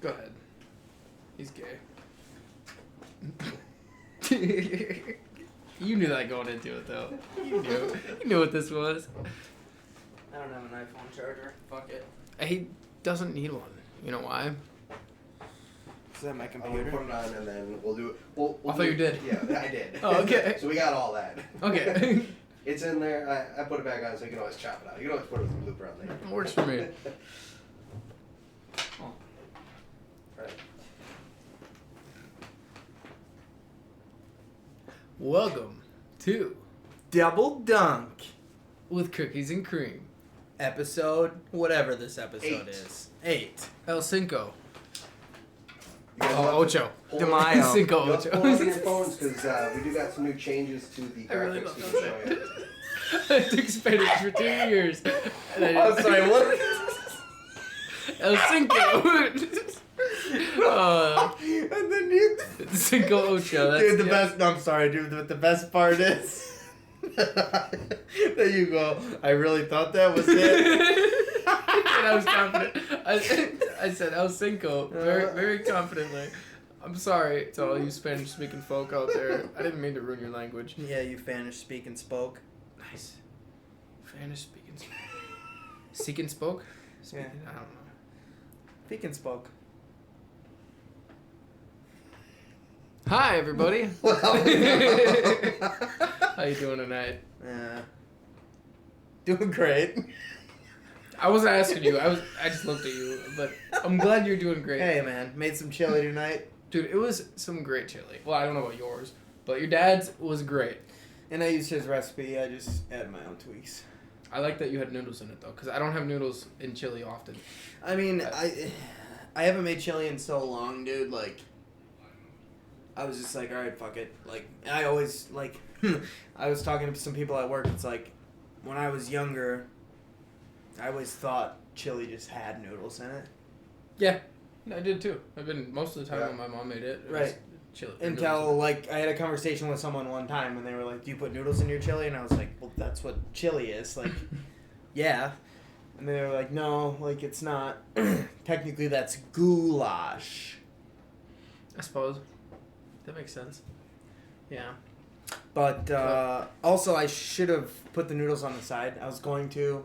Go ahead. He's gay. You knew that going into it, though. You knew what this was. I don't have an iPhone charger. Fuck it. He doesn't need one. You know why? Is that my I'm computer? gonna put it on and then we'll do it. We'll I thought you did. Yeah, I did. Oh, okay. So we got all that. Okay. It's in there. I put it back on so you can always chop it out. You can always put it with the blooper on there. It works for me. Oh. Right. Welcome to Double Dunk. With Cookies and Cream. Episode, whatever this episode 8. is. 8. El Cinco. You guys Oh, want to Ocho. pull De it- Mayo. Cinco You Ocho. pull it on your phones because we do got some new changes to the I really graphics love we that. can show you. I took Spanish for 2 years. And I'm sorry, what? El Cinco. And then you... Cinco Ocho. That's, Dude, the best... No, I'm sorry, dude. But the best part is... that you go, I really thought that was it. And I was confident. I said El Cinco very, very confidently. I'm sorry to all you Spanish-speaking folk out there. I didn't mean to ruin your language. Yeah, you Spanish speak and spoke. Nice. Spanish-speaking. Seek and spoke? Yeah. I don't know. Speak and spoke. Hi, everybody. Well, How you doing tonight? Doing great. I wasn't asking you. I just looked at you. But I'm glad you're doing great. Hey, man. Made some chili tonight. Dude, it was some great chili. Well, I don't know about yours, but your dad's was great. And I used his recipe. I just added my own tweaks. I like that you had noodles in it, though, because I don't have noodles in chili often. I mean, I haven't made chili in so long, dude. Like, I was just like, all right, fuck it. Like, I always, like, I was talking to some people at work. It's like, when I was younger, I always thought chili just had noodles in it. Yeah, I did too. Most of the time Yeah. when my mom made it, Right. was chili. Until, like, I had a conversation with someone one time, and they were like, do you put noodles in your chili? And I was like, well, that's what chili is. Like, yeah. And they were like, no, like, it's not. Technically, that's goulash. I suppose. That makes sense. Yeah. But also, I should have put the noodles on the side. I was going to.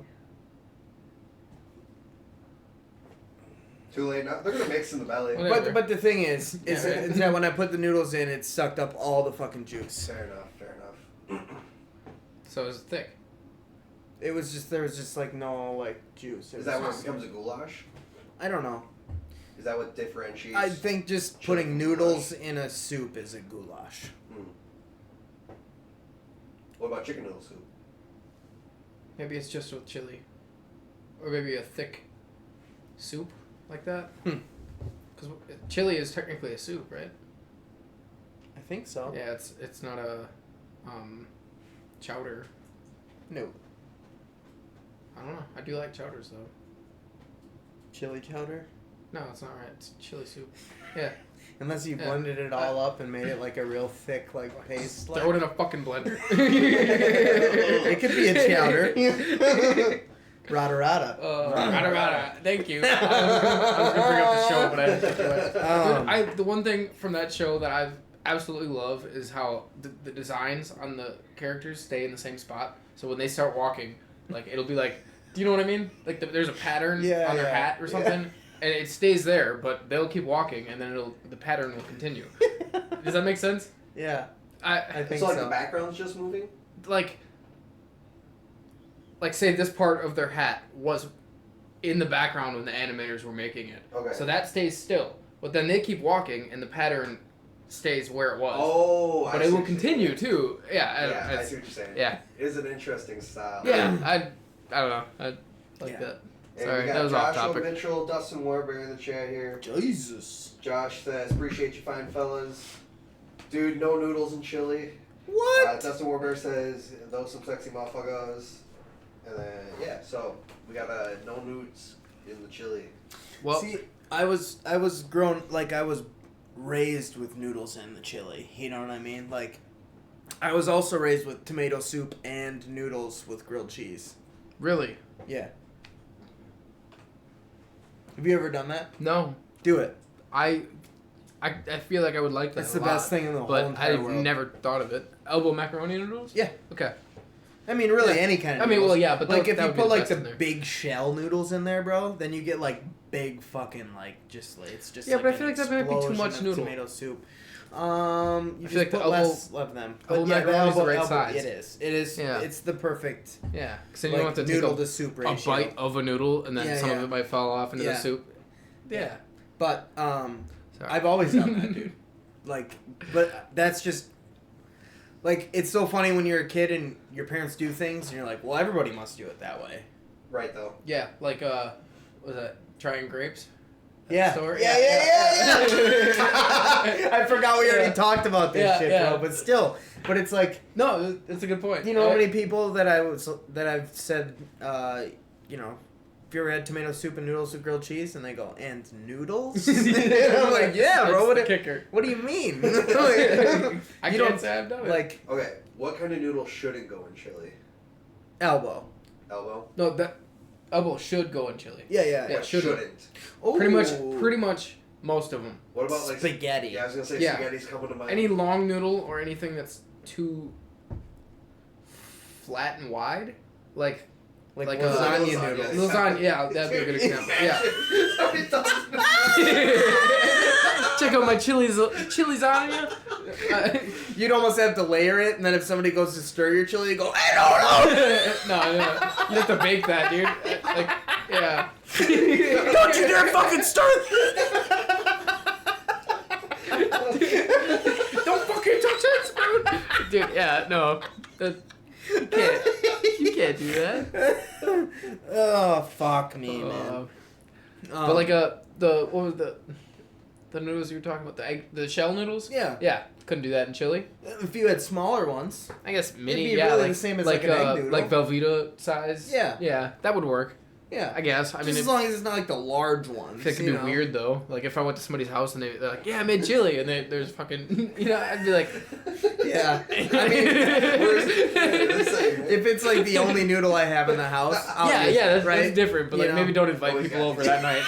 too late now. They're gonna mix in the belly. Whatever. But the thing is Yeah, right. is that when I put the noodles in, it sucked up all the fucking juice. Fair enough. So it was thick. It was just there was just like no like juice. It Is that was what just- becomes a goulash? I don't know. Is that what differentiates? I think just Chili putting from noodles in a soup is a goulash. What about chicken noodle soup? Maybe it's just with chili. Or maybe a thick soup like that. Because chili is technically a soup, right? I think so. Yeah, it's not a chowder. No. I don't know. I do like chowders, though. Chili chowder. No, it's not right. It's chili soup. Yeah. Unless you Yeah. blended it all up and made it like a real thick like paste. Throw it in a fucking blender. It could be a chowder. Rada rada. Rada. Thank you. I was gonna bring up the show, but I didn't think of it. The one thing from that show that I absolutely love is how the designs on the characters stay in the same spot. So when they start walking, like it'll be like, do you know what I mean? Like there's a pattern on their hat or something, and it stays there, but they'll keep walking, and then the pattern will continue. Does that make sense? Yeah. I think So like so. the background's just moving? like say this part of their hat was in the background when the animators were making it. Okay. So that stays still. But then they keep walking and the pattern stays where it was. Oh, but I it see will what you're continue saying. too. Yeah, I see what you're saying. Yeah. It is an interesting style. Yeah, I don't know. I like Yeah. that. And Sorry, we got that was off Joshua topic. Mitchell, Dustin Warburg in the chat here. Jesus. Josh says, appreciate you fine fellas. Dude, no noodles and chili. What? Dustin Warburg says, those some sexy motherfuckers. And then, yeah, so we got no nudes in the chili. Well, See, I was grown like I was raised with noodles in the chili. You know what I mean? Like, I was also raised with tomato soup and noodles with grilled cheese. really? Yeah. Have you ever done that? No. Do it. I feel like I would like that. It's a the lot, best thing in the whole but entire I've world. never thought of it. Elbow macaroni noodles? Yeah. Okay. I mean, really, Yeah. any kind of I mean, noodles. well, yeah, but like if that you would be put the like best the in there. big shell noodles in there, bro, then you get like big fucking like it's just Yeah, like but I an feel like that might be too explosion much of noodle. Tomato soup. You I just feel like the put elbow- less of them. elbow But yeah, the macaroni is the elbow, right size. It is. It is. Yeah. It's the perfect Yeah, because then you like, don't have to take noodle to soup a ratio. bite of a noodle, and then Yeah, some yeah. of it might fall off into the Yeah. soup. Yeah. But Sorry. I've always done that, dude. Like, but that's just like it's so funny when you're a kid and your parents do things, and you're like, well, everybody must do it that way. Right though. Yeah, like what was that trying grapes? Yeah. Store? Yeah. I forgot we already talked about this shit, bro. But still, it's like, No, that's a good point. you know, how many people that I've said, you know, if you ever had tomato soup and noodles with grilled cheese, and they go, and noodles? And I'm like, yeah, bro. That's the kicker. What do you mean? I You can't don't- say I've done it. like Okay, what kind of noodle shouldn't go in chili? elbow. Elbow. No, that elbow should go in chili. Yeah. Yeah, What shouldn't. Ooh. Pretty much most of them. What about like spaghetti? Yeah, I was gonna say Yeah. spaghetti's coming to mind. Any long noodle or anything that's too flat and wide, like Like like lasagna lasagna. noodles. lasagna. Yeah, that'd be a good example. Yeah. Somebody thought- Check out my chili's lasagna. You'd almost have to layer it, and then if somebody goes to stir your chili, you go, hey, no. No, you have to bake that, dude. Like, yeah. Don't you dare fucking stir it! Don't fucking touch it, spoon. Dude, yeah, no. You can't do that. Oh, fuck me, man. But like what was the noodles you were talking about? The shell noodles? Yeah. Yeah, couldn't do that in chili. If you had smaller ones. I guess mini, It'd be yeah, really like the same as like an egg noodle. like Velveeta size. Yeah. Yeah, that would work. Yeah. I guess. I Just mean, as long as it's not like the large ones. that could you be know? weird though. Like if I went to somebody's house and they're like, "Yeah, I made chili," and there's fucking, I'd be like, Yeah. I mean, if it's like the only noodle I have in the house, I'll use it, that's right? different. But You like know? maybe don't invite Always people got over you. that night.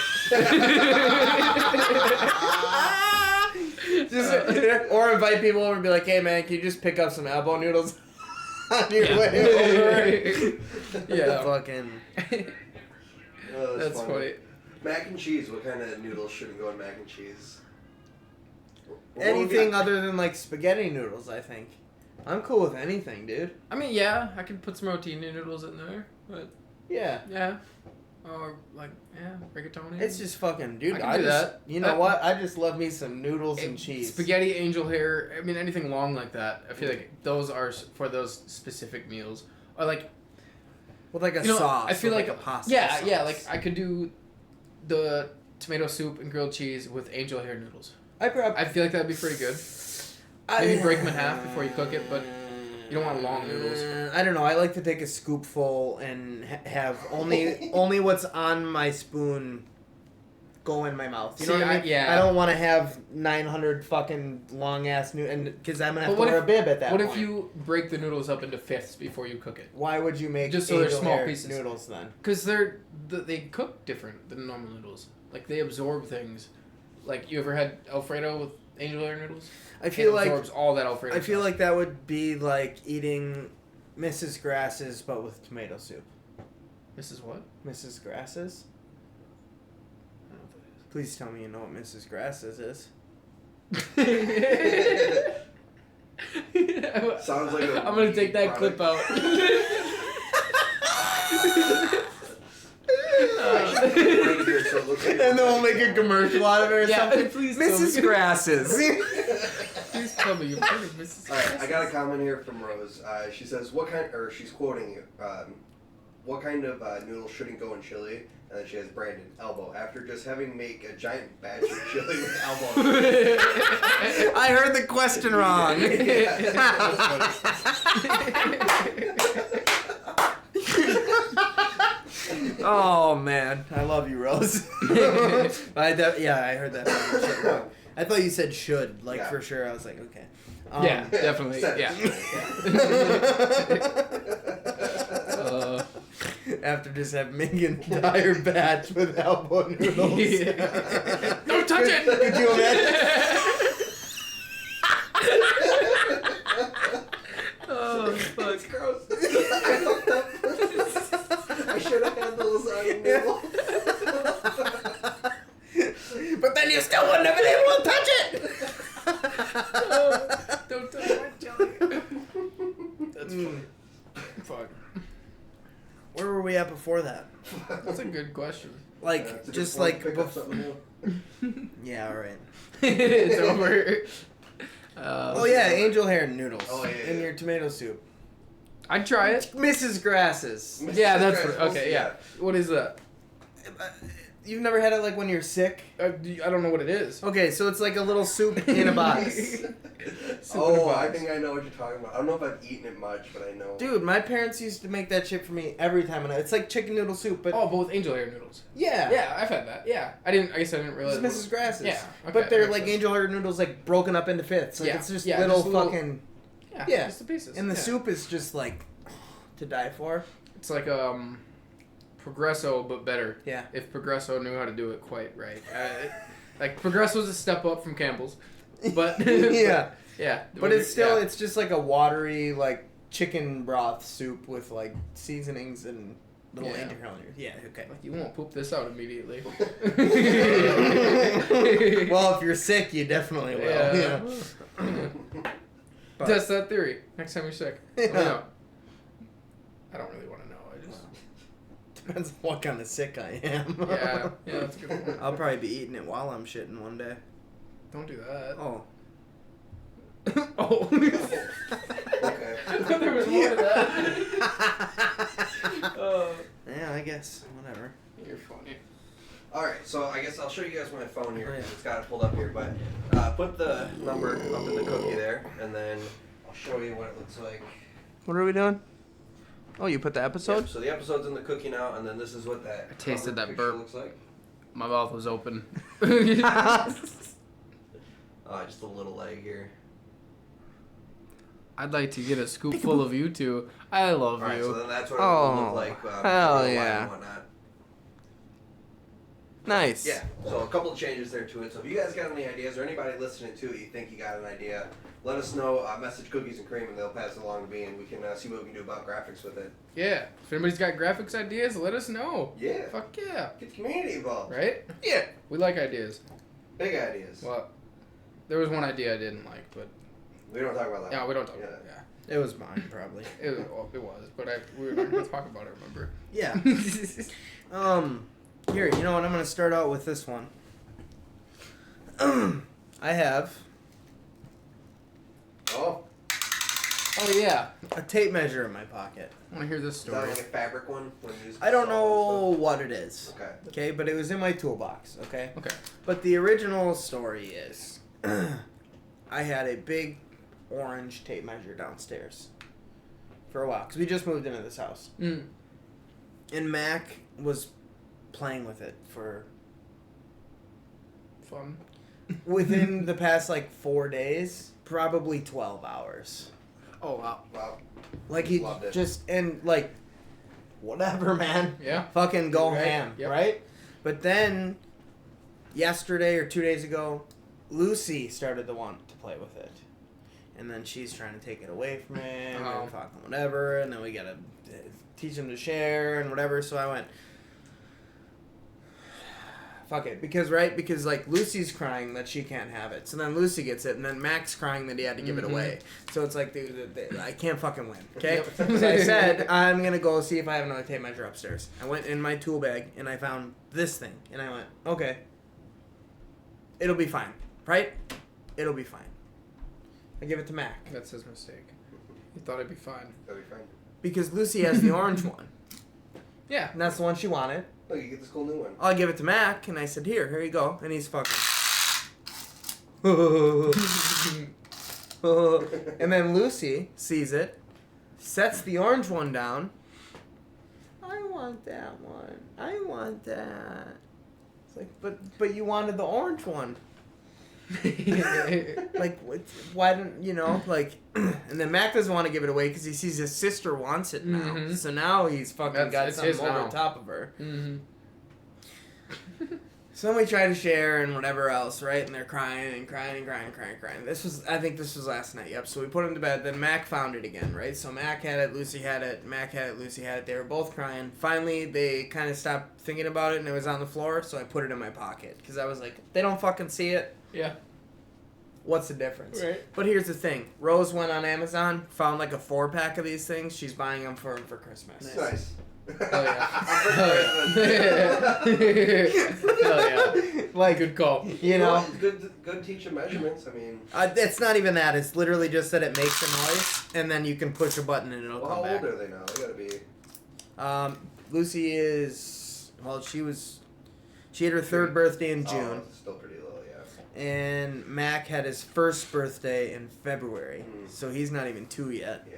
Just, or invite people over and be like, hey man, can you just pick up some elbow noodles on your way over? Yeah. Fucking. Oh, That's funny. Mac and cheese. What kind of noodles shouldn't go in mac and cheese? Anything other than like spaghetti noodles, I think. I'm cool with anything, dude. I mean, yeah, I could put some rotini noodles in there, but Yeah. yeah. Or like, rigatoni. It's just fucking, dude. I can do just, that. You know what? I just love me some noodles and It- cheese. Spaghetti, angel hair. I mean, anything long like that. I feel like those are for those specific meals. Or like, with like a you know, sauce. I feel with like a pasta yeah, sauce. yeah. Like I could do the tomato soup and grilled cheese with angel hair noodles. I feel like that'd be pretty good. Maybe break them in half before you cook it, but you don't want long noodles. I don't know. I like to take a scoopful and have only what's on my spoon go in my mouth. You know See, what I mean? yeah. I don't want to have 900 fucking long ass noodles, and because I'm gonna have But to wear a bib at that What point. if you break the noodles up into fifths before you cook it? Why would you make Just so they're angel small hair pieces. noodles then? Because they cook different than normal noodles. Like they absorb things. Like you ever had Alfredo with angel hair noodles? I feel it like absorbs all that Alfredo. I feel stuff. like that would be like eating Mrs. Grass's but with tomato soup. This is what? Mrs. Grass's? I don't know what Please tell me you know what Mrs. Grass's is. that is. Sounds like a I'm gonna take that product. clip out. And then we'll make a commercial out of it or Yeah, something. please tell Mrs. me. Grasses. Please tell me you've heard of Mrs. Alright, I got a comment here from Rose. She says, she's quoting you, what kind of noodles shouldn't go in chili? And then she has Brandon, elbow. After just having make a giant batch of chili with elbow. I heard the question wrong. Oh man, I love you, Rose. I heard that. Shit wrong. I thought you said should, like Yeah. for sure. I was like, okay. Yeah, definitely. Yeah. After just having an entire batch with elbow noodles. Yeah. touch it! Could you imagine? Oh, fuck. That's gross. I should have had the lasagna noodle. But then you still wouldn't have been able to touch it! Don't touch my jelly. That's funny. Fuck. Where were we at before that? That's a good question. Like, It's a just good one. like... Pick up something new. Yeah, alright. It's over. Oh yeah, angel hair noodles. Oh, yeah, In yeah. your tomato soup. I'd try it. Mrs. Grass's. Yeah, that's Christmas, okay. Yeah. What is that? You've never had it like when you're sick? I don't know what it is. Okay, so it's like a little soup in a box. Oh, I think I know what you're talking about. I don't know if I've eaten it much, but I know. Dude, my parents used to make that shit for me every time, and it's like chicken noodle soup, but Oh, but with angel hair noodles. yeah, Yeah, I've had that. Yeah, I guess I didn't realize. it's Mrs. Grass's. Yeah, okay, but they're that makes like sense. angel hair noodles, like broken up into fifths. Like Yeah, it's just yeah, little just little- fucking, Yeah, yeah. just the pieces. and the Yeah. soup is just like to die for. It's like Progresso, but better. Yeah. If Progresso knew how to do it quite right. Like Progresso's a step up from Campbell's, but Yeah. yeah. But it's still, it's just like a watery, like chicken broth soup with like seasonings and little Yeah. angel hair. Yeah, okay. Like, you won't poop this out immediately. Well, if you're sick, you definitely will. Yeah. But- Test that theory next time you're sick. Yeah. Let me know. I don't really want to know. I just Depends on what kind of sick I am. yeah, that's a good one. I'll probably be eating it while I'm shitting one day. Don't do that. Oh. Oh. Okay. I thought there was more to that. Yeah, I guess. Whatever. You're funny. Alright, so I guess I'll show you guys my phone here. Oh, yeah. It's got it pulled up here, but put the number up in the cookie there, and then I'll show you what it looks like. What are we doing? Oh, you put the episode? Yep, so the episode's in the cookie now, and then this is what that I tasted cover that picture burp. looks like. My mouth was open. Just a little egg here. I'd like to get a scoop full of you two. I love Alright, so you. then that's what it Oh, will look like. hell with the yeah. line and whatnot. Nice. Yeah, so a couple of changes there to it. So if you guys got any ideas, or anybody listening to it, you think you got an idea, let us know. Message Cookies and Cream, and they'll pass it along to me, and we can see what we can do about graphics with it. Yeah. If anybody's got graphics ideas, let us know. Yeah. Fuck yeah. Get the community involved. Right? Yeah. We like ideas. Big ideas. Well, there was one idea I didn't like, but We don't talk about that. yeah, we don't talk Yeah. about it. Yeah. It was mine, probably. It was, but we were not going to talk about it, remember? Yeah. Here, you know what? I'm going to start out with this one. I have Oh, Oh, yeah. a tape measure in my pocket. I want to hear this is that story. like a fabric one? When you use I don't salt know what it is. and stuff? Okay. Okay, but it was in my toolbox, okay? Okay. But the original story is I had a big orange tape measure downstairs for a while because we just moved into this house. Mm. And Mac was playing with it for Fun. within the past like 4 days, probably 12 hours. Oh, wow. Wow. Like he Loved it. just and like whatever, man. Yeah. Fucking go Right, ham, yep. right? But then yesterday or 2 days ago, Lucy started to want to play with it. And then she's trying to take it away from him Oh. and fucking whatever, and then we gotta teach him to share and whatever. So I went, fuck it, because like Lucy's crying that she can't have it, so then Lucy gets it, and then Mac's crying that he had to give it Mhm. away. So it's like, dude, I can't fucking win. Okay, Yep. so I said I'm gonna go see if I have another tape measure upstairs. I went in my tool bag and I found this thing, and I went, okay, it'll be fine, right? It'll be fine. I give it to Mac That's his mistake. He thought it'd be fine. That'll be fine. because Lucy has the orange one, Yeah. and that's the one she wanted. Look, you get this cool new one. I'll give it to Mac, and I said, here you go. And he's fucking. And then Lucy sees it, sets the orange one down. I want that one. I want that. It's like, but you wanted the orange one. Like, why didn't you know? Like, and then Mac doesn't want to give it away because he sees his sister wants it now. Mhm. So now he's fucking got it's something his over now. top of her. Mm-hmm. So then we try to share and whatever else, right? And they're crying and crying and crying and crying and crying. I think this was last night, yep. So we put them to bed. Then Mac found it again, right? So Mac had it, Lucy had it, Mac had it, Lucy had it. They were both crying. Finally, they kind of stopped thinking about it and it was on the floor, so I put it in my pocket. Because I was like, they don't fucking see it. Yeah. What's the difference? Right. But here's the thing. Rose went on Amazon, found like a 4-pack of these things. She's buying them for Christmas. Nice. Oh yeah. Hell yeah. Like, Good call. you know. Good teaching measurements. I mean. It's not even that. It's literally just that it makes a noise, and then you can push a button and it'll Well, come how back. old are they now? They gotta be. Lucy is, well, she had her 3rd birthday in June. Oh, still pretty little, yeah. And Mac had his 1st birthday in February, Mm. so he's not even 2 yet. Yeah.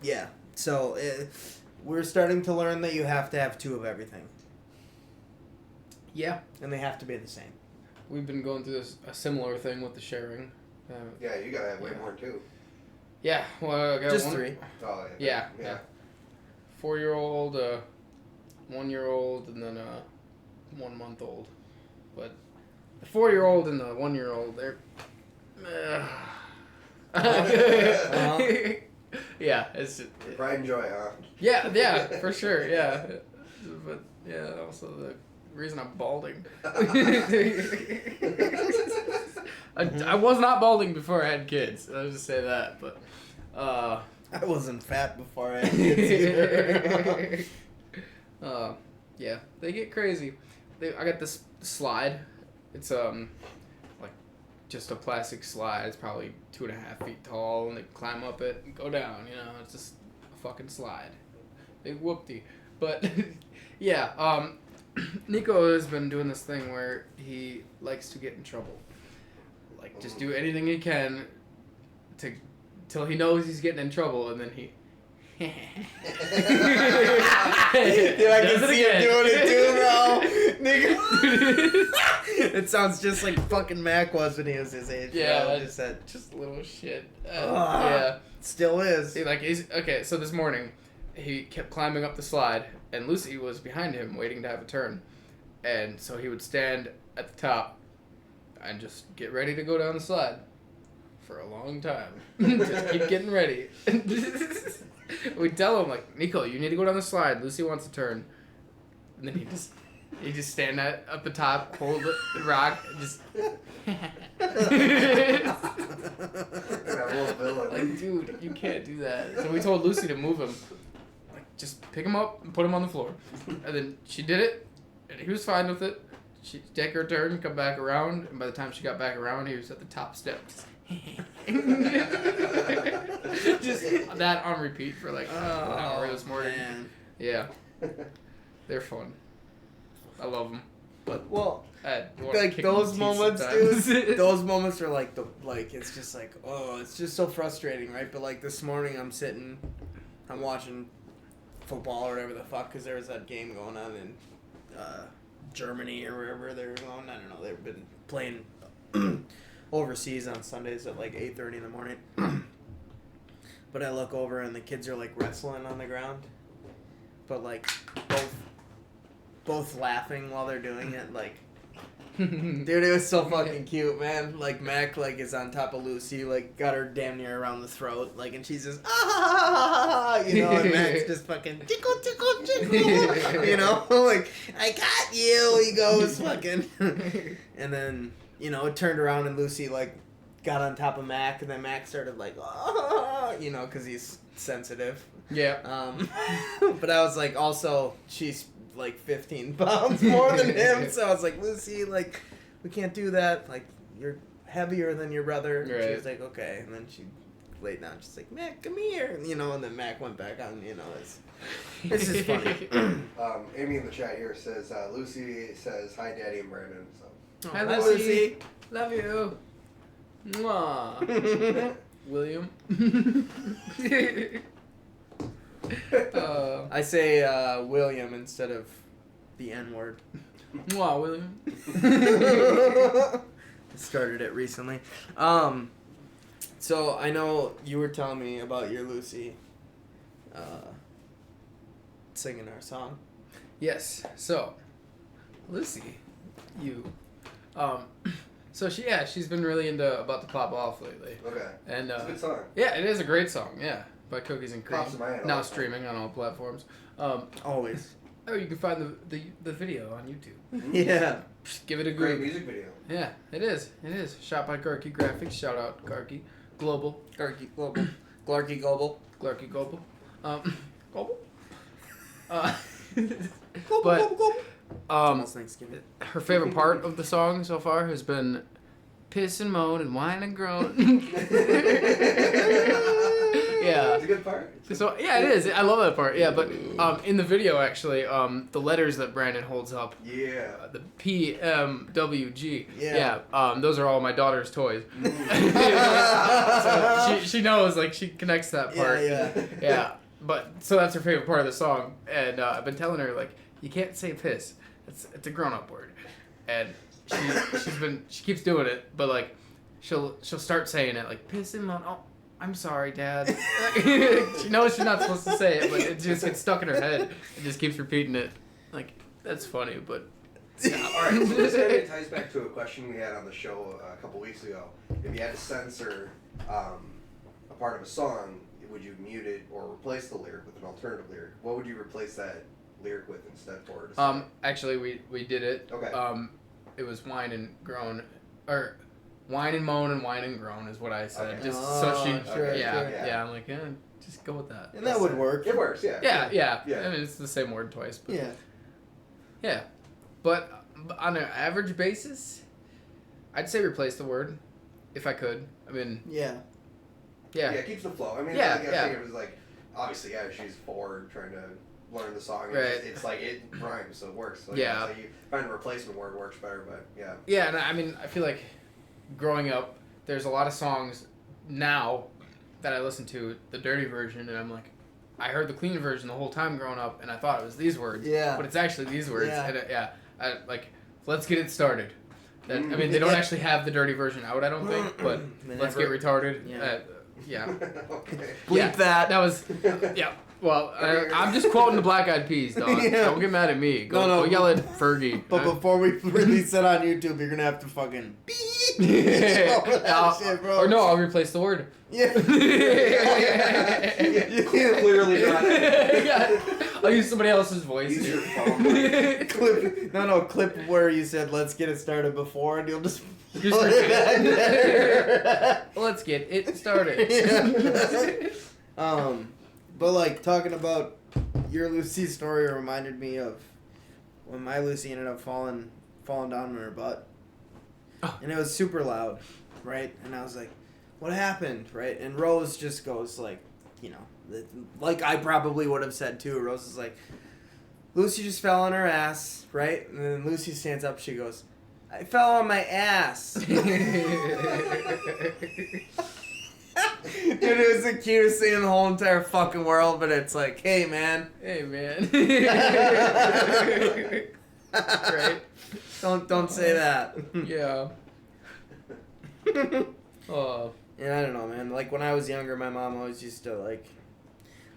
Yeah. So we're starting to learn that you have to have 2 of everything, Yeah. and they have to be the same. We've been going through a similar thing with the sharing. Yeah, you gotta have way more too. Yeah. Well, I got Just one, 3. Oh, Yeah. 4-year-old, 1-year-old, and then a 1-month-old. But the 4-year-old and the 1-year-old, they're. Yeah, it's. Pride and joy, huh? Yeah, for sure. Yeah, but yeah, also the reason I'm balding. I was not balding before I had kids. I'll just say that, but. I wasn't fat before I had kids either. Yeah, they get crazy. I got this slide. It's like just a plastic slide. It's probably 2.5 feet tall, and they climb up it and go down. You know, it's just a fucking slide. Big whoopty. But yeah, Nico has been doing this thing where he likes to get in trouble. Like just do anything he can till he knows he's getting in trouble, and then he. Dude, I can see him doing it too, bro. Nigga. It sounds just like fucking Mac was when he was his age. Yeah, bro. Just that. Just little shit. Yeah. Still is. Okay, so this morning, he kept climbing up the slide, and Lucy was behind him waiting to have a turn. And so he would stand at the top and just get ready to go down the slide for a long time. Just keep getting ready. We tell him, like, Nico, you need to go down the slide. Lucy wants a turn. And then he just stand at the top, hold the rock, and just. Like, dude, you can't do that. So we told Lucy to move him. Like, just pick him up and put him on the floor. And then she did it, and he was fine with it. She'd take her turn, come back around, and by the time she got back around, he was at the top step. Just that on repeat for like an hour this morning. Man. Yeah. They're fun. I love them. But Well, wanna like kick those my teeth moments, sometimes. dude. Those moments are like it's just like, oh, it's just so frustrating, right? But like this morning, I'm watching football or whatever the fuck, because there was that game going on in Germany or wherever they were going. I don't know. They've been playing overseas on Sundays at like 8:30 in the morning. But I look over and the kids are like wrestling on the ground, but like both laughing while they're doing it. Like, dude, it was so fucking cute, man. Like Mac like is on top of Lucy, like got her damn near around the throat, like, and she's just you know, and Mac's just fucking tickle tickle tickle, you know, like, I got you. He goes fucking, and then, you know, it turned around and Lucy like got on top of Mac, and then Mac started like, you know, because he's sensitive. Yeah. But I was like, also, she's like 15 pounds more than him, so I was like, Lucy, like, we can't do that. Like, you're heavier than your brother. And she was like, okay. And then she laid down. She's like, Mac, come here. You know, and then Mac went back on, you know, it's just funny. Amy in the chat here says, Lucy says, hi, Daddy and Brandon. So. Hi, Lucy. Love you. Mwah. William. I say William instead of the N-word. Mwah, William. Started it recently. So I know you were telling me about your Lucy singing our song. Yes. So, Lucy, so she's been really into About to Pop Off lately. Okay. And it's a good song. Yeah, it is a great song. Yeah, by Cookies and Cream. Props to my head Now all the time. streaming on all platforms. Always. Oh, you can find the video on YouTube. Yeah. Just give it a Great Google. music video. Yeah, it is. It is. Shot by Garky Graphics. Shout out Garky. Global. Garky Global. Glarky Global. Glarky Global. Global. Global, But global, global. Almost Thanksgiving. her favorite part of the song so far has been piss and moan and whine and groan. Yeah. It's a good part. So yeah, it is. I love that part. Yeah, but in the video actually, the letters that Brandon holds up, Yeah. the PMWG. Yeah. Those are all my daughter's toys. So she knows, like, she connects that part. Yeah. But so that's her favorite part of the song, and I've been telling her, like, you can't say piss. It's a grown up word, and she keeps doing it, but like she'll start saying it, like, piss and moan. Oh, I'm sorry, Dad. She knows she's not supposed to say it, but it just gets stuck in her head and just keeps repeating it. Like, that's funny, but. Alright, so this kind of ties back to a question we had on the show a couple weeks ago. If you had to censor a part of a song, would you mute it or replace the lyric with an alternative lyric? What would you replace that lyric with instead for? To say? Actually, we did it. Okay. It was whine and groan, or whine and moan and whine and groan is what I said. Okay. Just so she, sure, yeah. I'm like, yeah, just go with that. And that would work. It works, yeah. Yeah. Yeah. I mean, it's the same word twice, but Yeah. But on an average basis, I'd say replace the word, if I could. I mean, Yeah. Yeah, it keeps the flow. I mean, Yeah, like, I yeah. think it was like, obviously, yeah, she's 4 trying to learn the song. Right. It's like, it rhymes, so it works. Like, Yeah. So you find a replacement word works better, but yeah. Yeah, and I mean, I feel like growing up, there's a lot of songs now that I listen to the dirty version, and I'm like, I heard the clean version the whole time growing up, and I thought it was these words. Yeah. But it's actually these words. Yeah. And like, let's get it started. That, I mean, they don't actually have the dirty version out, I don't think, but let's get retarded. Yeah. Okay. Bleep that. That was, yeah. Well, I'm just quoting the Black Eyed Peas, dog. Yeah. Don't get mad at me. Go yell at Fergie. But before we release it on YouTube, you're gonna have to fucking beep over that shit, bro. Or no, I'll replace the word. Yeah. Clearly not. Yeah. I'll use somebody else's voice. Use your phone. Clip where you said let's get it started before, and you'll just put Just it back there. Let's get it started. Yeah. But like talking about your Lucy story reminded me of when my Lucy ended up falling down on her butt, and it was super loud, right? And I was like, "What happened?" Right? And Rose just goes like, you know, like I probably would have said too. Rose is like, Lucy just fell on her ass, right? And then Lucy stands up. She goes, "I fell on my ass." Dude, it was the cutest thing in the whole entire fucking world, but it's like, hey, man. Hey, man. Right? Don't say that. Yeah. Oh. And I don't know, man. Like, when I was younger, my mom always used to, like,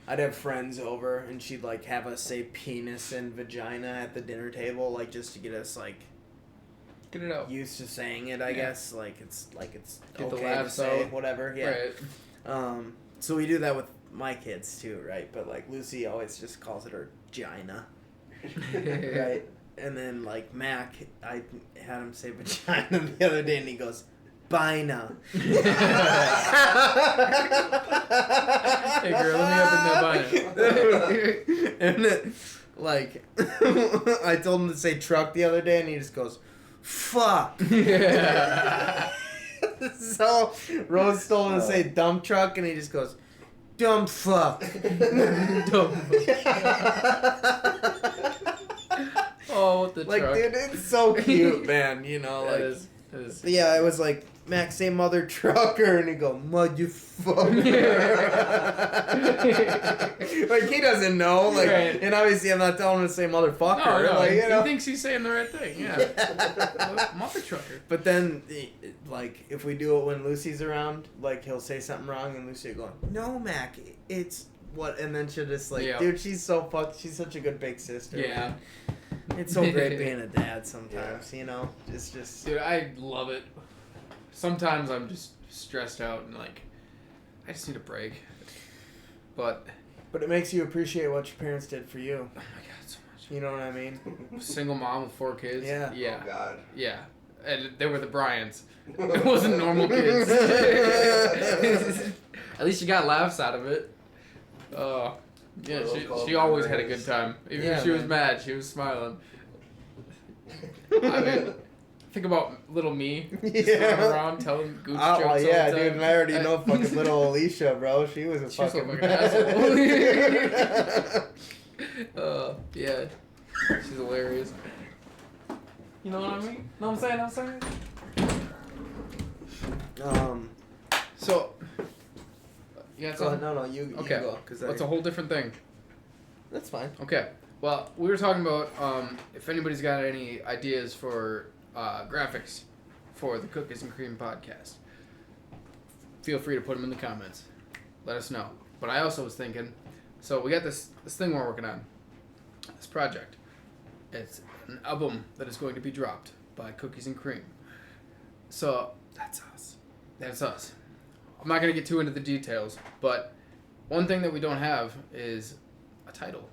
I'd have friends over, and she'd, like, have us say penis and vagina at the dinner table, like, just to get us, like, Get it out. used to saying it, I guess. Like, it's Get the okay to laughs say, out. whatever. Yeah. Right. So we do that with my kids, too, right? But, like, Lucy always just calls it her gina. Right? And then, like, Mac, I had him say vagina the other day, and he goes, Bina. Hey, girl, let me up in that bina. And then, like, I told him to say truck the other day, and he just goes, fuck. So Rose told him to say dump truck, and he just goes, dumb fuck. Dumb. Oh, what the like, truck. dude, it's so cute, man. You know, like, It is. yeah, it was like, Max, say mother trucker, and he go, motherfucker. Like, he doesn't know, like, Right. and obviously I'm not telling him to say motherfucker. No, like, you know? he thinks he's saying the right thing, yeah. Mother trucker. But then, like, if we do it when Lucy's around, like, he'll say something wrong, and Lucy will go, no, Mac, it's what, and then she'll just like, Yeah. dude, she's so fucked. She's such a good big sister. Yeah. It's so great being a dad sometimes, you know? It's just... Dude, I love it. Sometimes I'm just stressed out and like, I just need a break. But it makes you appreciate what your parents did for you. Oh my god, so much. You know what I mean? Single mom with 4 kids. Yeah. Yeah. Oh God. Yeah. And they were the Bryans. It wasn't normal kids. At least you got laughs out of it. Yeah, she always had a good time. Even if she was mad, she was smiling. I mean, think about little me just running around telling gooch jokes all the time. Yeah, dude, and I already know fucking little Alicia, bro. She was a fucking asshole. Yeah. She's hilarious. You know what I mean? Know what I'm saying? So, you got something? No, you Okay. go. That's a whole different thing. That's fine. Okay. Well, we were talking about if anybody's got any ideas for graphics for the Cookies and Cream podcast. Feel free to put them in the comments. Let us know. But I also was thinking, so we got this thing we're working on. This project. It's an album that is going to be dropped by Cookies and Cream. So that's us. That's us. I'm not going to get too into the details, but one thing that we don't have is a title.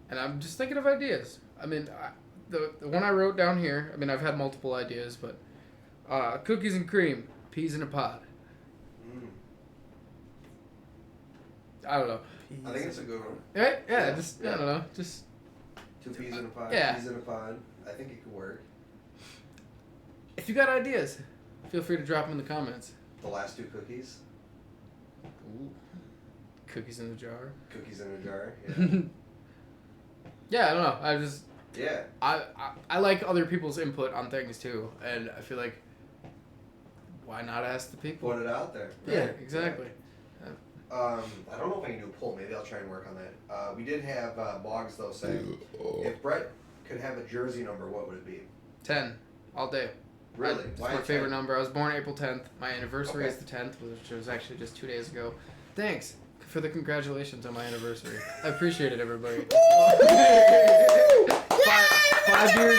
And I'm just thinking of ideas. I mean, the one I wrote down here, I mean, I've had multiple ideas, but Cookies and Cream, Peas in a Pod. I don't know. I think it's a good one. Yeah, I don't know. Just 2 peas in a pod. Yeah. Peas in a pod. I think it could work. if you got ideas, feel free to drop them in the comments. The last 2 cookies. Ooh. Cookies in a jar. Cookies in a jar. Yeah. Yeah, I don't know. I just Yeah. I like other people's input on things too, and I feel like why not ask the people? Put it out there. Yeah, exactly. I don't know if I can do a poll. Maybe I'll try and work on that. We did have Boggs though saying if Brett could have a jersey number, what would it be? 10 all day. Really? It's Why my 10? favorite number. I was born April 10th. My anniversary Okay. is the 10th, which was actually just 2 days ago. Thanks for the congratulations on my anniversary. I appreciate it, everybody. 5 years.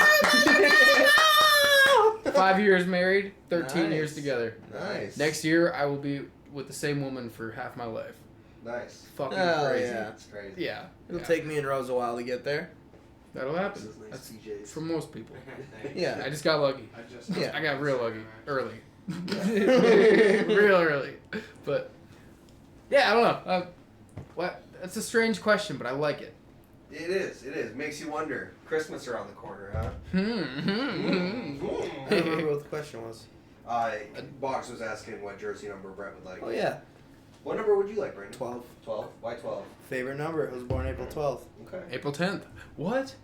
5 years married, 13 years Nice. together. Nice. Next year, I will be with the same woman for half my life. Nice. Fucking Hell crazy. yeah. That's crazy. Yeah. It'll yeah. take me and Rose a while to get there. That'll happen. This is nice That's TJs. for most people. Yeah. I just got lucky. Yeah. I got real lucky early. Real early. But yeah, I don't know. What? That's a strange question, but I like it. It is. It is. Makes you wonder. Christmas around the corner, huh? I don't remember what the question was. Boggs was asking what jersey number Brett would like. Oh, yeah. What number would you like, Brandon? 12. 12? Why 12? Favorite number. I was born April 12th. Okay. April 10th. What?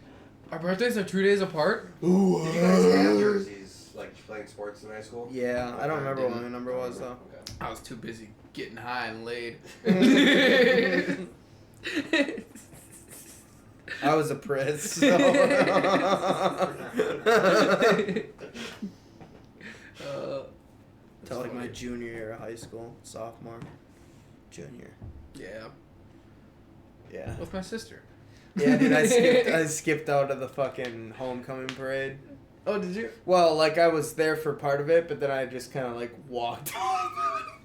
Our birthdays are 2 days apart? Ooh. Did you guys have jerseys, like playing sports in high school? Yeah, I don't remember what my number was, though. Okay. I was too busy getting high and laid. I was a Prince. So. Till like my junior year of high school, sophomore, junior. Yeah. Yeah. With my sister. Yeah, dude, I skipped out of the fucking homecoming parade. Oh, did you? Well, like I was there for part of it, but then I just kind of like walked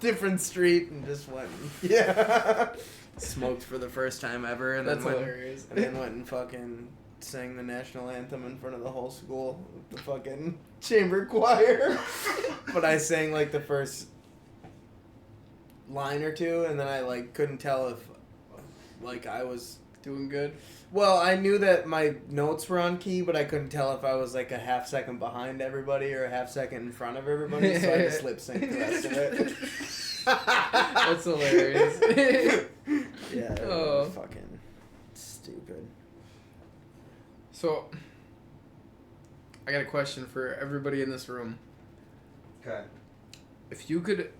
different street and just went, yeah, smoked for the first time ever, and That's then went, hilarious. and then went and fucking sang the national anthem in front of the whole school with the fucking chamber choir. But I sang like the first line or two, and then I like couldn't tell if like I was Doing good? well, I knew that my notes were on key, but I couldn't tell if I was like a half second behind everybody or a half second in front of everybody, so I just lip synced the rest of it. That's hilarious. Yeah, it Oh. was fucking stupid. So, I got a question for everybody in this room. Okay. If you could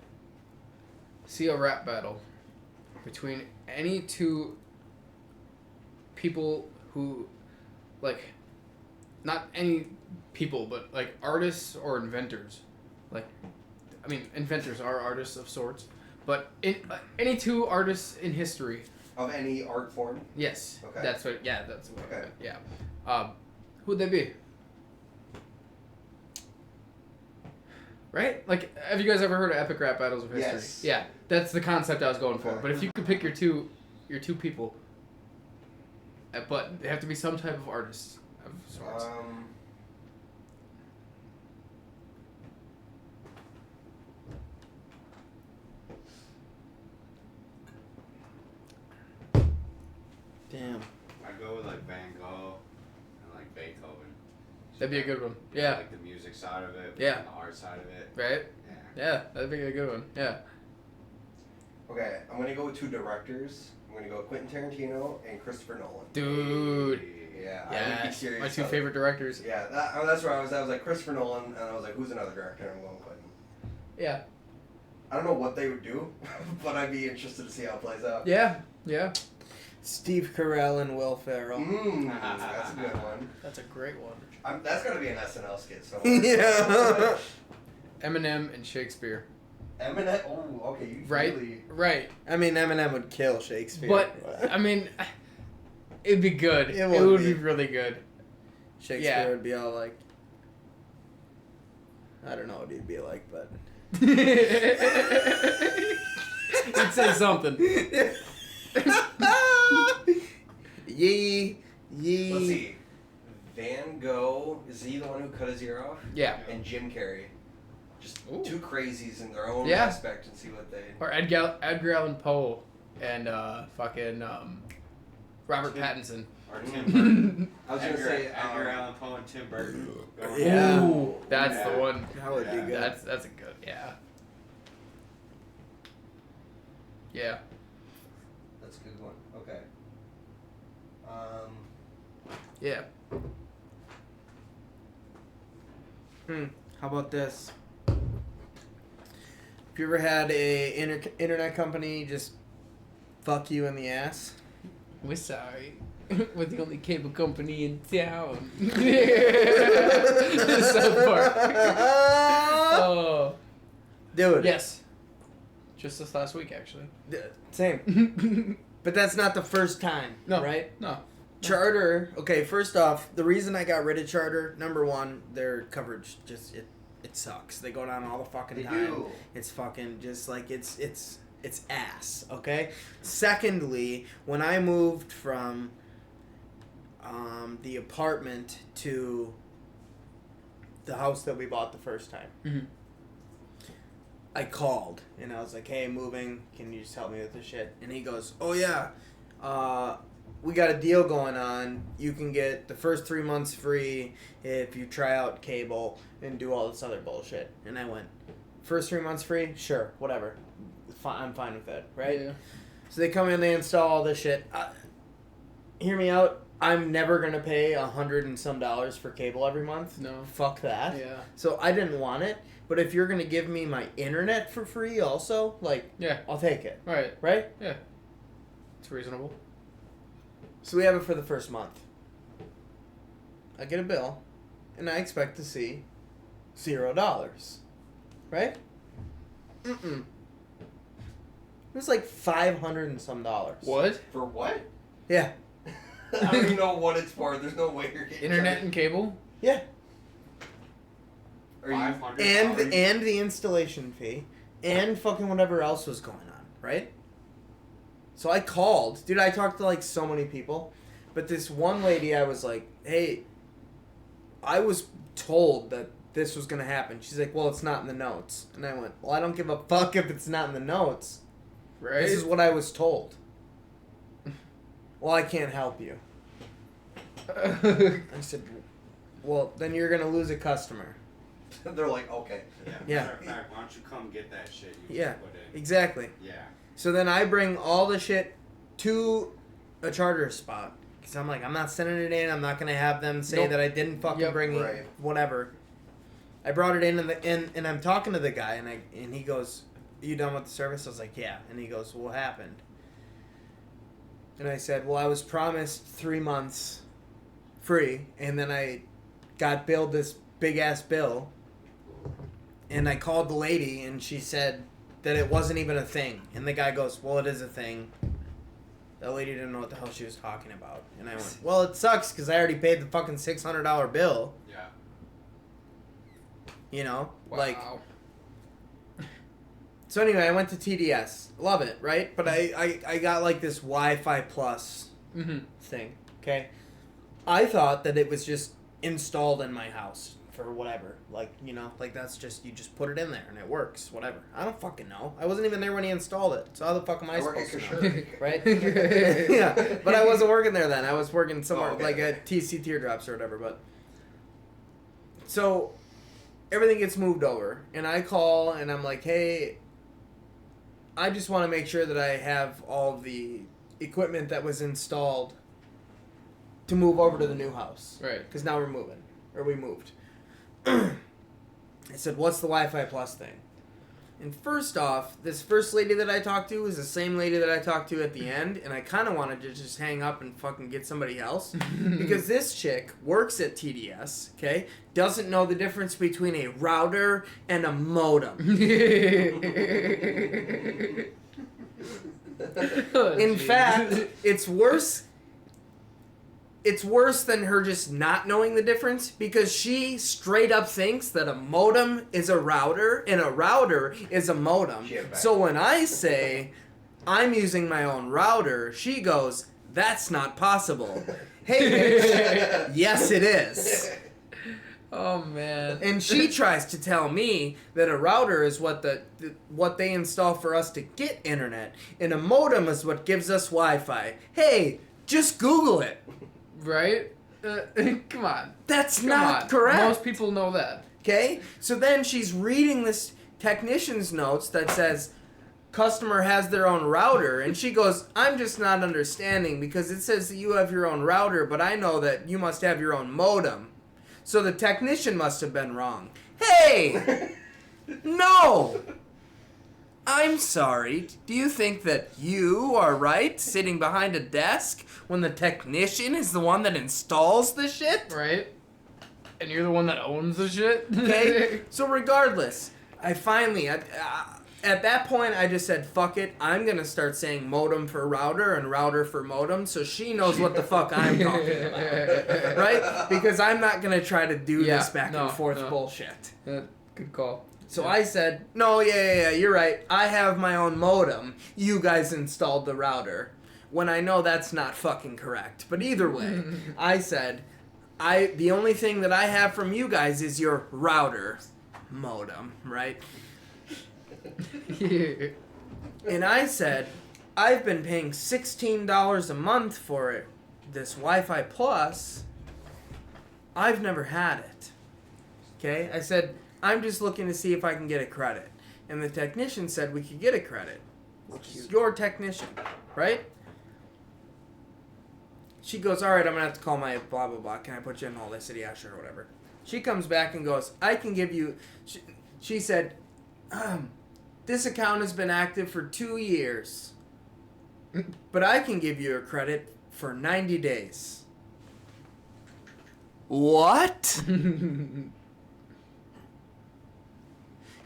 see a rap battle between any two people who, like, not any people, but like artists or inventors, like, I mean, inventors are artists of sorts, but any two artists in history Of any art form? Yes. Okay. That's what. Yeah, that's what. Okay. Yeah. Who'd they be? Right? Like, have you guys ever heard of epic rap battles of history? Yes. Yeah, that's the concept I was going for. Okay. But if you could pick your two people, but they have to be some type of artist of sorts. Damn. I'd go with like Van Gogh and like Beethoven. That'd be a good one. Yeah. Like the music side of it, Yeah. and the art side of it. Right? Yeah. Yeah, that'd be a good one. Yeah. Okay, I'm gonna go with 2 directors. I'm gonna go Quentin Tarantino and Christopher Nolan. Dude. Yeah, I would be Yes. curious. My 2 favorite directors. Yeah, that's where I was. I was like Christopher Nolan, and I was like, who's another director? And I'm going Quentin. Yeah. I don't know what they would do, but I'd be interested to see how it plays out. Yeah. Yeah. Steve Carell and Will Ferrell. That's a good one. That's a great one. That's gotta be an SNL skit. So Yeah. Eminem and Shakespeare. Eminem. Oh, okay. You Right? really. Right. I mean, Eminem would kill Shakespeare. But, I mean, it'd be good. It It would would be. be really good. Shakespeare Yeah. would be all like, I don't know what he'd be like, but. He'd say something. Yee. Let's see. Van Gogh, is he the one who cut his ear off? Yeah. And Jim Carrey. Just Ooh. 2 crazies in their own Yeah. aspect and see what they. Or Edgar Allan Poe and Robert Tim- Pattinson. Or Tim Burton. I was gonna say Edgar Allan Poe and Tim Burton. Go Yeah. Ooh, that's Yeah. the one. That would be Yeah. good. That's a good. Yeah. Yeah. That's a good one. Okay. Yeah. How about this? Have you ever had a internet company just fuck you in the ass? We're sorry. We're the only cable company in town. South Park. Oh. Dude. Yes. Just this last week, actually. Same. But that's not the first time, No. right? No. Charter, okay, first off, the reason I got rid of Charter, number one, their coverage just it sucks. They go down all the fucking They time. do. It's fucking just like it's ass, okay? Secondly, when I moved from the apartment to the house that we bought the first time, Mm-hmm. I called and I was like, "Hey, moving. Can you just help me with this shit?" And he goes, "Oh yeah, we got a deal going on. You can get the first 3 months free if you try out cable and do all this other bullshit." And I went, "First 3 months free? Sure, whatever. I'm fine with that, right?" Yeah. So they come in, they install all this shit. Hear me out. I'm never gonna pay $100 and some for cable every month. No. Fuck that. Yeah. So I didn't want it. But if you're gonna give me my internet for free, also, like, Yeah. I'll take it. Right. Right? Yeah. It's reasonable. So we have it for the first month. I get a bill, and I expect to see $0. Right? Mm-mm. It was like $500 and some. What? For what? Yeah. I don't even know what it's for. There's no way you're getting Internet and cable? Yeah. Are you, $500. And the installation fee, and fucking whatever else was going on, right? So I called. Dude, I talked to like so many people. But this one lady, I was like, "Hey, I was told that this was going to happen." She's like, "Well, it's not in the notes." And I went, "Well, I don't give a fuck if it's not in the notes. Right? This is what I was told." "Well, I can't help you." I said, "Well, then you're going to lose a customer." they're like, okay. Yeah. Matter of fact, why don't you come get that shit you Yeah. put in? Exactly. Yeah. So then I bring all the shit to a charter spot. Because I'm like, I'm not sending it in. I'm not going to have them say Nope. that I didn't fucking Yep. bring Right. it. Whatever. I brought it in and I'm talking to the guy and he goes, "Are you done with the service?" I was like, "Yeah." And he goes, "What happened?" And I said, "Well, I was promised 3 months free. And then I got billed this big ass bill. And I called the lady and she said that it wasn't even a thing." And the guy goes, "Well, it is a thing. That lady didn't know what the hell she was talking about. And I went, well, it sucks because I already paid the fucking $600 bill. Yeah. You know? Wow. Like... So anyway, I went to TDS. Love it, right? But I got like this Wi-Fi Plus thing, okay? I thought that it was just installed in my house for whatever. Like, you know, like that's just, you just put it in there and it works, whatever. I don't fucking know. I wasn't even there when he installed it. So how the fuck am I supposed to know? Right? Yeah, but I wasn't working there then. I was working somewhere like at TC Teardrops or whatever, but... So, everything gets moved over. And I call and I'm like, hey... I just want to make sure that I have all the equipment that was installed to move over to the new house. Right. Because now we're moving. Or we moved. I said, what's the Wi-Fi Plus thing? And first off, this first lady that I talked to was the same lady that I talked to at the end, and I kind of wanted to just hang up and fucking get somebody else. Because this chick works at TDS, okay? Doesn't know the difference between a router and a modem. In fact, it's worse. It's worse than her just not knowing the difference because she straight up thinks that a modem is a router and a router is a modem. So when I say I'm using my own router, she goes, that's not possible. Hey, bitch, yes it is. Oh, man. And she tries to tell me that a router is what what they install for us to get internet, and a modem is what gives us Wi-Fi. Hey, just Google it. Right? Come on. That's not correct. Most people know that. Okay? So then she's reading this technician's notes that says customer has their own router, and she goes, I'm just not understanding because it says that you have your own router, but I know that you must have your own modem. So the technician must have been wrong. Hey! No! I'm sorry. Do you think that you are right sitting behind a desk when the technician is the one that installs the shit? Right? And you're the one that owns the shit? Okay? So regardless, I finally, at that point, I just said, fuck it. I'm going to start saying modem for router and router for modem so she knows what the fuck I'm talking about. Right? Because I'm not going to try to do this back and forth bullshit. Good call. So I said, no, yeah, you're right. I have my own modem. You guys installed the router. When I know that's not fucking correct. But either way, I said, the only thing that I have from you guys is your router modem, right? And I said, I've been paying $16 a month for it, this Wi-Fi Plus. I've never had it. Okay? I said, I'm just looking to see if I can get a credit. And the technician said we could get a credit. Which is your technician, right? She goes, alright, I'm going to have to call my blah, blah, blah. Can I put you on hold? I said, yeah, sure, whatever. She comes back and goes, I can give you... She said, this account has been active for 2 years. But I can give you a credit for 90 days. What?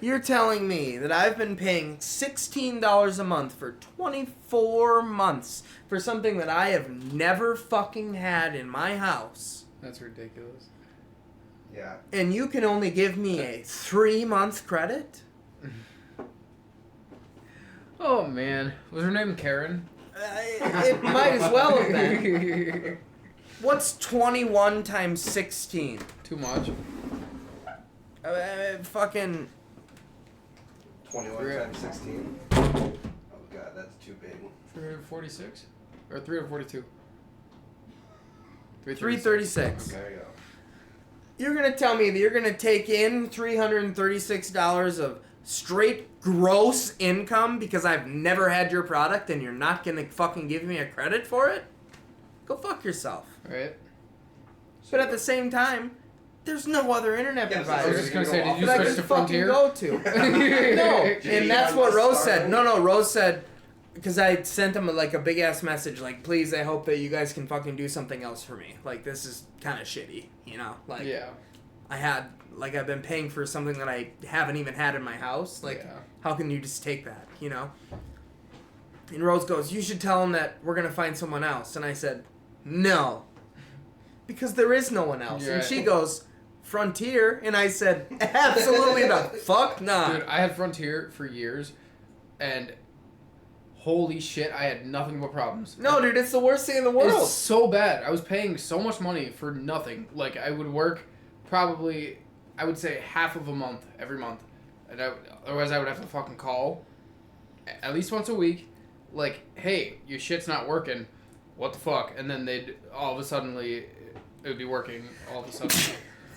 You're telling me that I've been paying $16 a month for 24 months for something that I have never fucking had in my house. That's ridiculous. Yeah. And you can only give me a 3-month credit? Oh, man. Was her name Karen? It might as well have been. What's 21 times 16? Too much. Fucking... 21 times 16. Oh god, that's too big. 346? Or 342? 336. There you go. You're going to tell me that you're going to take in $336 of straight gross income because I've never had your product and you're not going to fucking give me a credit for it? Go fuck yourself. Right. But at the same time, there's no other internet Yeah, provider I was just going to say, did you that I switch can to fucking Frontier? go to. No, and that's what Rose said. No, Rose said, because I sent him like a big ass message, like, please, I hope that you guys can fucking do something else for me. Like, this is kind of shitty, you know? Like, Yeah. I've been paying for something that I haven't even had in my house. Like, Yeah. how can you just take that, you know? And Rose goes, you should tell him that we're going to find someone else. And I said, no. Because there is no one else. You're And right. she goes, Frontier. And I said, absolutely the fuck not. Dude, I had Frontier for years, and holy shit, I had nothing but problems. No, dude, it's the worst thing in the world. It's so bad. I was paying so much money for nothing. Like, I would work probably, I would say, half of a month every month. And otherwise, I would have to fucking call at least once a week. Like, hey, your shit's not working. What the fuck? And then they'd all of a sudden, it would be working all of a sudden.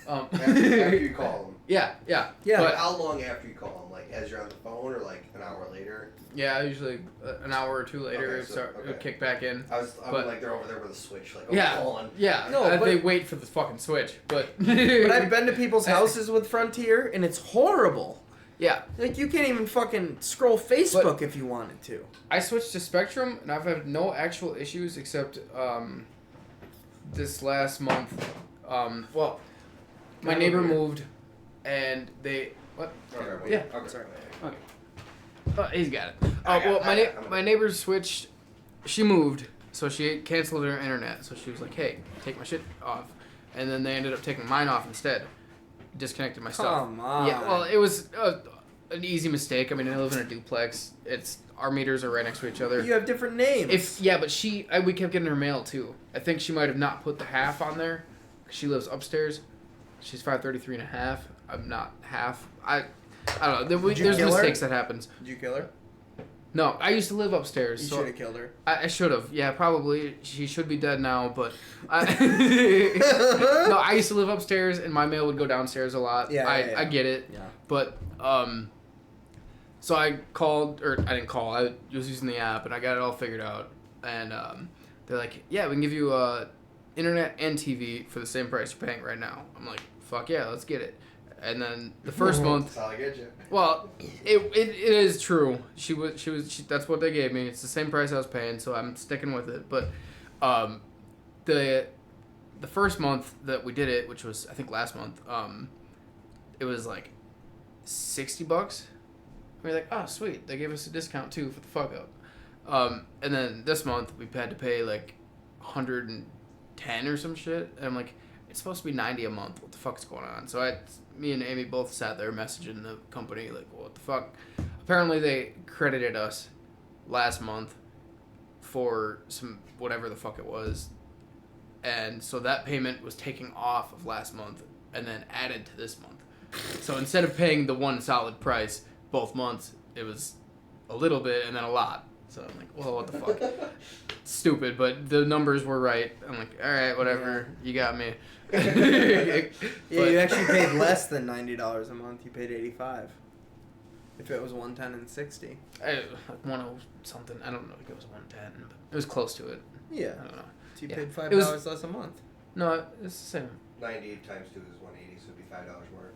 After you call them. Yeah. Yeah. But how long after you call them? Like, as you're on the phone or like an hour later? Yeah, usually an hour or two later, Okay, it would kick back in. I was But- like, they're over there with a switch. Like, Yeah. calling. Yeah, No, but- they wait for the fucking switch, but... But I've been to people's houses with Frontier, and it's horrible. Yeah, Like, you can't even fucking scroll Facebook if you wanted to. I switched to Spectrum, and I've had no actual issues except this last month. My neighbor moved, and they... What? Okay, Yeah. Okay. Sorry. He's got it. I got it. My neighbor switched... She moved, so she canceled her internet. So she was like, hey, take my shit off. And then they ended up taking mine off instead. Disconnected my stuff. Come on. Yeah, well, it was an easy mistake. I mean, I live in a duplex. Our meters are right next to each other. You have different names. But we kept getting her mail too. I think she might have not put the half on there. She lives upstairs. She's 5'33" and a half. I'm not half. I don't know. Did you There's kill her? mistakes that happens. Did you kill her? No, I used to live upstairs. You so should have killed her. I should have. Yeah, probably. She should be dead now, but no, I used to live upstairs, and my mail would go downstairs a lot. Yeah, I get it. Yeah. But so I called, or I didn't call. I was using the app, and I got it all figured out. And they're like, "Yeah, we can give you internet and TV for the same price you're paying right now." I'm like, "Fuck yeah, let's get it." And then the first month. That's all I get you. Well, it is true. That's what they gave me. It's the same price I was paying, so I'm sticking with it. But the first month that we did it, which was I think last month, it was like $60. We were like, oh sweet, they gave us a discount too for the fuck up. And then this month we had to pay like $110 or some shit, and I'm like, it's supposed to be $90 a month. What the fuck's going on? So me and Amy both sat there messaging the company like, what the fuck? Apparently they credited us last month for some whatever the fuck it was, and so that payment was taken off of last month and then added to this month. So instead of paying the one solid price both months, it was a little bit and then a lot. So I'm like, well, what the fuck? Stupid, but the numbers were right. I'm like, all right, whatever, you got me. Yeah, you actually paid less than $90 a month. You paid $85. If it was $110 and $60. Like 10 something. I don't know if it was 110, but it was close to it. Yeah. I don't know. So you Yeah. paid $5 It was- less a month. No, it's the same. 90 times 2 is 180, so it'd be $5 more.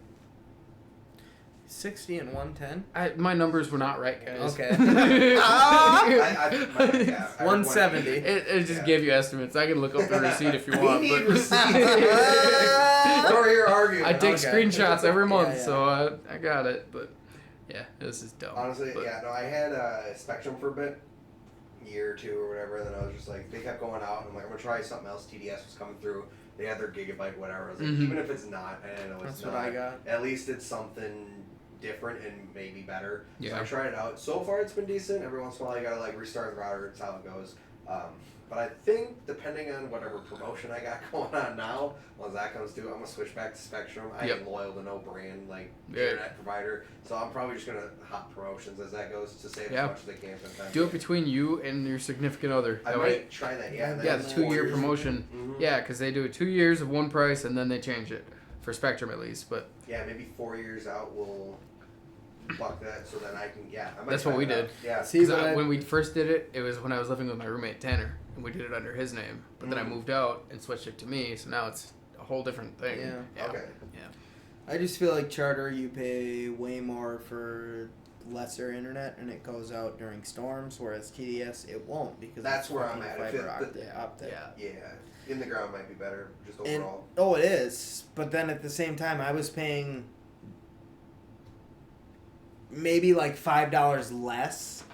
60 and 110. My numbers were not right, guys. Okay. I heard 170. It just Yeah. gave you estimates. I can look up the receipt if you We want. need But receipts. We're here arguing. I take Okay. screenshots every month, Yeah. so I got it. But yeah, this is dumb. Honestly, But- yeah, no, I had Spectrum for a bit, year or two or whatever, and then I was just like, they kept going out, and I'm like, I'm gonna try something else. TDS was coming through. They had their gigabyte, whatever. I was like, Mhm. even if it's not, and I know it's That's not, what I got. at least it's something different and maybe better. So Yeah. I tried it out. So far, it's been decent. Every once in a while, you gotta like restart the router. It's how it goes. But I think depending on whatever promotion I got going on now, once that comes due, I'm gonna switch back to Spectrum. I Yep. am loyal to no brand like Yeah. internet provider, so I'm probably just gonna hop promotions as that goes to save Yeah. as much as I can for the time. Do it between you and your significant other. I That might way- try that. Yeah. and Yeah, then the 4 2-year years. promotion. Mhm. Yeah, because they do it 2 years of one price and then they change it for Spectrum at least. But Yeah, maybe 4 years out we'll buck that, so then I can. Yeah, I might That's try what we that out. did. Yeah. See, 'cause but when we first did it, it was when I was living with my roommate Tanner, and we did it under his name. But then I Mm. moved out and switched it to me, so now it's a whole different thing. Yeah. Okay. I just feel like Charter, you pay way more for lesser internet, and it goes out during storms, whereas TDS, it won't, because That's it's where fucking I'm at. fiber If it- optic. Yeah. Yeah. In the ground might be better, just And, overall. oh, it is. But then at the same time, I was paying maybe like $5 less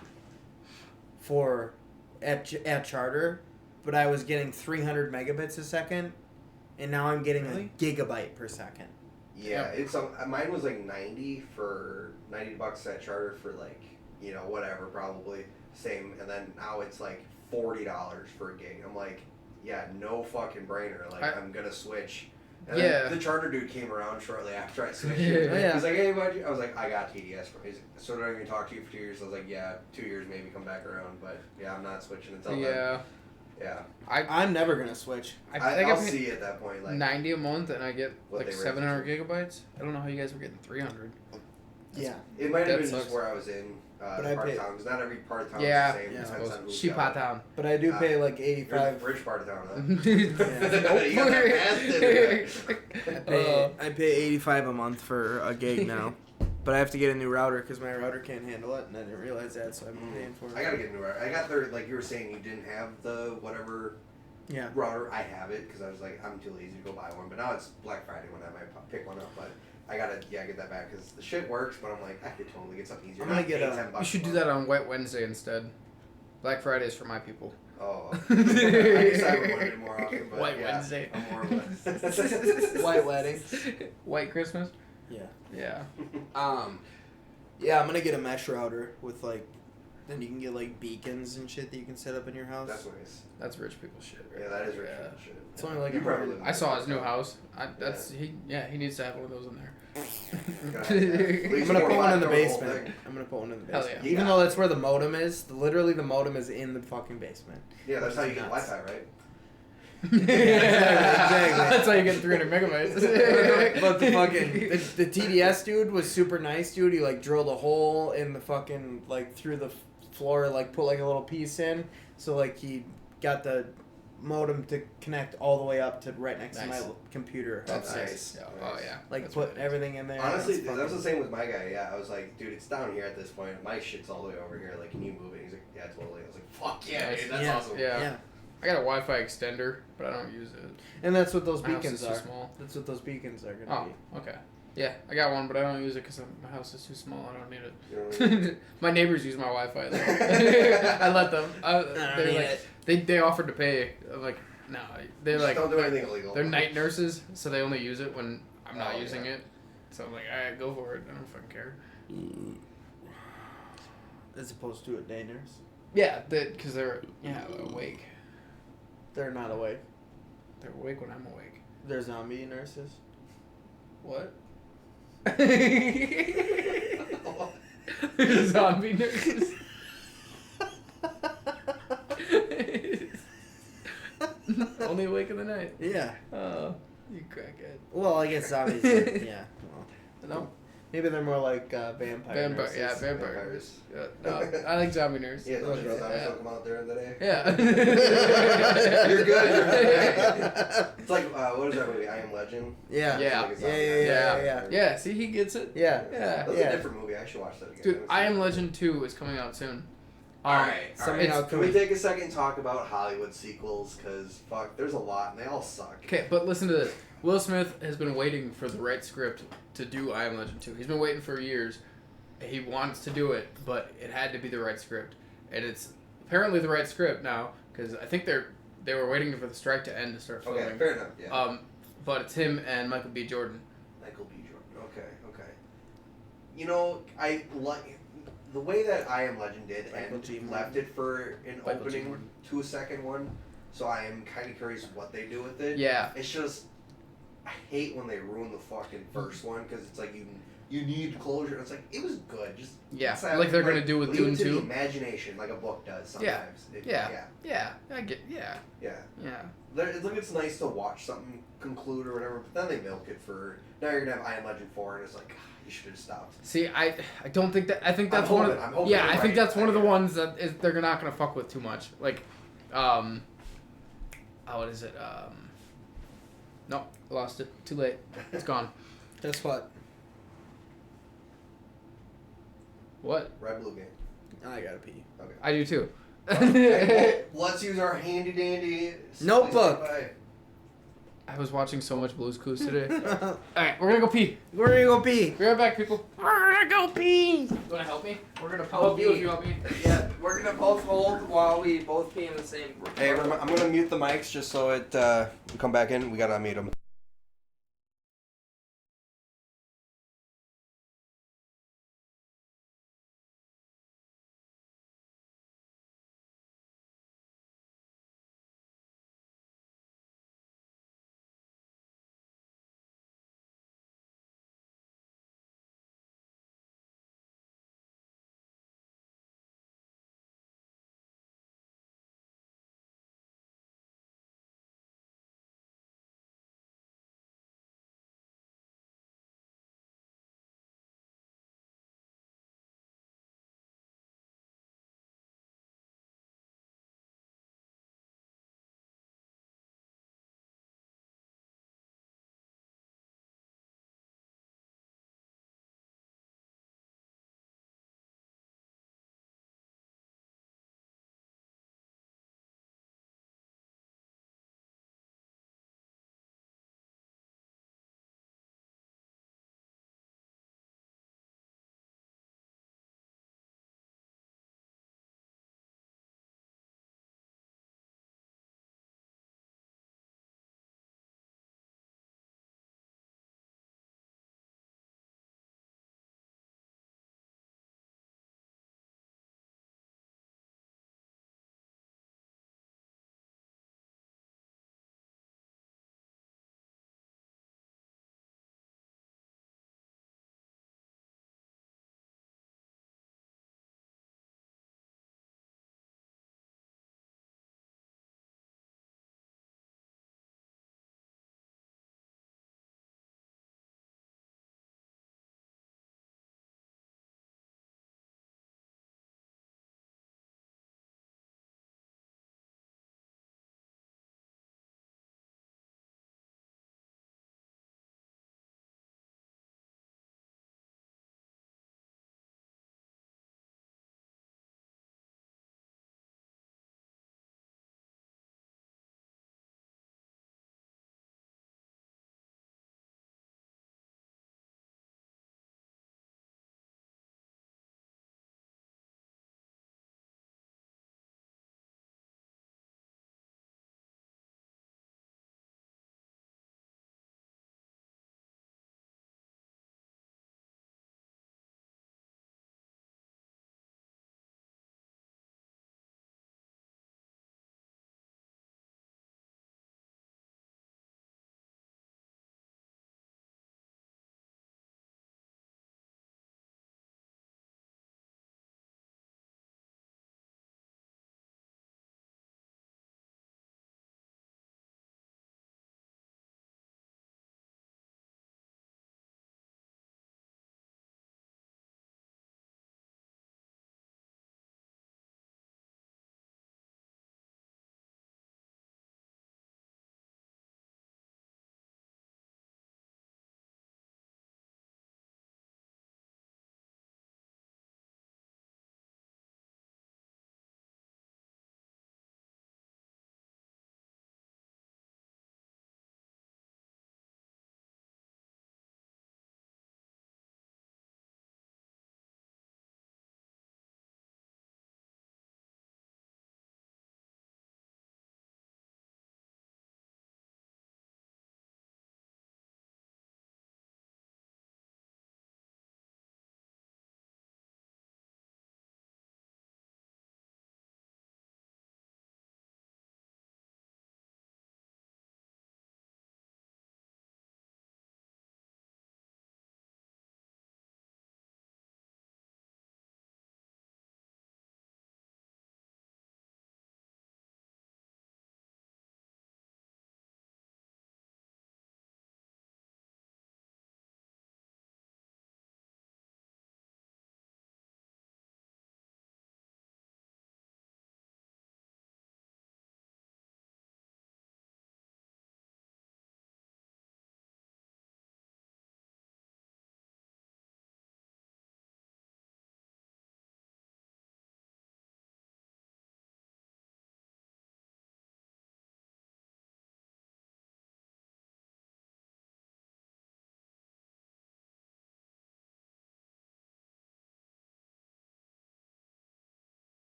at Charter, but I was getting 300 megabits a second, and now I'm getting a gigabyte per second. Yeah, it's mine was like $90 at Charter for like, you know, whatever, probably same, and then now it's like $40 for a gig. I'm like, yeah, no fucking brainer. Like I'm gonna switch. And then the Charter dude came around shortly after I switched. He's like, hey, bud. I was like, I got TDS. He's like, so did I even talk to you for 2 years? I was like, yeah, 2 years maybe come back around, but yeah, I'm not switching until then. Yeah. I'm never gonna switch. I'll see at that point. Like 90 a month, and I get like 700 gigabytes. I don't know how you guys were getting 300. Yeah. It might have been just where I was in part of town, because not every part of town is the same. Yeah, Depends on who's cheap part of town. But I do pay like 85. Rich part of town, huh? You got that math I pay 85 a month for a gig now. But I have to get a new router because my router can't handle it, and I didn't realize that, so I've been paying for it. I gotta get a new router. I got there, like you were saying, you didn't have the whatever router. I have it because I was like, I'm too lazy to go buy one. But now it's Black Friday when I might pick one up. But I gotta get that back because the shit works. But I'm like, I could totally get something easier. I'm gonna get $10 You should do that on White Wednesday instead. Black Friday is for my people. Oh, I guess I would want it more often. But White Wednesday. I'm more of a White weddings. White Christmas. Yeah. Yeah. Yeah, I'm gonna get a mesh router with like, then you can get like beacons and shit that you can set up in your house. That's nice. That's rich people shit. Right? Yeah, that is rich people shit. It's only like you probably live in I saw his new house. He needs to have one of those in there. I'm gonna put one in the basement. Hell yeah. Even though that's where the modem is. Literally, the modem is in the fucking basement. Yeah, that's how you get Wi-Fi, right? Exactly. That's how you get 300 megabytes. But the TDS dude was super nice, dude. He like drilled a hole in the fucking like through the floor, like put like a little piece in, so like he got the modem to connect all the way up to right next to my computer. That's nice. Yeah. Oh yeah. Like that's put everything in there. Honestly, that was the same with my guy. Yeah, I was like, dude, it's down here at this point. My shit's all the way over here. Like, can you move it? He's like, yeah, totally. I was like, fuck yeah, dude, that's awesome. Yeah. I got a Wi-Fi extender, but I don't use it. And that's what those My house beacons is are. too small. That's what those beacons are gonna be. Oh, okay. Yeah, I got one, but I don't use it because my house is too small. I don't need it. You know what I mean? My neighbors use my Wi-Fi. I let them. They offered to pay. I'm like, no. They're like, don't do anything illegal. They're night nurses, so they only use it when I'm not using it. So I'm like, all right, go for it. I don't fucking care. As opposed to a day nurse. Yeah, because they're awake. They're not awake. They're awake when I'm awake. They're zombie nurses. What? Zombie nurses. Only awake in the night. Yeah. Oh, you crackhead. Well, I guess zombies. Yeah. Well, No. Maybe they're more like vampire nurses. Yeah, vampires. No, I like zombie nurses. Yeah, those zombies don't come out during the day. Yeah. You're good. It's like, what is that movie? I Am Legend? Yeah. Yeah, see, he gets it. Yeah. That's a different movie. I should watch that again. Dude, I Am Legend 2 is coming out soon. Alright. Can we take a second and talk about Hollywood sequels? Because, fuck, there's a lot, and they all suck. Okay, but listen to this. Will Smith has been waiting for the right script to do I Am Legend 2. He's been waiting for years. He wants to do it, but it had to be the right script. And it's apparently the right script now, because I think they were waiting for the strike to end to start filming. Okay, fair enough, yeah. But it's him and Michael B. Jordan. Michael B. Jordan, okay. You know, I like the way that I Am Legend did and left it for an opening to a second one, so I am kind of curious what they do with it. Yeah. It's just, I hate when they ruin the fucking first one, because it's like you need closure. It's like, it was good. Just like they're going to do with Dune 2. The imagination, like a book does sometimes. Yeah. I get, yeah. It's nice to watch something conclude or whatever, but then they milk it for, now you're going to have I Am Legend 4, and it's like, you should have stopped. See, I don't think that, I think that's one of the, yeah, I think that's one of the ones that they're not going to fuck with too much. Like, what is it? No, lost it. Too late. It's gone. Guess what? What? Red Blue Game. I gotta pee. Okay. I do too. Okay, well, let's use our handy dandy notebook. I was watching so much Blue's Clues today. All right, we're gonna go pee. We're gonna go pee. Be right back, people. We're gonna go pee. You wanna help me? We're gonna I'll help you if you help me. Yeah, we're gonna both hold while we both pee in the same. Hey, I'm gonna mute the mics just so it we come back in. We gotta unmute them.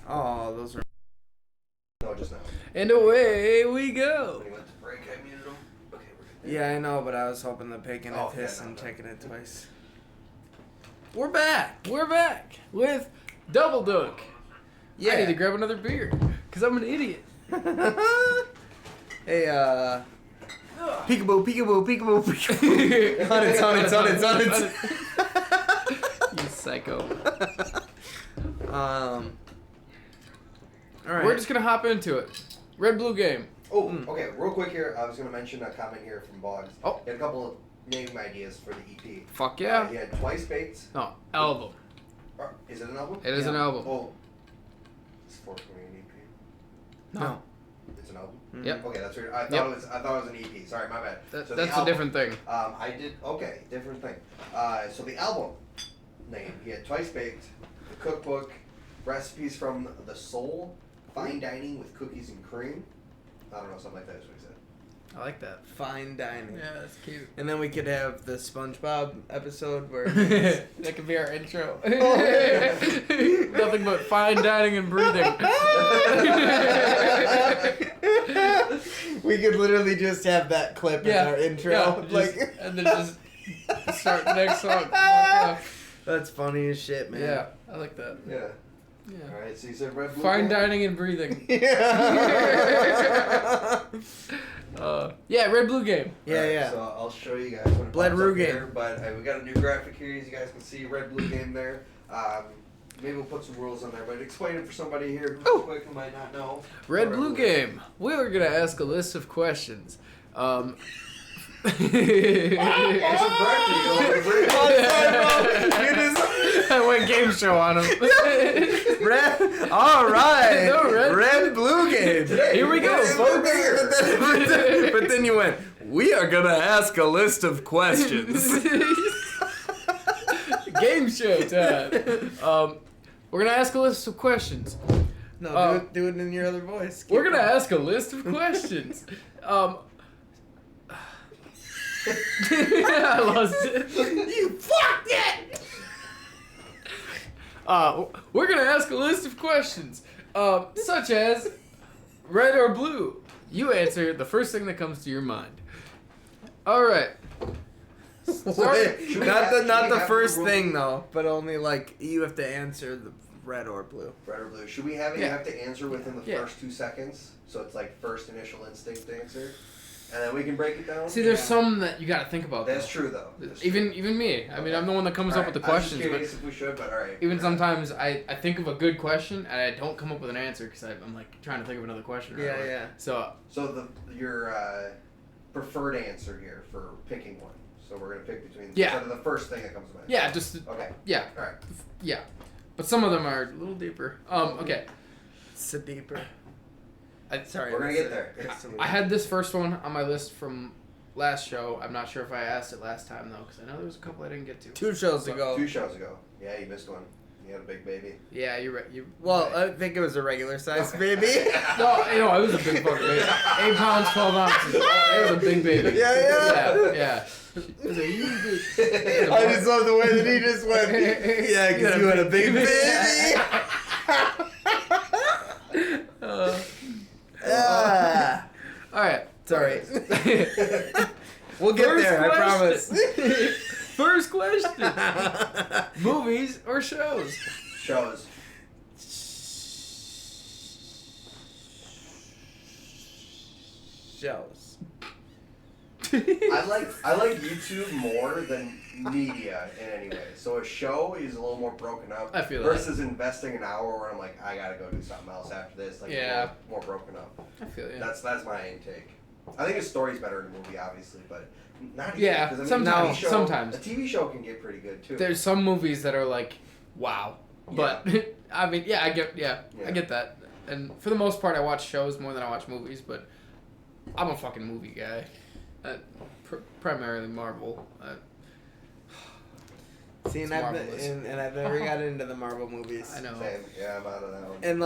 Oh, those are. No, just now. And away we go. When he went to break, I muted him. Okay, we're good. Yeah, I know, but I was hoping the pig and Oh, it hiss yeah, no, and no. checking it twice. We're back. We're back with Double Dunk. Yeah. I need to grab another beer because I'm an idiot. Hey, peekaboo, peekaboo, peekaboo, peekaboo. Hunt it. You psycho. All right. We're just gonna hop into it. Red Blue game. Oh, okay, real quick here. I was going to mention a comment here from Boggs. Oh. He had a couple of name ideas for the EP. Fuck yeah. He had Twice Baked. No, album. Is it an album? It is an Yeah. album. Oh. It's forthcoming an EP. No. It's an album? Yep. Okay, that's weird. I thought Yep. it was an EP. Sorry, my bad. So the That's a album, different thing. Okay, different thing. So the album name, he had Twice Baked, the cookbook, recipes from the soul, fine dining with cookies and cream. I don't know, something like that is what he said. I like that. Fine dining. Yeah, that's cute. And then we could have the SpongeBob episode where. That could be our intro. Nothing but fine dining and breathing. We could literally just have that clip in our intro. And then just start the next song. Yeah, That's funny as shit, man. I like that. Yeah. Yeah. Alright, so you said Red Blue. Fine Band? dining and breathing. Yeah. Yeah, Red Blue game. Yeah. So I'll show you guys when it Blood pops up Rue here, game. but we got a new graphic here, as you guys can see, Red Blue game there. Maybe we'll put some rules on there, but explain it for somebody here who quick who might not know. Red Blue game. We are gonna ask a list of questions. I went game show on him. All right. No, Red Blue game. Here we go, folks. But then you went, we are going to ask a list of questions. Game show time. We're gonna ask a list of questions. No, do it in your other voice. We're gonna ask a list of questions. I lost it. You fucked it! We're gonna ask a list of questions, such as red or blue. You answer the first thing that comes to your mind. All right. Wait, not the first the thing though, but only like you have to answer the red or blue. Red or blue. Should we have it? Yeah. You have to answer within the Yeah. first 2 seconds, so it's like first initial instinct answer, and then we can break it down. See, there's Yeah. some that you gotta think about. That's though. true though. That's Even true. me. I mean, I'm the one that comes up with the Alright, I was questions, just but curious if we should, but all right. even sometimes I think of a good question and I don't come up with an answer because I'm like trying to think of another question. Right away. Yeah. So So your preferred answer here for picking one. So we're gonna pick between Yeah. instead of the first thing that comes to mind. yeah, just Okay. yeah, All right. yeah. But some of them are a little deeper. Okay. Sit deeper. Sorry. We're gonna get there. I had this first one on my list from last show. I'm not sure if I asked it last time though, because I know there was a couple I didn't get to. 2 shows ago. 2 shows ago. Yeah, you missed one. You had a big baby. Yeah, you're right. Well, I think it was a regular size baby. No, it was a big fucking baby. 8 pounds, 12 ounces. It was a big baby. Yeah. It was a huge baby. I just love the way that he just went. Yeah, because you had a big baby. All right. Sorry. We'll get there, I promise. First question. Movies or shows? Shows. Shows. I like YouTube more than media in any way. So a show is a little more broken up. I feel that. versus investing an hour where I'm like, I gotta go do something else after this. Like Yeah. more broken up. I feel you. That's my intake. I think a story's better in a movie, obviously, but not even. Yeah, 'cause, sometimes- a TV show, sometimes. a TV show can get pretty good too. There's some movies that are like, wow. But I mean, I get that. And for the most part, I watch shows more than I watch movies. But I'm a fucking movie guy. Primarily Marvel. See, and It's I've, marvelous. and I've never got into the Marvel movies. I know. Same. Yeah, I'm out of that one. And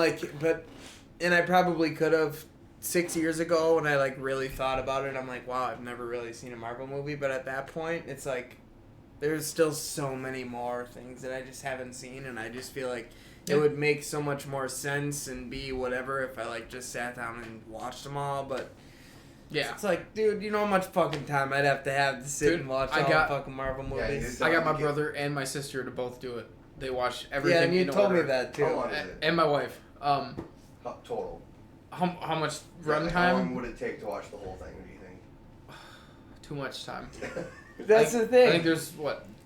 and I probably could have 6 years ago when I like really thought about it. I'm like, wow, I've never really seen a Marvel movie. But at that point, it's like there's still so many more things that I just haven't seen, and I just feel like it would make so much more sense and be whatever if I like just sat down and watched them all. But Yeah. it's like, dude, you know how much fucking time I'd have to sit Dude, and watch I all got- the fucking Marvel movies. Yeah, I got my brother and my sister to both do it. They watch everything. Yeah, and you in told order. me that too. How long is it? And my wife. Total. How much How long runtime? would it take to watch the whole thing? What do you think? Too much time. That's the thing. I think there's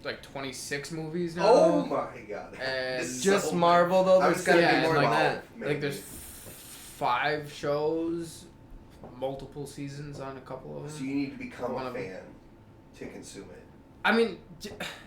like 26 movies now. Oh my god! And This is Just so Marvel though. I There's would gotta say be yeah, more and than like that. I think there's 5 shows, multiple seasons on a couple of So them. you need to become One a of them. fan to consume it. I mean,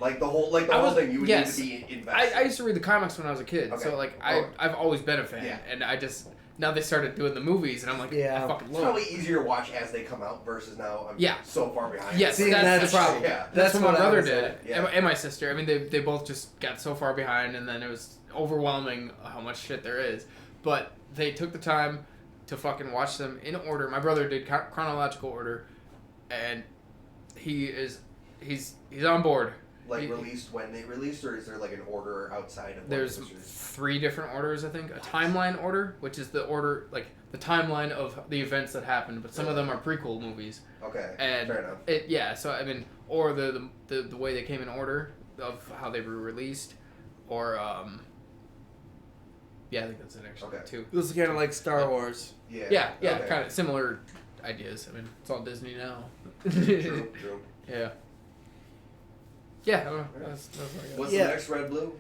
Like the whole thing, you would yes. need to be invested. I used to read the comics when I was a kid, Okay. so like Oh. I've always been a fan, Yeah. and I just now they started doing the movies, and I'm like, Yeah. I fucking It's love probably it. easier to watch as they come out versus now. I'm Yeah. so far behind. Yes, See, that's that's the problem. Yeah. That's what my what I brother was did, at, yeah. and my sister. I mean, they both just got so far behind, and then it was overwhelming how much shit there is. But they took the time to fucking watch them in order. My brother did chronological order, and he's on board. Like He- released when they released, or is there like an order outside of? There's what was 3 different orders, I think. A timeline order, which is the order, like the timeline of the events that happened, but some of them are prequel movies. Okay, And fair enough. so I mean, or the way they came in order of how they were released, or yeah, I think that's it actually Okay. too. This is kind of like Star Wars. Yeah. Yeah, okay. kind of similar ideas. I mean, it's all Disney now. True. Yeah. Yeah, I don't know. That's what I got. What's Yeah. the next Red Blue?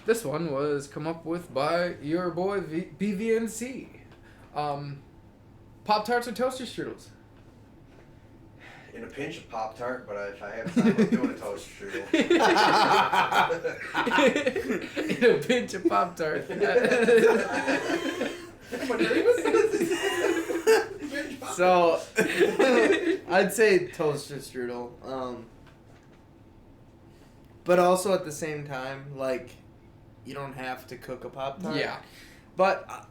This one was come up with by your boy BVNC. Pop Tarts or toaster strudels? In a pinch of Pop Tart, but if I have time, I'm doing a toast strudel. In a pinch of Pop Tart. So, I'd say toaster strudel. But also at the same time, like, you don't have to cook a Pop Tart. Yeah. But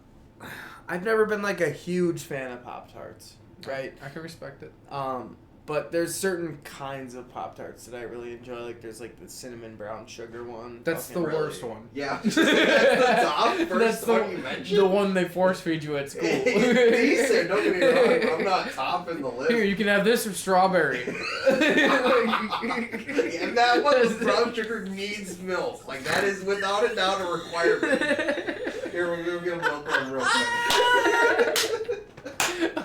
I've never been like a huge fan of Pop Tarts, right? I can respect it. But there's certain kinds of Pop Tarts that I really enjoy. Like there's like the cinnamon brown sugar one. That's the Fucking- worst one. Yeah. That's the top That's first one you mentioned. the one they force feed you at school. Decent, don't get me wrong, but I'm not topping the list. Here, you can have this or strawberry. And that one with brown sugar needs milk. Like that is without a doubt a requirement. Here, we're gonna get a milk one real quick.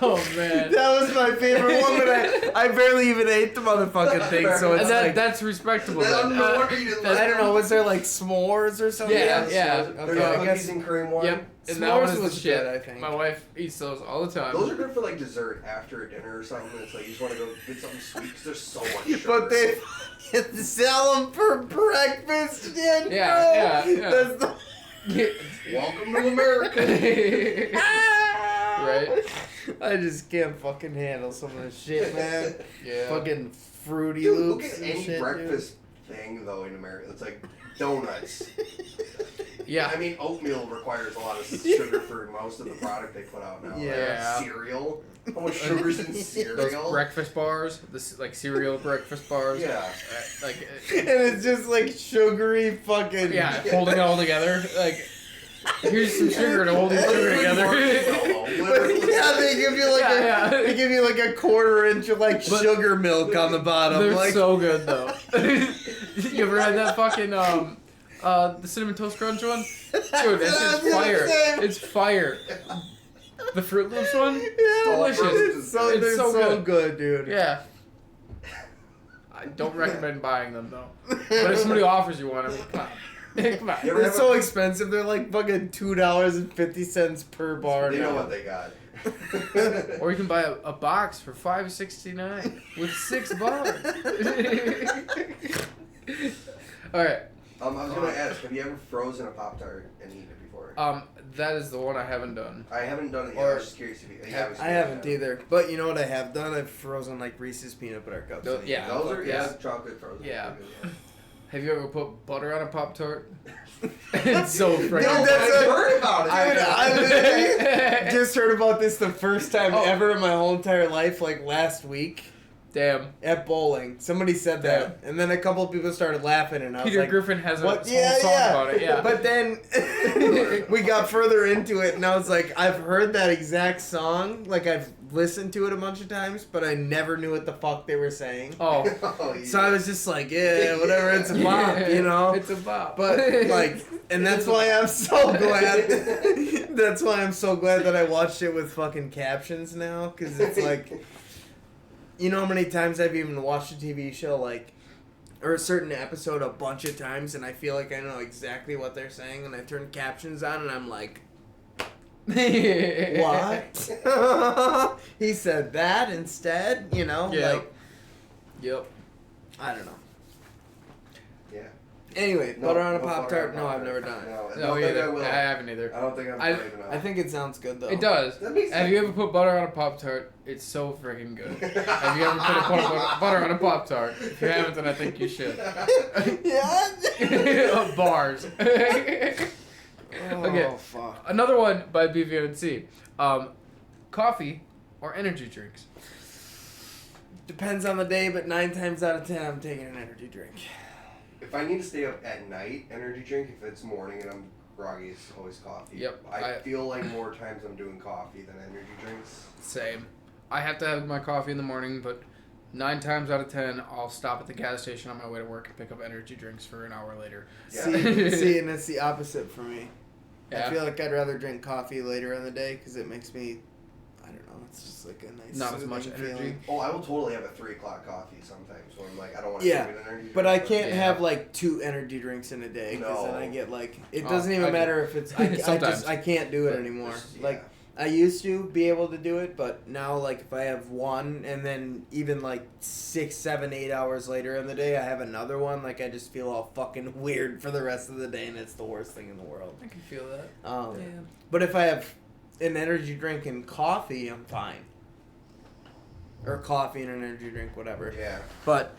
Oh man. That was my favorite one, but I barely even ate the motherfucking thing, so it's And like that's respectable. No then. wonder you didn't like I don't know. Was there like s'mores or something? Yeah, Yes, yeah. There's Okay, a I cookies guess- and cream one. Yep. And that one S'mores is was the shit. good, I think. My wife eats those all the time. Those are good for like dessert after a dinner or something. It's like you just want to go get something sweet because there's so much sugar. But they sell them for breakfast, Yeah, bro. yeah. That's the... Welcome to America. Right? I just can't fucking handle some of this shit, man. Yeah. Fucking Fruity Dude, look Loops at and any shit, breakfast thing though in America. It's like donuts. Yeah. I mean, oatmeal requires a lot of sugar for most of the product they put out now. Like, Yeah. cereal. How much sugar's in Those cereal? breakfast bars, like cereal breakfast bars. Yeah. Like, And it's just like sugary fucking... yeah, holding it all together. Like, here's some sugar to hold these sugar together. Literally. Yeah, they give you like Yeah, yeah. they give you like a quarter inch of like But- sugar milk on the bottom. They're Like, so good though. You ever had that fucking the cinnamon toast crunch one? Dude, that's just Yeah, fire. same. It's fire. The Fruit Loops one? yeah, Delicious. It's so, It's they're so so good, dude. Yeah. I don't recommend buying them though. But if somebody offers you one, I mean, come on. Come on. You ever They're have so a- expensive. They're like fucking $2.50 per bar. They know now. what they got. Or you can buy a box for $5.69 with 6 bars. All right. I was gonna ask, have you ever frozen a Pop-Tart and eaten it before? That is the one I haven't done. I haven't done it yet. Or- I was just curious if you. Yeah, I haven't either. But you know what I have done? I've frozen like Reese's peanut butter cups. Those- yeah. Those are Yeah. chocolate frozen. Yeah. Pretty good, Have you ever put butter on a Pop Tart? It's so freaking. No, Dude, that's I've a- heard about it. Dude, I literally just heard about this the first time Oh. ever in my whole entire life, like last week. Damn. at bowling. Somebody said that, and then a couple of people started laughing, and I was Peter like, Griffin has a "What? whole song about it. Yeah. But then we got further into it, and I was like, I've heard that exact song, like I've listened to it a bunch of times, but I never knew what the fuck they were saying. Oh. Oh, yeah. So I was just like, yeah, whatever, it's a bop, you know? It's a bop. But, like, and that's why I'm so glad. That's why I'm so glad that I watched it with fucking captions now, because it's like, you know how many times I've even watched a TV show, like, or a certain episode a bunch of times, and I feel like I know exactly what they're saying, and I turn captions on, and I'm like, what? He said that instead, you know? Yeah. Like, Yep. I don't know. Yeah. Anyway, No, butter on a no Pop-Tart? butter No, on a I've never Pop-Tart. done it. No, I No, don't think I either. will. I haven't either. I don't think I'm I- brave enough. I think it sounds good, though. It does. That makes Have sense. you ever put butter on a Pop-Tart? It's so freaking good. Have you ever put butter on a Pop-Tart? If you haven't, then I think you should. Yeah? Bars. Oh, Okay. fuck. Another one by BVNC. Coffee or energy drinks? Depends on the day, but 9 times out of 10, I'm taking an energy drink. If I need to stay up at night, energy drink. If it's morning and I'm groggy, it's always coffee. Yep, I feel like more times I'm doing coffee than energy drinks. Same. I have to have my coffee in the morning, but 9 times out of 10, I'll stop at the gas station on my way to work and pick up energy drinks for an hour later. Yeah. See, and it's the opposite for me. Yeah. I feel like I'd rather drink coffee later in the day because it makes me, I don't know, it's just like a nice Not as much soothing energy. feeling. Oh, I will totally have a 3 o'clock coffee sometimes when I'm like, I don't want to Yeah, drink an energy drink. But I can't Yeah. have like 2 energy drinks in a day because then No. I get like, it Oh, doesn't even I do. matter if it's, I Sometimes. I can't do it But anymore. Yeah. Like, I used to be able to do it, but now, like, if I have one and then even, like, 6, 7, 8 hours later in the day, I have another one, like, I just feel all fucking weird for the rest of the day, and it's the worst thing in the world. I can feel that. But if I have an energy drink and coffee, I'm fine. Or coffee and an energy drink, whatever. Yeah. But,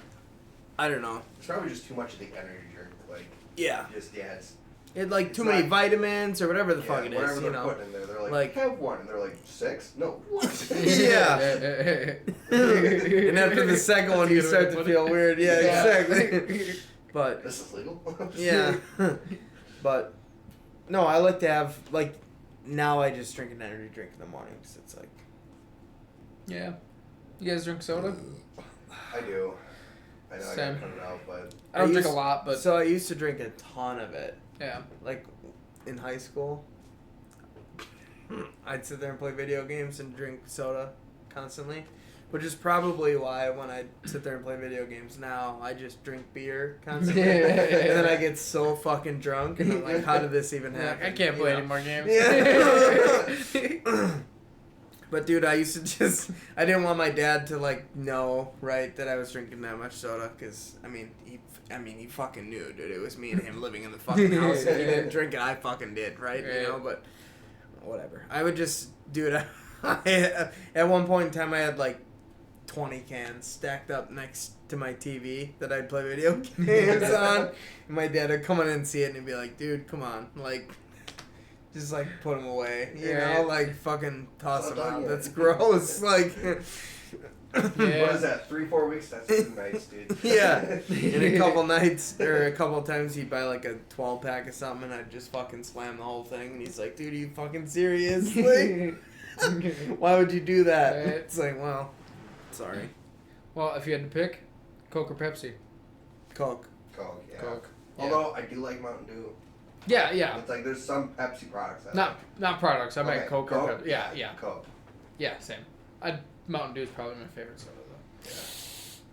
I don't know. It's probably just too much of the energy drink. Like, Yeah. just, yeah, it's. It, like, It's too many not- vitamins or whatever the yeah, fuck it whatever is, you they're know? putting in there. They're like, Like- have one. And they're like, 6? No. What? Yeah. And after the second one, you start to feel weird. Yeah, exactly. But, This is legal? yeah. But, no, I like to have, like, now I just drink an energy drink in the morning because it's like... Yeah. You guys drink soda? I do. I know Same. I gotta cut it out, but I don't I drink a used- lot, but So I used to drink a ton of it. yeah. Like, in high school. I'd sit there and play video games and drink soda constantly. Which is probably why when I sit there and play video games now, I just drink beer constantly. Yeah. And then I get so fucking drunk and I'm like, how did this even Like, happen? I can't You play know? any more games. Yeah. But dude, I used to just, I didn't want my dad to like know, right, that I was drinking that much soda because, I mean, he fucking knew, dude. It was me and him living in the fucking house. If he didn't drink it, I fucking did, right? You Right. know, but whatever. I would just, dude, at one point in time I had like 20 cans stacked up next to my TV that I'd play video games on. And my dad would come in and see it and he'd be like, dude, come on, like, just like put them away, you know, like fucking toss It's them not done out. yet. That's gross. Like, Yeah. what is that? 3-4 weeks? That's too nice, dude. yeah. In a couple nights or a couple times, he'd buy like a 12-pack of something, and I'd just fucking slam the whole thing. And he's like, "Dude, are you fucking serious? Like, why would you do that?" Right. It's like, well, sorry, Well, if you had to pick, Coke or Pepsi? Coke. Coke, yeah. Coke. Yeah. Although I do like Mountain Dew. Yeah, yeah. It's like there's some Pepsi products. I Not products. I meant Okay, Coke or Coke? Pepsi. Yeah, yeah, Coke. yeah. Same. Mountain Dew is probably my favorite soda though.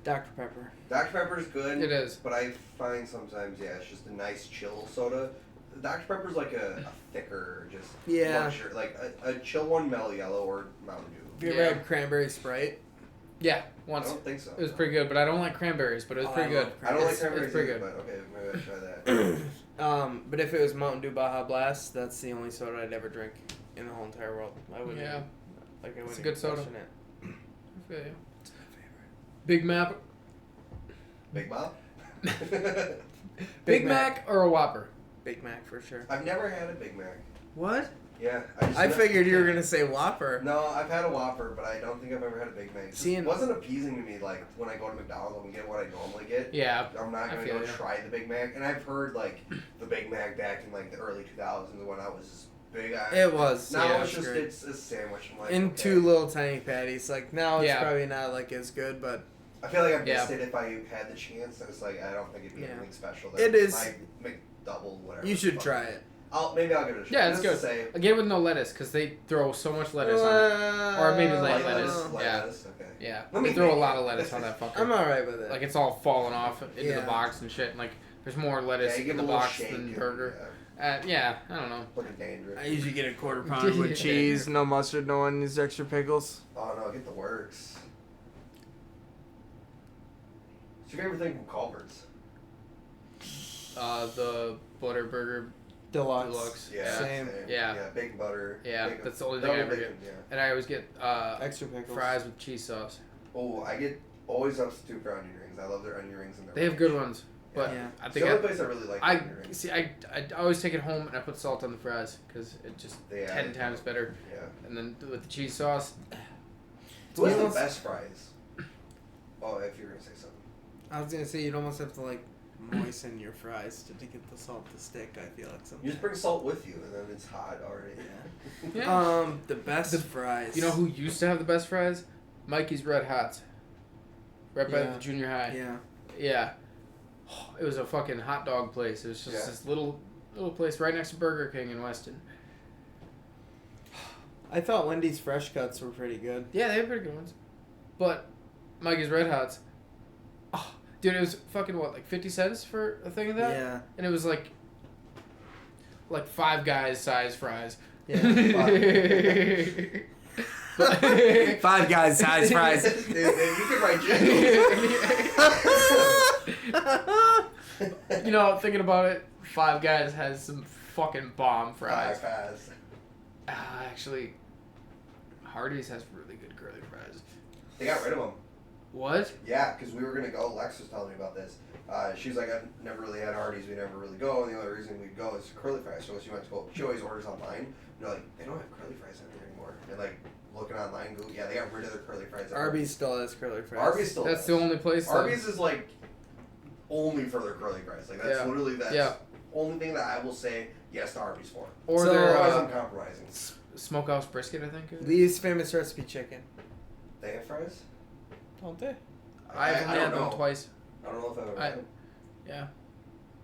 Dr Pepper. Dr. Pepper's good. It is. But I find sometimes, yeah, it's just a nice chill soda. Dr. Pepper's like a thicker, just Yeah. luxury, like a chill one, Mellow Yellow or Mountain Dew. Have you ever Yeah. had cranberry Sprite? Yeah, I once. don't think so. It was pretty good, but I don't like cranberries. But it was Oh, pretty I good. love I don't like It's cranberries pretty either, good. but okay, maybe I should try that. But if it was Mountain Dew Baja Blast, that's the only soda I'd ever drink in the whole entire world. I wouldn't. Yeah. Even, like I wouldn't a good even soda. question it. I feel you. Big Mac. Big Mouth? Big Mac or a Whopper? Big Mac for sure. I've never had a Big Mac. What? Yeah. I figured you were gonna say Whopper. No, I've had a Whopper, but I don't think I've ever had a Big Mac. See, It wasn't appeasing to me like when I go to McDonald's and get what I normally get. Yeah. I'm not gonna go try the Big Mac. And I've heard like the Big Mac back in like the early 2000s when I was big. It was. Now it's just it's a sandwich. I'm like, in okay. 2 little tiny patties. Like now it's probably not like as good, but I feel like I missed it if I had the chance. It's like I don't think it'd be anything special. It is. My McDouble, whatever. You should try it. Maybe I'll give it a shot. Yeah, it's good. Again, with no lettuce, because they throw so much lettuce on it. Or maybe light lettuce. Yeah. Okay. Yeah. They throw a lot of lettuce on that fucker. I'm alright with it. Like, it's all falling off into the box and shit. And, like, there's more lettuce in the box than burger. Yeah, I don't know. Looking dangerous. I usually get a quarter pound with cheese, no mustard, no onions, extra pickles. Oh, no, get the works. What's your favorite thing from Culver's? The butter burger. Deluxe. Yeah, same. Yeah, bacon butter. Yeah, bacon. that's the only thing I ever get. Yeah. And I always get extra pickles. Fries with cheese sauce. Oh, I get always substitute for onion rings. I love their onion rings and their. They have good ones, but I think the only place I really like. I always take it home and I put salt on the fries because it just 10 times better. Yeah. And then with the cheese sauce. What's the best fries? Oh, if you're gonna say something. I was gonna say you'd almost have to like moisten your fries to get the salt to stick. I feel like sometimes. You just bring salt with you, and then it's hot already. Yeah. The best fries. You know who used to have the best fries? Mikey's Red Hots. Right by the junior high. Yeah. Yeah. It was a fucking hot dog place. It was just this little place right next to Burger King in Weston. I thought Wendy's Fresh Cuts were pretty good. Yeah, they were pretty good ones. But Mikey's Red Hots. Oh, dude, it was fucking what, like 50 cents for a thing of that? Yeah. And it was like Five Guys size fries. Yeah. Five Guys size fries. Dude, you can write jokes. You know, thinking about it, Five Guys has some fucking bomb fries. Actually, Hardee's has really good curly fries. They got rid of them. What? Yeah, because we were going to go. Lex was telling me about this. She's like, I've never really had Hardee's. We never really go. And the only reason we'd go is curly fries. So she went to go. She always orders online. And they're like, they don't have curly fries out there anymore. And like, looking online, go, yeah, they got rid of their curly fries. Arby's still has curly fries. Arby's still That's does. the only place. Arby's is like only for their curly fries. Like that's literally the only thing that I will say yes to Arby's for. Or so, otherwise I'm compromising. Smokehouse brisket, I think. Lee's famous recipe chicken. They have fries? Don't they? I've only had them twice. I don't know if I've ever had them. Yeah.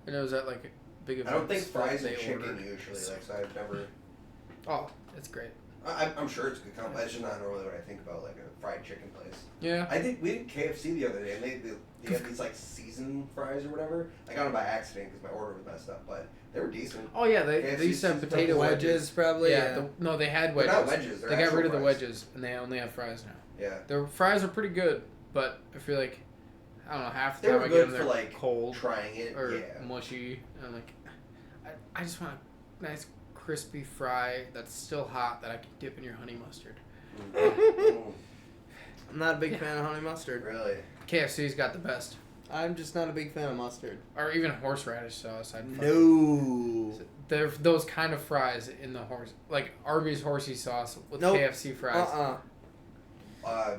And it was at like big events. I don't think fries and chicken usually. Like, so I've never. Oh, it's great. I'm sure it's good combo. It's just not normally what I think about, like a fried chicken place. Yeah. I think we did KFC the other day, and they had these like seasoned fries or whatever. I got them by accident because my order was messed up, but they were decent. Oh yeah, they used to have potato wedges probably. Yeah. No, they had wedges. They're not wedges. They got rid of the wedges, and they only have fries now. Yeah. Their fries are pretty good, but I feel like I don't know, half the they time were I good get them, for they're like cold, trying it, or mushy. And I'm like, I just want a nice crispy fry that's still hot that I can dip in your honey mustard. I'm not a big fan of honey mustard. Really? KFC's got the best. I'm just not a big fan of mustard. Or even horseradish sauce. No. They're those kind of fries in the like Arby's horsey sauce with KFC fries.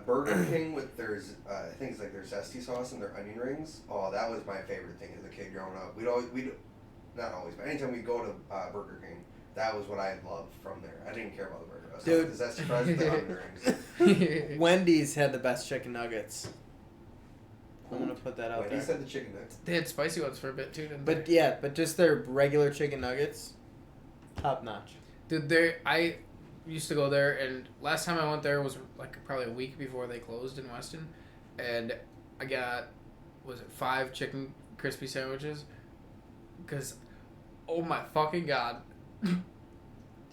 Burger King with their things like their zesty sauce and their onion rings. Oh, that was my favorite thing as a kid growing up. We'd not always, but anytime we'd go to Burger King, that was what I loved from there. I didn't care about the burger. I was Dude. like, the zesty fries with the onion rings. Wendy's had the best chicken nuggets. I'm gonna put that out Wendy's there. had the chicken nuggets. They had spicy ones for a bit too, didn't But they? yeah, but just their regular chicken nuggets, top notch. Dude, I used to go there, and last time I went there was like probably a week before they closed in Weston, and I got 5 chicken crispy sandwiches, because oh my fucking god.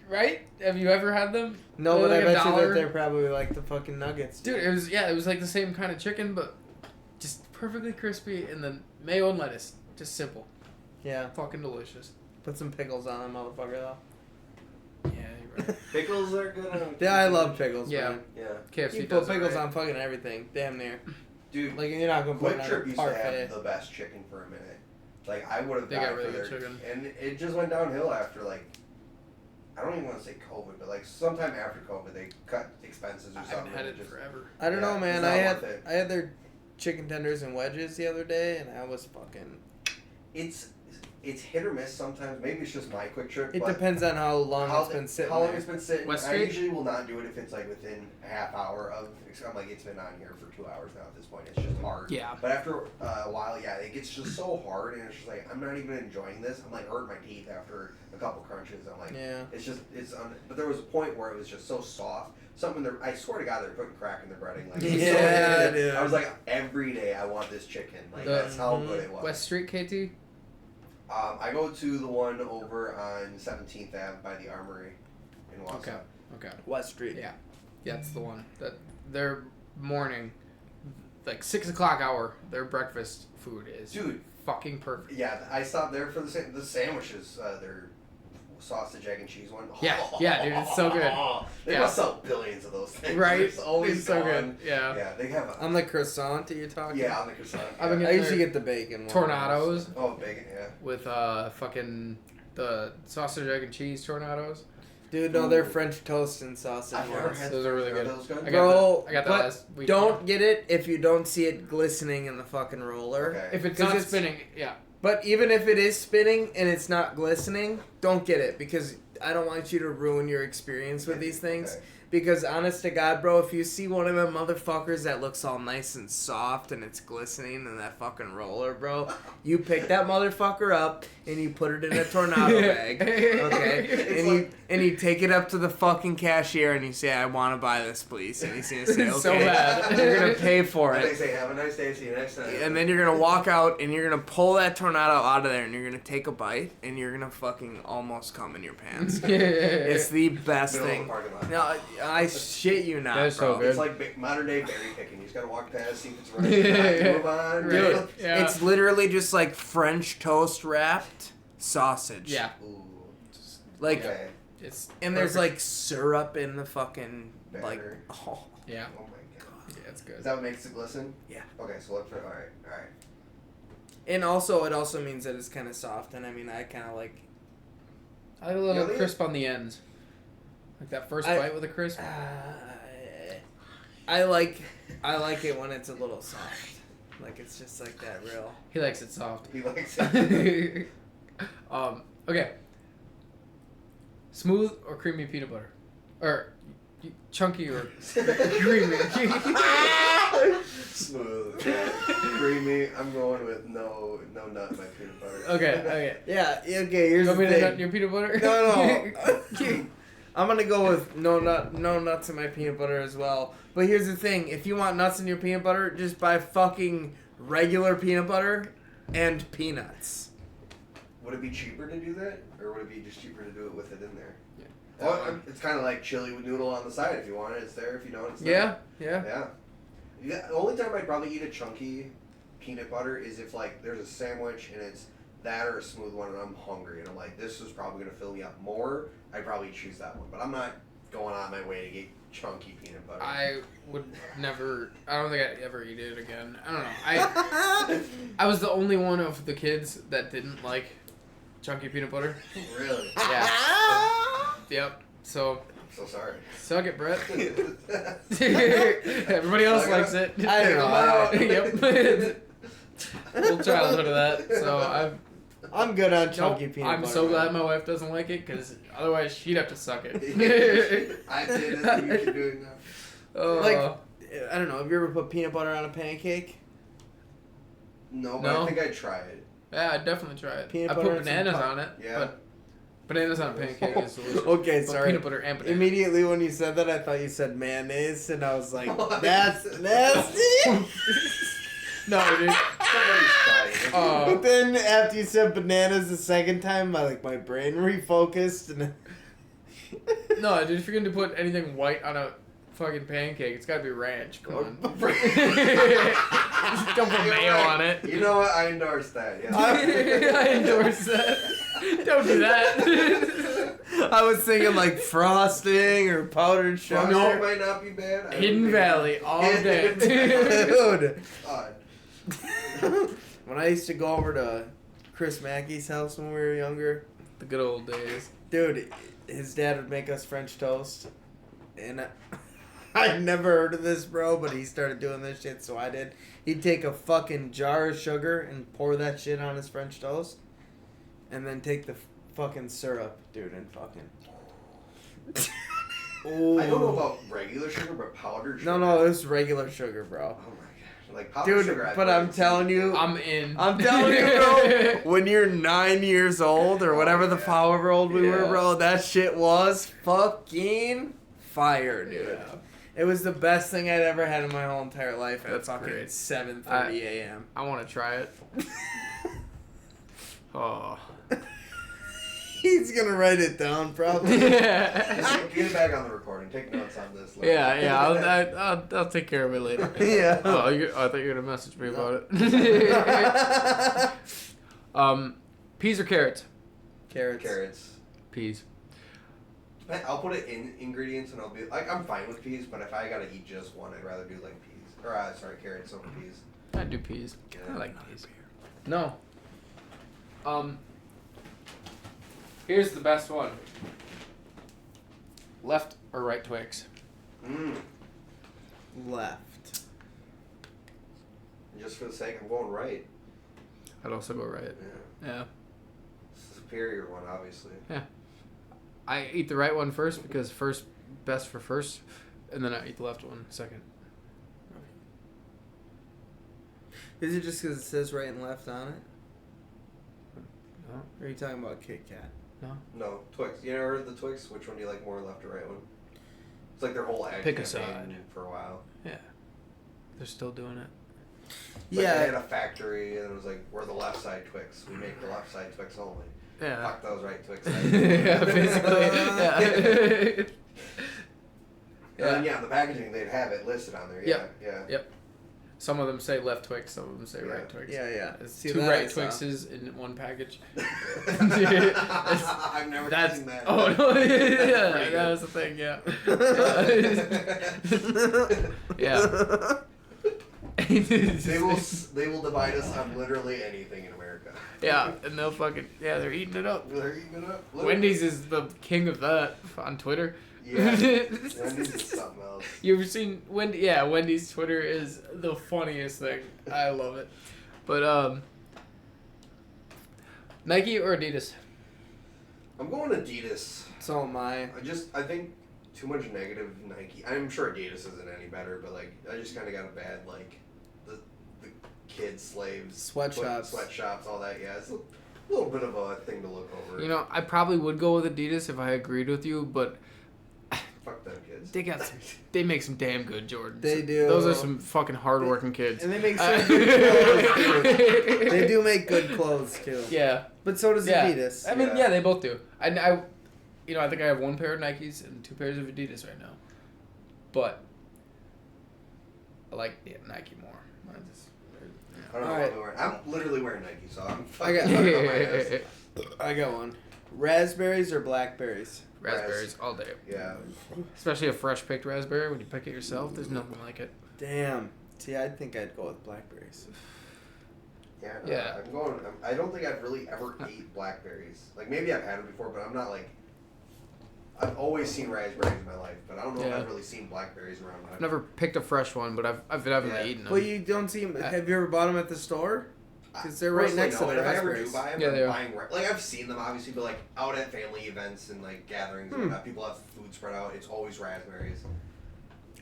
Right? Have you ever had them? No, They're but like I bet you $1. that they're probably like the fucking nuggets. Dude, it was like the same kind of chicken, but just perfectly crispy, and then mayo and lettuce. Just simple. Yeah. Fucking delicious. Put some pickles on them, motherfucker, though. Yeah, you're right. Pickles are good on Yeah, I love pickles, Yeah. man. Yeah. KFC You does put pickles right. on fucking everything. Damn near. Dude, Like, you're not going to put Quick it Trip on a used to parfait. have the best chicken for a minute. Like, I would have They died got really for their good chicken. And it just went downhill after, like, I don't even want to say COVID, but like sometime after COVID, they cut expenses or I something. haven't had it just, forever. I don't know, man. it's not worth it. I had their chicken tenders and wedges the other day, and I was fucking. It's hit or miss sometimes. Maybe it's just my quick trip. It but depends on how long it's been sitting. How long there. it's been sitting. West I Street? usually will not do it if it's like within a half hour of. I'm like, it's been on here for 2 hours now at this point. It's just hard. Yeah. But after a while, yeah, it gets just so hard, and it's just like, I'm not even enjoying this. I'm like hurting my teeth after a couple crunches. I'm like, Yeah. it's just, but there was a point where it was just so soft. Something I swear to God, they're putting crack in their breading. Like, it's Yeah, so good. dude. I was like, every day I want this chicken. Like, that's how good it was. West Street, KT? I go to the one over on 17th Ave by the Armory in Wausau. Okay. West Street. Yeah. Yeah, it's the one. That their morning, like 6 o'clock hour, their breakfast food is Dude. fucking perfect. Yeah, I stopped there for the sandwiches. Their sausage, egg, and cheese one. Yeah, dude, it's so good. They Yeah. must sell billions of those things. Right? It's always It's so gone. good. Yeah. Yeah, they have a. On the croissant that you're talking. Yeah, on the croissant. I've been Yeah. I getting usually their get the bacon one. tornadoes Oh, bacon, yeah. with fucking the sausage, egg, and cheese tornadoes. Dude, no, they're French toast and sausage I've never ones. had Those are really good. those good? I got Bro, I got that but last week. Don't get it if you don't see it glistening in the fucking roller. Okay. If it's 'Cause not it's- spinning, yeah. But even if it is spinning and it's not glistening, don't get it because I don't want you to ruin your experience with these things. Okay. Because honest to God, bro, if you see one of them motherfuckers that looks all nice and soft and it's glistening in that fucking roller, bro, you pick that motherfucker up and you put it in a tornado bag, okay? And you take it up to the fucking cashier and you say, "I want to buy this, please." And he's gonna say, "Okay." So bad. You're gonna pay for And they it. say, have a nice day, see you next time. And then you're gonna walk out and you're gonna pull that tornado out of there and you're gonna take a bite and you're gonna fucking almost come in your pants. It's the best Middle of the thing. parking lot. No, I shit you not, That's bro. so good. It's like modern day berry picking. You just gotta walk past, see if it's right. Move on. Dude, right? Yeah. it's literally just like French toast wrapped sausage. Yeah. Ooh. Like, Okay. It's and there's perfect. like syrup in the fucking, like, Batter. oh. Yeah. Oh my god. Yeah, it's Is good. that what makes it glisten? Yeah. Okay, so let's try. Alright. And also, it also means that it's kind of soft, and I mean, I kind of like, I like a little Really? crisp on the ends. Like that first I- bite with a crisp. I like it when it's a little soft. Like, it's just like that real. He likes it soft. He likes it. Okay. Smooth or creamy peanut butter? Or chunky or creamy? Smooth. Creamy. I'm going with no nut in my peanut butter. Okay. Yeah, okay, here's You the want me to nut in thing. your peanut butter? No. I'm gonna go with no nuts in my peanut butter as well. But here's the thing: if you want nuts in your peanut butter, just buy fucking regular peanut butter and peanuts. Would it be cheaper to do that, or would it be just cheaper to do it with it in there? Yeah. Well, it's kind of like chili with noodle on the side. If you want it, it's there. If you don't, it's Yeah. Yeah. The only time I'd probably eat a chunky peanut butter is if like there's a sandwich and it's that or a smooth one and I'm hungry and I'm like, this is probably gonna fill me up more. I'd probably choose that one. But I'm not going on my way to get chunky peanut butter. I would never. I don't think I'd ever eat it again. I don't know. I was the only one of the kids that didn't like chunky peanut butter. Really? Yeah. Yep. So I'm so sorry. suck it, Brett. Everybody else Suck it likes up. it. I don't know. Yep. Full childhood of that. So I'm good on chunky nope, peanut I'm butter. so glad my wife doesn't like it because otherwise she'd have to suck it. I did it. You should do it now. Oh. Like, I don't know. Have you ever put peanut butter on a pancake? No, but No. I think I'd try it. Yeah, I'd definitely try it. Peanut I butter put and some bananas pop- on it, Yeah. but bananas on a pancake is delicious. Okay, But sorry. peanut butter and bananas. Immediately when you said that, I thought you said mayonnaise, and I was like, What? that's nasty. No, dude. Somebody's trying it. But then after you said bananas the second time, my brain refocused, and No, dude, if you're going to put anything white on a fucking pancake, it's got to be ranch. Come on. Don't put mayo on it. You know what? I endorse that. Yeah. I endorse that. Don't do that. I was thinking like frosting or powdered sugar. Frosting might not be bad. Hidden Valley all day. Dude. God. When I used to go over to Chris Mackey's house when we were younger, The good old days. Dude, his dad would make us French toast. And I'd never heard of this, bro, but he started doing this shit, so I did. He'd take a fucking jar of sugar and pour that shit on his French toast. And then take the fucking syrup, dude, and fucking... Ooh. I don't know about regular sugar, but powdered sugar. No, it was regular sugar, bro. Oh my gosh. Like powdered sugar. Dude, but I'm telling you... I'm in. I'm telling you, bro, when you're 9 years old or whatever the however old we were, bro, that shit was fucking fire, dude. Yeah. It was the best thing I'd ever had in my whole entire life at That's fucking great. 7:30 a.m. I want to try it. Oh. He's gonna write it down, probably. Yeah. Get it back on the recording. Take notes on this. Yeah. I'll take care of it later. Yeah. Oh, I thought you were gonna message me about it. Peas or carrots? Carrots. Peas. I'll put it in ingredients and I'll be like, I'm fine with peas, but if I gotta eat just one, I'd rather do like peas. Or, carrots over peas. I do peas. Yeah. I like peas. No. Here's the best one. Left or right Twix? Left. Just for the sake, I'm going right. I'd also go right. Yeah. It's the superior one, obviously. Yeah. I eat the right one first because first, best for first, and then I eat the left one second. Is it just because it says right and left on it? No. Or are you talking about Kit Kat? No, Twix. You never heard of the Twix? Which one do you like more, left or right one? It's like their whole ad Pick a campaign side. for a while. Yeah. They're still doing it. Like Yeah. They had a factory and it was like, we're the left side Twix. We make the left side Twix only. Yeah. Fuck those right Twix. Yeah, basically. Yeah. And yeah, the packaging, they'd have it listed on there. Yeah, Yep. Some of them say left Twix, some of them say right Twix. Yeah. It's See, two that right I saw. Twixes in one package. I've never seen that. Oh, no, yeah, Pretty that good. was the thing, yeah. They will divide us on literally anything in America. Yeah, and they'll fucking, they're eating it up. They're eating it up. Wendy's is the king of that on Twitter. Yeah. Wendy's is something else. You ever seen Wendy? Yeah, Wendy's Twitter is the funniest thing. I love it. But Nike or Adidas? I'm going Adidas. So am I. I think too much negative Nike. I'm sure Adidas isn't any better, but like I just kind of got a bad like the kid slaves, Sweatshops, all that. Yeah, it's a little bit of a thing to look over. You know, I probably would go with Adidas if I agreed with you, but Fuck them kids. they make some damn good Jordans. They do. Those are some fucking hardworking kids. And they make some good clothes, too. They do make good clothes, too. Yeah. But so does Adidas. I mean, yeah, they both do. I think I have one pair of Nikes and 2 pairs of Adidas right now. But I like Nike more. I don't know what I'm wearing. I'm literally wearing Nike, so I'm I fucking got- fucking on my ass. I got one. Raspberries or blackberries? Raspberries all day. Yeah. Especially a fresh picked raspberry when you pick it yourself. There's nothing like it. Damn. See, I think I'd go with blackberries. Yeah. Yeah. I don't think I've really ever ate blackberries. Like maybe I've had them before, but I'm not like. I've always seen raspberries in my life, but I don't know if I've really seen blackberries around. I've never picked a fresh one, but I've definitely eaten them. Well, you don't see them. Have you ever bought them at the store? Because they're right next to the If I ever raspberries. do buy them, Yeah, they I'm are. buying like I've seen them obviously, but like out at family events and like gatherings and whatnot, people have food spread out. It's always raspberries.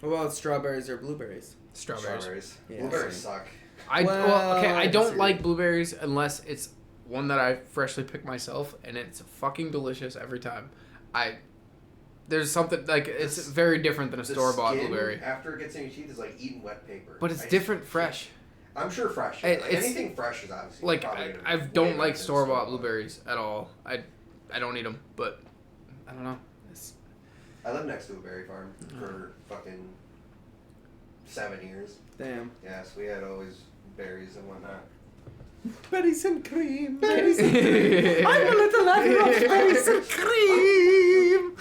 What about strawberries or blueberries? Strawberries. Yeah, Blueberries same. suck. I Well, don't disagree. like blueberries unless it's one that I freshly picked myself, and it's fucking delicious every time. There's something like it's very different than a The store bought skin, blueberry. after it gets in your teeth is like eating wet paper. But it's different fresh. I'm sure fresh. It's- Anything fresh is obviously Like probably I gonna be don't way like better than store bought blueberries at all. I don't eat them, but I don't know. I lived next to a berry farm for fucking 7 years. Damn. Yes, we had always berries and whatnot. Berries and cream. Berries and cream. I'm a little lover of berries and cream.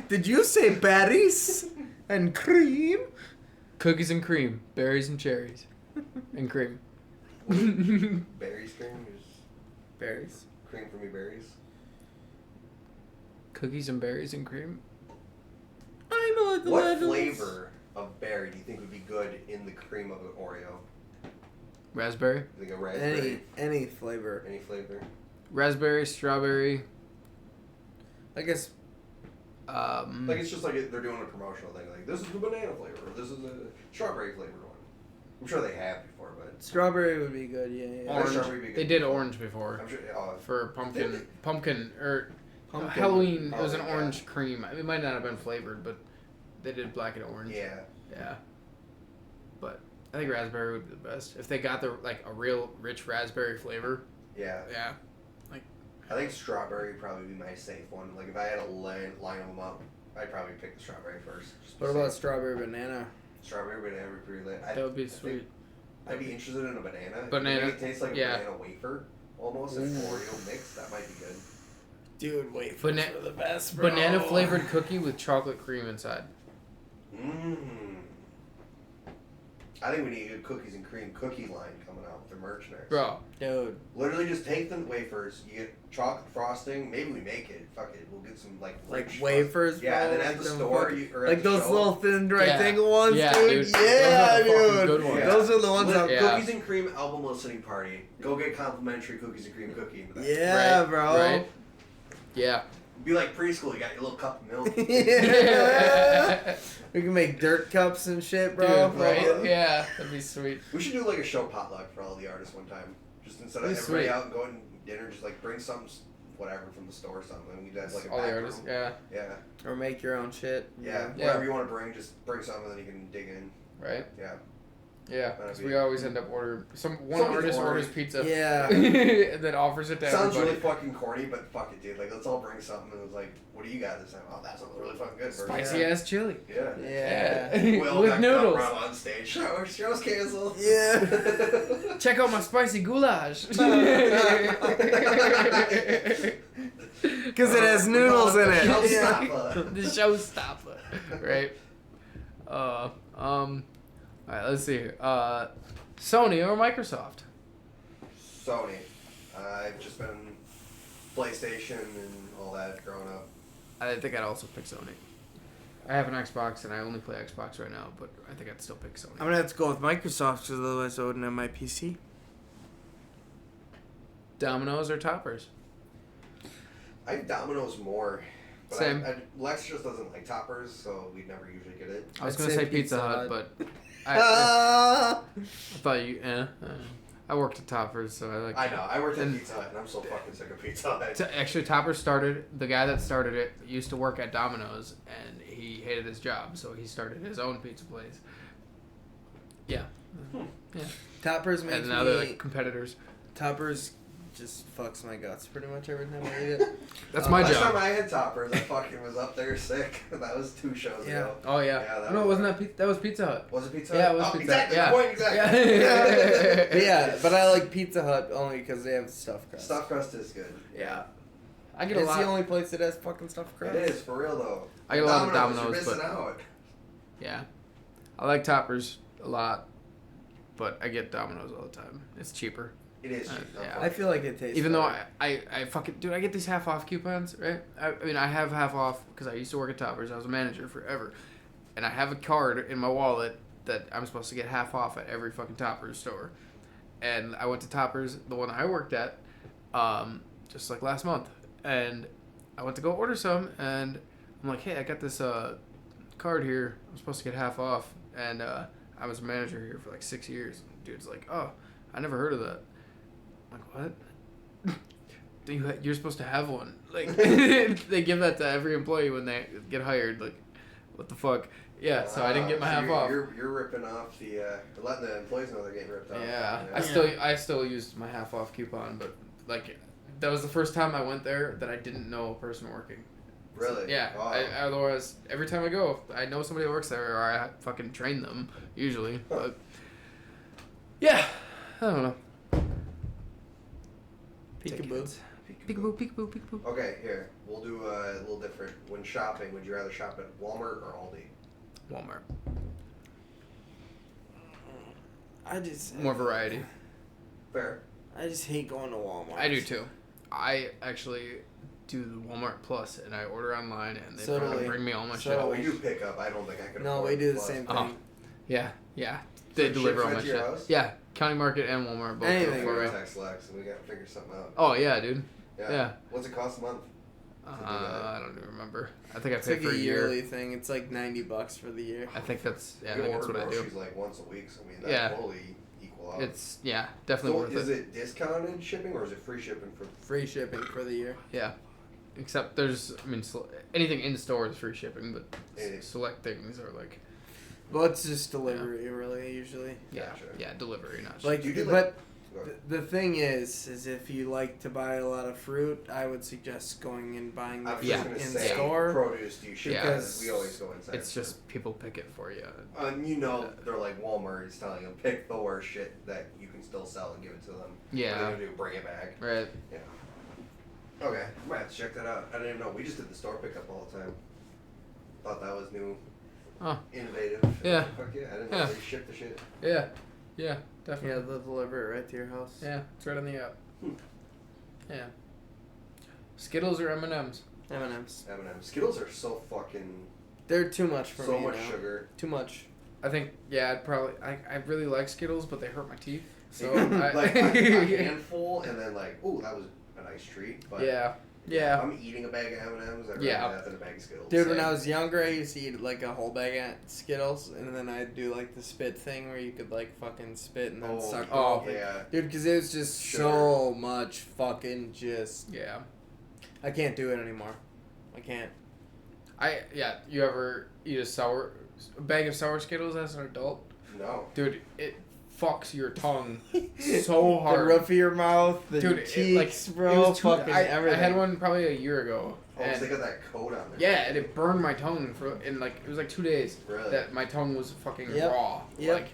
Did you say berries and cream? Cookies and cream, berries and cherries, and cream. Berries cream is Berries. cream for me berries. Cookies and berries and cream. I know what the What legends. flavor of berry do you think would be good in the cream of an Oreo? Raspberry. You think a raspberry? Any flavor. Any flavor? Raspberry, strawberry. I guess. Like it's just like they're doing a promotional thing. Like this is the banana flavor, or this is a strawberry flavored one. I'm sure they have before, but Strawberry would be good. Yeah. Orange. strawberry would be good. They did orange before. I'm sure. For pumpkin or Pumpkin. Halloween. It was an Oh, yeah. orange cream. It might not have been flavored, but they did black and orange. Yeah. Yeah. But I think raspberry would be the best if they got the like a real rich raspberry flavor. Yeah. Yeah. I think strawberry would probably be my safe one. Like if I had to line them up, I'd probably pick the strawberry first. Just What about strawberry banana? strawberry banana? Would be pretty lit. That would be sweet. I'd be interested in a banana. Banana, Maybe it tastes like yeah. a banana wafer almost. An Oreo mix. That might be good. Dude, wait. Bana- for the best, bro. Banana flavored cookie with chocolate cream inside. I think we need a cookies and cream cookie line coming out with the merchandise. Bro, Dude. Literally just take the wafers, you get chocolate frosting, maybe we make it, fuck it, we'll get some like rich Wafers, Yeah, bro. and then at like the them store, fucking- or at like the those show, little thin Yeah. rectangle ones, Yeah, dude. dude. Yeah, Those are the fucking dude. good ones. Yeah. Those are the ones Lit- I'm. Yeah. Cookies and cream album listening party. Go get complimentary cookies and cream cookie. Into that. Yeah, Right, bro. right? Yeah. Be like preschool, you got your little cup of milk. Yeah. We can make dirt cups and shit, bro. Dude, right? Bro. Yeah, that'd be sweet. We should do like a show potluck for all the artists one time. Just instead of That'd be everybody sweet. out and going to dinner, just like bring some, whatever from the store or something. We could have like a All the back artists, room. yeah, Yeah. Or make your own shit. Yeah. Yeah. Whatever you want to bring, just bring some and then you can dig in. right? Yeah. Yeah, That'd because be- we always end up ordering one Somebody's artist ordering. orders pizza, Yeah. and then offers it to Sounds everybody. really fucking corny, but fuck it, dude. Like, let's all bring something. And it was like, what do you got this time? Oh, that sounds really fucking good. Spicy Yeah. ass chili. Yeah. Yeah. Will With got noodles. run on stage. Show's canceled. Yeah. Check out my spicy goulash. Because it has noodles in it. Yeah. Showstopper. The showstopper, right? All right, let's see. Sony or Microsoft? Sony. I've just been PlayStation and all that growing up. I think I'd also pick Sony. I have an Xbox and I only play Xbox right now, but I think I'd still pick Sony. I'm gonna have to go with Microsoft because otherwise I wouldn't have my PC. Domino's or Toppers? I have Domino's more. But Same. Lex just doesn't like toppers, so we'd never usually get it. I was I'd gonna say say Pizza Pizza Hut, Hut. but I thought you. I worked at Toppers, so I like. I know. I worked at And- Pizza Hut, and I'm so fucking sick of Pizza Hut. Actually, Toppers started. The guy that started it used to work at Domino's, and he hated his job, so he started his own pizza place. Yeah, yeah. Toppers makes And now they're me. like competitors. Toppers just fucks my guts pretty much every time I eat it. That's my Last job. time I had toppers, I fucking was up there sick. That was 2 shows Yeah. ago. Oh yeah. Yeah, that no, was- wasn't that was Pizza Hut? Was it Pizza Yeah, Hut? it was Oh, Pizza exactly. Hut. Point, exactly. Yeah. But yeah, but I like Pizza Hut only because they have stuffed crust. Stuffed crust is good. Yeah. I get a It's lot. the only place that has fucking stuffed crust. It is, for real though. I get a lot of You're Domino's, missing but out. yeah, I like Toppers a lot, but I get Domino's all the time. It's cheaper. It is cheap. yeah. I feel like it tastes. Even though better. I fucking dude, I get these half off coupons, right? I mean, I have half off because I used to work at Toppers. I was a manager forever, and I have a card in my wallet that I'm supposed to get half off at every fucking Toppers store. And I went to Toppers, the one I worked at, just like last month, and I went to go order some, and I'm like, hey, I got this card here. I'm supposed to get half off, and I was a manager here for like 6 years. Dude's like, oh, I never heard of that. I'm like, what? You're supposed to have one. Like, they give that to every employee when they get hired. Like, what the fuck? Yeah, so I didn't get my So half you're, off. You're ripping off the, letting the employees know they're getting ripped off. Yeah, Yeah. I still used my half off coupon, but like, that was the first time I went there that I didn't know a person working. Really? Yeah. Wow. Otherwise, every time I go, I know somebody that works there, or I fucking train them usually. But yeah, I don't know. Peekaboo. Peekaboo, peekaboo, peekaboo. Okay, here. We'll do a little different. When shopping, would you rather shop at Walmart or Aldi? Walmart. I just More variety. Fair. I just hate going to Walmart. I do too. I actually do the Walmart Plus, and I order online, and they So do fucking we. bring me all my So shit. Oh, we do pick up. I don't think I could. No, afford we do the Plus. same thing. Oh. Yeah. They So it deliver ships all right my to your shit. house? Yeah, County Market and Walmart both do it Anything. for We're me. gonna text Lex, and we gotta figure something out. Oh yeah, dude. Yeah. Yeah. What's it cost a month? I don't even remember. I think I It's paid like for a a year. yearly thing. It's like $90 for the year. I think that's You I think that's order what I do. groceries like once a week, so I mean that Yeah. totally equal out. It's definitely So worth is it. it discounted shipping or is it free shipping for? Free shipping for the year. Yeah. Except there's anything in store is free shipping, but Anything. select things are like Well, it's just delivery, really, usually. Gotcha. delivery, not Like, You do, but Go ahead. the thing is if you like to buy a lot of fruit, I would suggest going and buying the I was fruit Yeah. just gonna in say store. produce. Do you ship? Yeah. Because we always go inside. It's just people pick it for you. You know, they're like Walmart is telling them pick the worst shit that you can still sell and give it to them. Yeah. What are they gonna do? Bring it back. Right. Yeah. Okay, I might have to check that out. I didn't even know. We just did the store pickup all the time. Thought that was new. Oh. Innovative. Yeah. Fuck yeah, I didn't know Yeah. they shipped the shit. Yeah, Yeah, definitely. they'll deliver it right to your house. Yeah, it's right on the app. Hmm. Yeah. Skittles or M&M's? M&M's. M&M's. Skittles are so fucking They're too much for so me much now. sugar. Too much. I think I really like Skittles, but they hurt my teeth. So Like a handful, and then like, ooh, that was a nice treat. But yeah. I'm eating a bag of M&M's. I'd rather Yeah. that than a bag of Skittles. Dude, when Same. I was younger, I used to eat like a whole bag of Skittles, and then I'd do like the spit thing where you could like fucking spit and then suck it off. yeah. Dude, because it was just so much fucking just. Yeah. I can't do it anymore. I can't. You ever eat a bag of sour Skittles as an adult? No. Dude, it fucks your tongue so hard. The roof of your mouth, the Dude, cheeks, it bro, was fucking everything. I had one probably a year ago. Oh, and so they got that coat on there. yeah, and it burned my tongue in like it was like 2 days. Really? That my tongue was fucking Yep. raw. Yep. Like,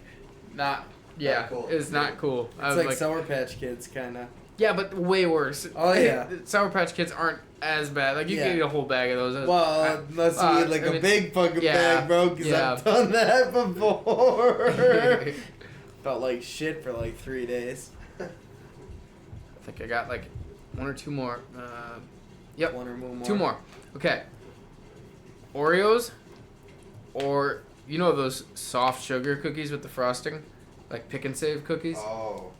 not. Yeah, Not cool. it's not cool. I It's was like Sour Patch Kids, kind of. yeah, but way worse. Oh, yeah. Sour Patch Kids aren't as bad. Like you Yeah. can eat a whole bag of those. Well, unless you eat like I a mean, big fucking yeah, bag, bro, because yeah. I've done that before. Felt like shit for like 3 days. I think I got like 1 or 2 more. Yep, One or more. 2 more. Okay. Oreos, or you know those soft sugar cookies with the frosting, like Pick and Save cookies. Oh.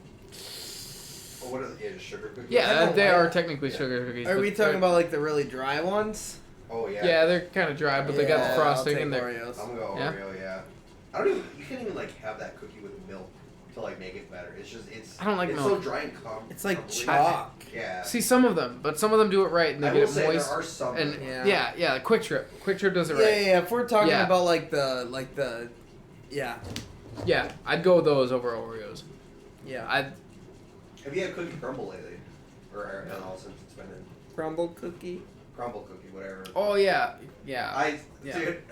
Well, what are they? Yeah, just sugar cookies? Yeah, I don't they like- are technically Yeah. sugar cookies. Are but we talking they're- about like the really dry ones? Oh, yeah. Yeah, they're kind of dry, but they got the Yeah, frosting I'll in take there. Oreos. I'm gonna go Yeah? Oreo, yeah. I don't even, you can't even like have that cookie with milk to like make it better. It's just, I don't like it's milk. so dry and It's like crumbly. chalk. Yeah. See some of them, but some of them do it right and they I get will it say moist. there are some. And Yeah. yeah, Quick Trip does it Yeah, right. yeah. If we're talking Yeah. about yeah, Yeah, I'd go with those over Oreos. yeah. Have you had cookie crumble lately? Or at all since it's been in Crumble cookie. crumble cookie, whatever. Oh yeah. Yeah. Dude.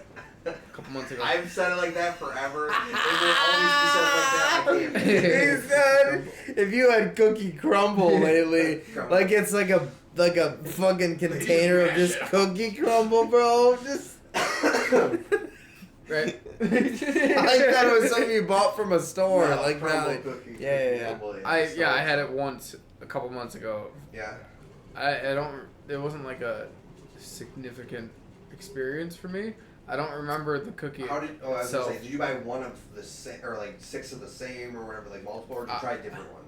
A couple months ago. I've said it like that forever. And there always be stuff like that. I can't. He said, if you had cookie crumble lately, Crumble. like it's like a fucking container of just cookie crumble, bro. Just. Right. I thought it was something you bought from a store, No, like crumble that. cookie. Yeah. Crumble, I had it once a couple months ago. Yeah. I don't. It wasn't like a significant experience for me. I don't remember the cookie. How did? Oh, I was So- gonna say, did you buy one of the same, or like 6 of the same, or whatever, like multiple, or did you try different ones?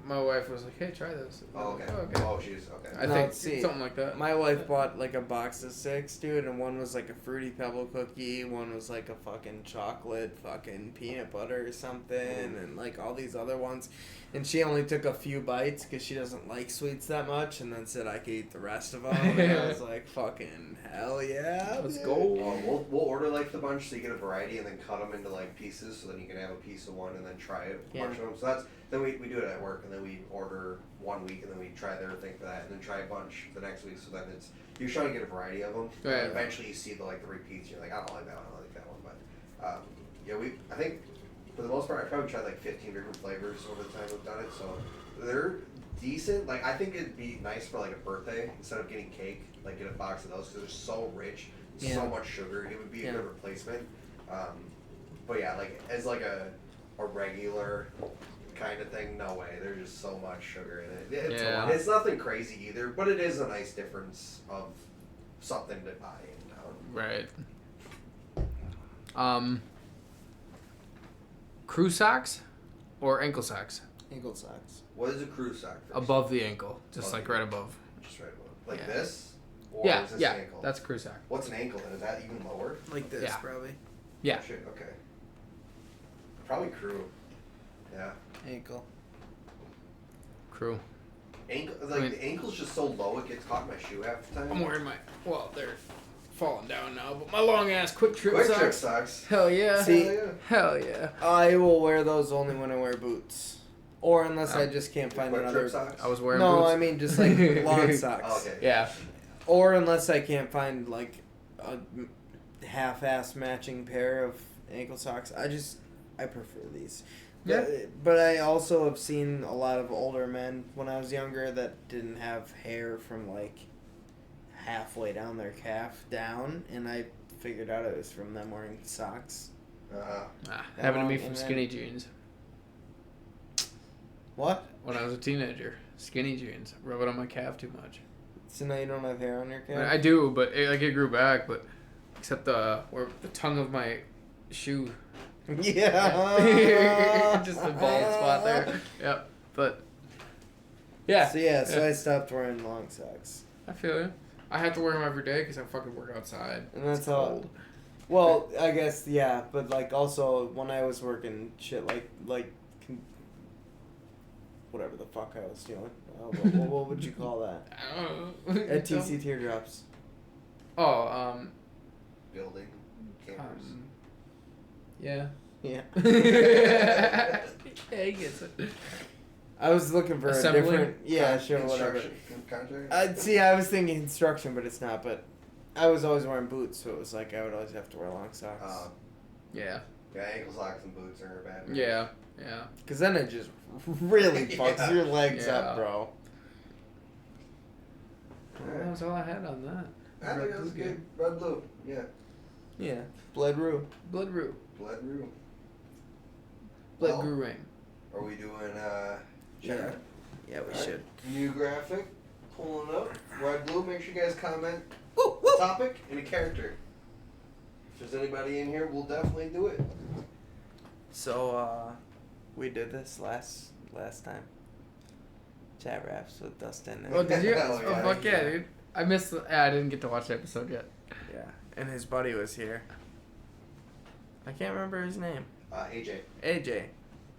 My wife was like, "Hey, try this." Oh, okay. Okay. Oh, she's okay. I No, think see, something like that. My wife bought like a box of 6, dude, and one was like a fruity pebble cookie, one was like a fucking chocolate fucking peanut butter or something, and like all these other ones. And she only took a few bites because she doesn't like sweets that much, and then said I could eat the rest of them. And I was like, fucking hell yeah. Let's dude. go. We'll order like the bunch so you get a variety and then cut them into like pieces so then you can have a piece of one and then try it. Yeah. Bunch of them. So that's then we do it at work and then we order 1 week and then we try their thing for that and then try a bunch the next week. So then it's you're trying to get a variety of them. Right. And eventually you see the repeats. You're like I don't like that one. I don't like that one. But yeah, I think for the most part I probably tried like 15 different flavors over the time we've done it. So they're decent. Like I think it'd be nice for like a birthday instead of getting cake. Like get a box of those because they're so rich. Yeah. So much sugar, it would be a good replacement. But yeah, like as like a regular kind of thing. No way. There's just so much sugar in it. Yeah. It's nothing crazy either, but it is a nice difference of something to buy in town. Right. Crew socks or ankle socks? Ankle socks. What is a crew sock? Above the ankle, just Above like the right ankle. above. Just right above. Like Yeah. this? Or Yeah, is this yeah, an ankle? that's a crew sock. What's an ankle then? Is that even lower? Like this, Yeah. probably. Yeah. Shit, okay. Probably crew. Yeah. Ankle. Crew. Ankle, like I mean- the ankle's just so low it gets caught in my shoe half the time. I'm wearing my, well, they're falling down now, but my long ass quick trip Quick socks. trip socks. Hell yeah. See- Hell yeah. Hell yeah. I will wear those only when I wear boots. Or unless I just can't find Quick another. trip socks. I was wearing No, boots. I mean just like long socks. Oh, okay. Yeah. Or unless I can't find like a half-ass matching pair of ankle socks. I prefer these. Yeah. But I also have seen a lot of older men when I was younger that didn't have hair from like halfway down their calf down, and I figured out it was from them wearing socks. Happened to me And from then- skinny jeans. What? When I was a teenager. Skinny jeans. Rub it on my calf too much. So now you don't have hair on your calf? I do, but it grew back, but except where the tongue of my shoe. Yeah. Just a bald spot there. Yep. But yeah. So I stopped wearing long socks. I feel you. I have to wear them every day because I fucking work outside. And that's It's how. cold. Well, I guess yeah, but like also when I was working shit whatever the fuck I was doing. What would you call that? I don't know. At TC Teardrops. Oh, Building. Campers. yeah. Yeah. Yeah, he gets it. I was looking for Assembling? a different. Yeah, sure, whatever. Construction contract? I was thinking construction, but it's not. But I was always wearing boots, so it was like I would always have to wear long socks. Yeah. Yeah, ankle socks and boots are a bad. Yeah. Yeah. Because then it just really fucks Yeah. your legs Yeah. up, bro. Well, that was all I had on that. I think that was good. Red blue. Yeah. Yeah. Blood Roo. Blood Roo. Blood room. Blood Well, Grew Ring. Are we doing Yeah. chat? Yeah, we Alright. should. New graphic. Pulling up. Red blue. Make sure you guys comment Woo, woo. topic and a character. If there's anybody in here, we'll definitely do it. So, we did this last time. Chat raps with Dustin. And Oh, did you? Hell Oh, yeah. fuck yeah, dude. I missed. I didn't get to watch the episode yet. Yeah, and his buddy was here. I can't remember his name. AJ. AJ.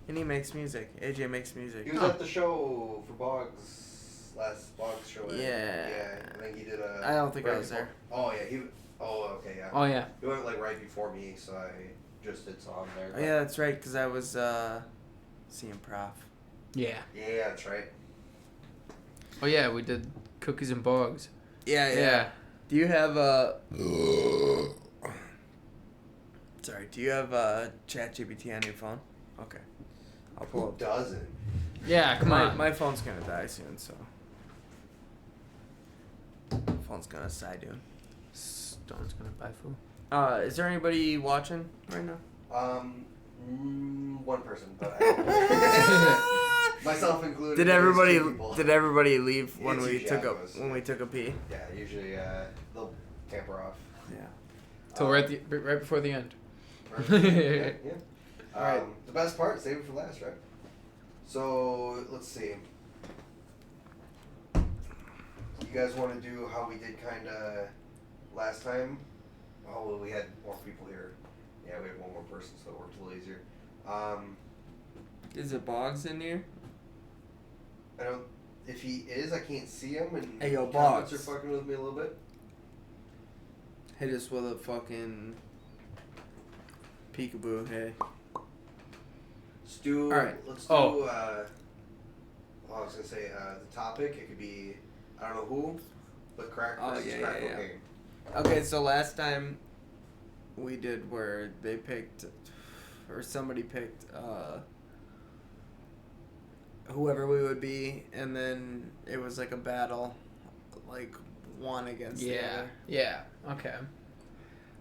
And he makes music. AJ makes music. He was at the show for Boggs, last Boggs show. Yeah. Yeah, I think he did a. I don't think I right was before- there. Oh yeah, Oh okay, yeah. Oh yeah. He went like right before me, so I just did song there. Oh, yeah, that's right, because I was seeing Prof. Yeah. Yeah, that's right. Oh yeah, we did Cookies and Bogs. Yeah. Do you have Sorry, do you have ChatGPT on your phone? Okay. I'll pull Who up. doesn't? Yeah, come on. My phone's gonna die soon, so. Phone's gonna sigh, dude. Stone's gonna buy food. Is there anybody watching right now? One person, but I myself included. Did there's everybody two people. leave when It's we usually took how a it goes. when we took a pee? Yeah, usually they'll tamper off. Yeah. Till right before the end. Yeah. Alright. The best part, save it for last, right? So let's see. You guys want to do how we did kind of last time? Oh, well, we had more people here. Yeah, we had one more person, so it worked a little easier. Is it Boggs in here? I don't. If he is, I can't see him, and Hey, yo, comments Boggs. are fucking with me a little bit. Hit us with a fucking peekaboo, hey. Let's do. Alright. Let's do. I was gonna say the topic. It could be I don't know who, but crack versus crack cocaine. Okay, so last time we did where they picked, or somebody picked, whoever we would be, and then it was like a battle, like one against the Yeah. other. Yeah. Okay.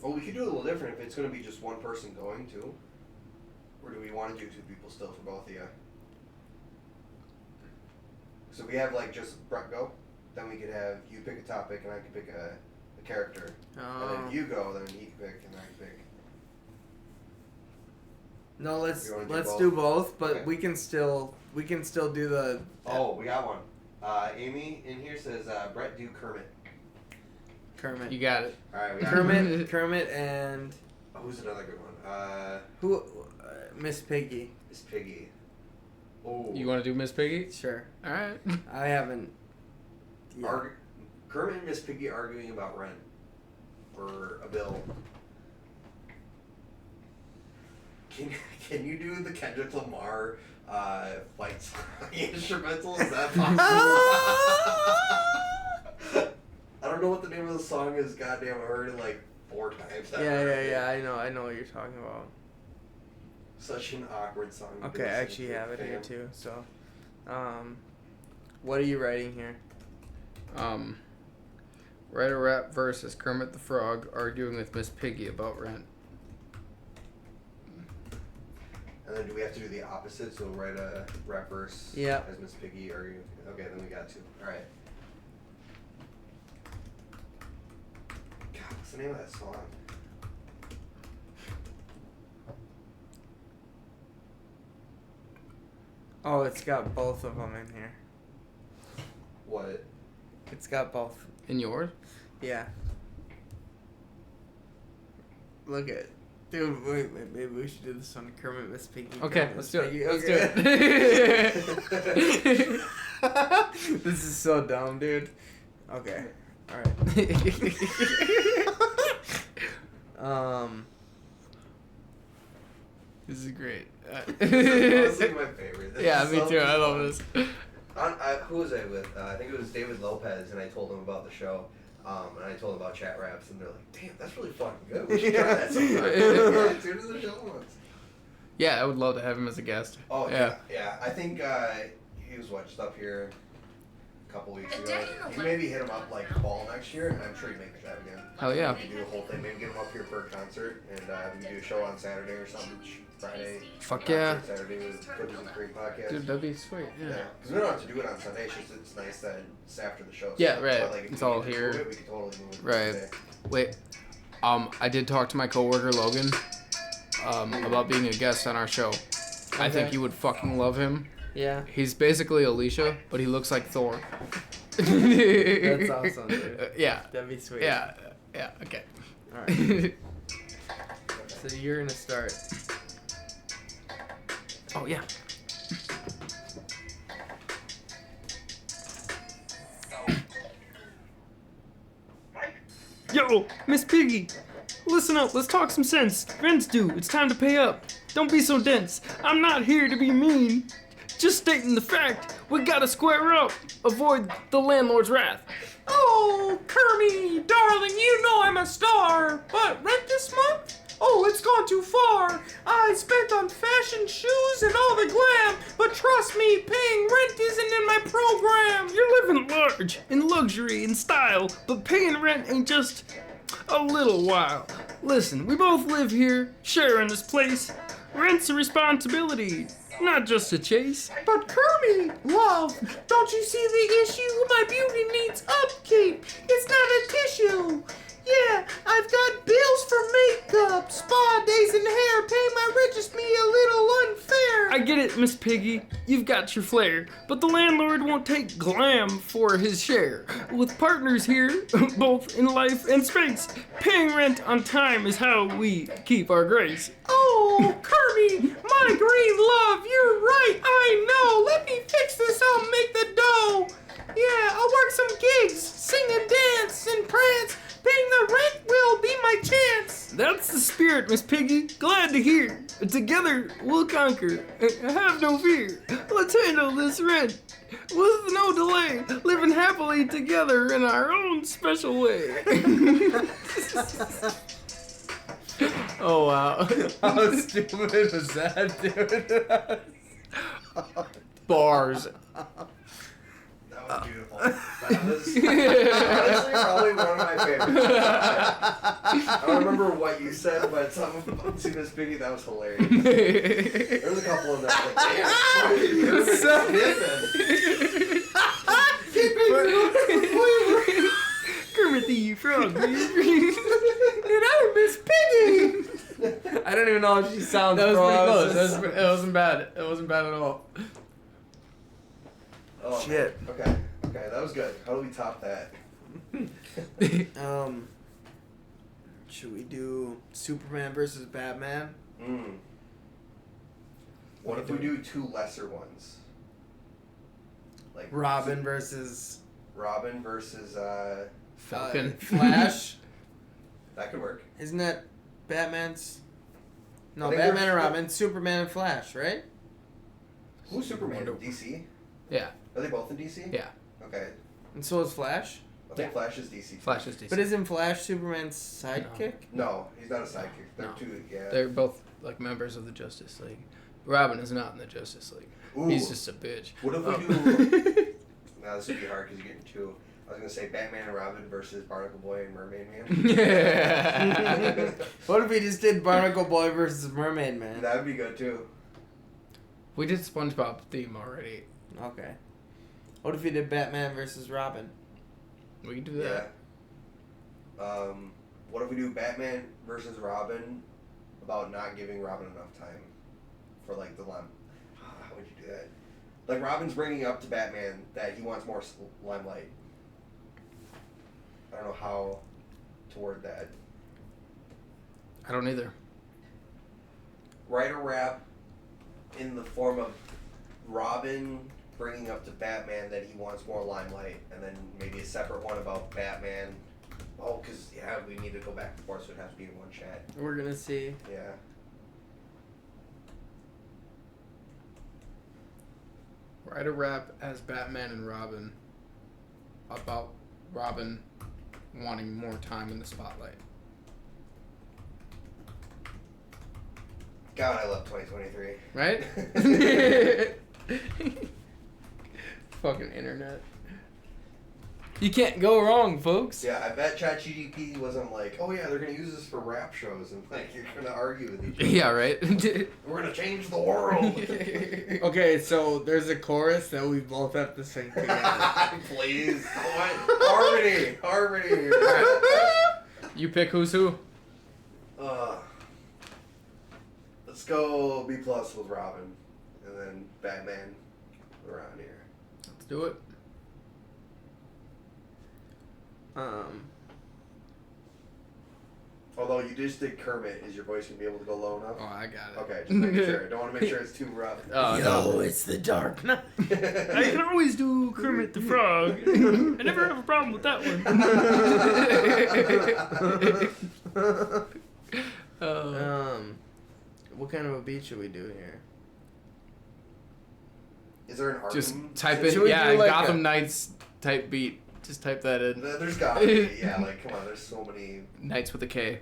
Well, we could do it a little different if it's gonna be just one person going to. Or do we want to do two people still for both of you? So we have like just Brett go. Then we could have you pick a topic and I can pick a character. And then you go, then he can pick and I can pick. No, let's do both, but okay. we can still do the. Oh, we got one. Amy in here says Brett do Kermit. Kermit. You got it. All right, we got Kermit, and. Oh, who's another good one? Who? Miss Piggy. Miss Piggy. Oh. You want to do Miss Piggy? Sure. All right. I haven't. Yeah. Kermit and Miss Piggy arguing about rent or a bill. Can you do the Kendrick Lamar like instrumental? Is that possible? I don't know what the name of the song is. Goddamn, I heard it like 4 times. Yeah. I know what you're talking about. Such an awkward song. Okay, I actually have it here too. So, what are you writing here? Write a rap verse as Kermit the Frog arguing with Miss Piggy about rent. And then do we have to do the opposite? So write a rap verse as Miss Piggy arguing. Okay, then we got 2. All right. God, what's the name of that song? Oh, it's got both of them in here. What? It's got both. In yours? Yeah. Look at. Dude, wait, maybe we should do this on Kermit, Miss Piggy. Okay, let's do it. Let's do it. This is so dumb, dude. Okay. Alright. This is great. This is honestly my favorite. Me too. I love this. Who was I with? I think it was David Lopez, and I told him about the show. And I told them about chat raps, and they're like, "Damn, that's really fucking good. We should try that sometime." Yeah, tune into the show once. Yeah, I would love to have him as a guest. Oh yeah. I think he was just up here a couple weeks ago. You maybe hit him up like fall next year, and I'm sure he'd make that again. Hell yeah. We can do a whole thing. Maybe get him up here for a concert, and we can do a show on Saturday or something. Friday. Fuck yeah. Saturday with Cookies and Cream podcast. Dude, that'd be sweet. Yeah. Because we don't have to do it on Sunday. It's nice that it's after the show. So yeah, right. It's all here. We can totally move it. Right. Wait. I did talk to my coworker Logan about being a guest on our show. Okay. I think you would fucking love him. Yeah. He's basically Alicia, but he looks like Thor. That's awesome, dude. Yeah. That'd be sweet. Yeah. Okay. All right. So you're gonna start. Oh yeah. Yo, Miss Piggy, listen up. Let's talk some sense. Rent's due. It's time to pay up. Don't be so dense. I'm not here to be mean. Just stating the fact. We gotta square up. Avoid the landlord's wrath. Oh, Kermie, darling, you know I'm a star. But rent this month? Oh, it's gone too far. I spent on fashion, shoes, and all the glam. But trust me, paying rent isn't in my program. You're living large, in luxury, in style. But paying rent ain't just a little while. Listen, we both live here, sharing this place. Rent's a responsibility, not just a chase. But Kermie, love, don't you see the issue? My beauty needs upkeep. It's not a tissue. Yeah, I've got bills for makeup, spa days and hair. Paying my rent just me a little unfair. I get it, Miss Piggy. You've got your flair. But the landlord won't take glam for his share. With partners here, both in life and space, paying rent on time is how we keep our grace. Oh, Kermie, my green love, you're right, I know. Let me fix this, I'll make the dough. Yeah, I'll work some gigs, sing and dance and prance. Paying the rent will be my chance. That's the spirit, Miss Piggy. Glad to hear. Together we'll conquer. Have no fear. Let's handle this rent with no delay. Living happily together in our own special way. Oh wow. How stupid was that, dude? Bars. That was beautiful. That was honestly probably one of my favorites. I don't remember what you said, but something about Miss Piggy, that was hilarious. There was a couple of them that was like, damn, dog. And I miss Piggy. I don't even know how she sounds. That was bro. pretty I close. just- It wasn't bad. It wasn't bad at all. Oh, Shit. Man. Okay, that was good. How do we top that? Should we do Superman versus Batman? What if we do two lesser ones? Like Robin versus Falcon. Flash. that could work. Isn't that Batman's? No, I think Batman they're- and Robin, Superman and Flash, right? Who's Superman? Wonder- DC? Yeah. Are they both in DC? Yeah. Okay. And so is Flash. I think Yeah. Flash is DC. Flash is DC. But isn't Flash Superman's sidekick? No, he's not a sidekick. They're No. two. Yeah. They're both like members of the Justice League. Robin is not in the Justice League. Ooh. He's just a bitch. What if we Oh. do? Now this would be hard because you're getting two. I was gonna say Batman and Robin versus Barnacle Boy and Mermaid Man. Yeah. What if we just did Barnacle Boy versus Mermaid Man? That would be good too. We did SpongeBob theme already. Okay. What if we did Batman versus Robin? We can do Yeah. that. What if we do Batman versus Robin about not giving Robin enough time for like the line? How would you do that? Like Robin's bringing up to Batman that he wants more limelight. I don't know how to word that. I don't either. Write a rap in the form of Robin bringing up to Batman that he wants more limelight, and then maybe a separate one about Batman. Oh, because, yeah, we need to go back and forth, so it has to be in one chat. We're gonna see. Yeah. Write a rap as Batman and Robin about Robin wanting more time in the spotlight. God, I love 2023. Right? Fucking internet. You can't go wrong, folks. Yeah, I bet ChatGPT wasn't like, oh yeah, they're gonna use this for rap shows, and like you're gonna argue with each other. Yeah, right? We're gonna change the world. Okay, so there's a chorus that we both have to sing together. Please, what? Harmony. You pick who's who? Let's go B+ with Robin, and then Batman around here. Let's do it. Although you just did Kermit, is your voice gonna be able to go low enough? Oh, I got it. Okay, just making sure. Don't want to make sure it's too rough. Oh, no. it's the Dark Knight. I can always do Kermit the Frog. I never have a problem with that one. What kind of a beat should we do here? Is there an Arkham? Just type in, Should we yeah, do like Gotham a- Knights type beat. Just type that in. There's gotta be. Yeah, like, come on, there's so many. Knights with a K.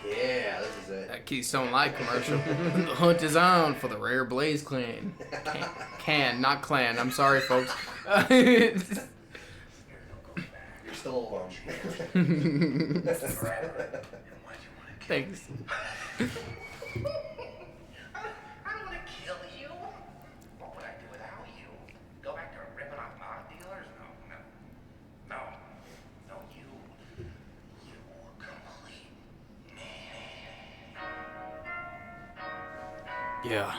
Yeah, this is it. That Keystone Light commercial. The hunt is on for the rare Blaze clan. Not clan. I'm sorry, folks. You're still alone. Thanks. I don't want to kill you. What would I do without you? Go back to ripping off mod dealers? No. No, you complete me. Yeah.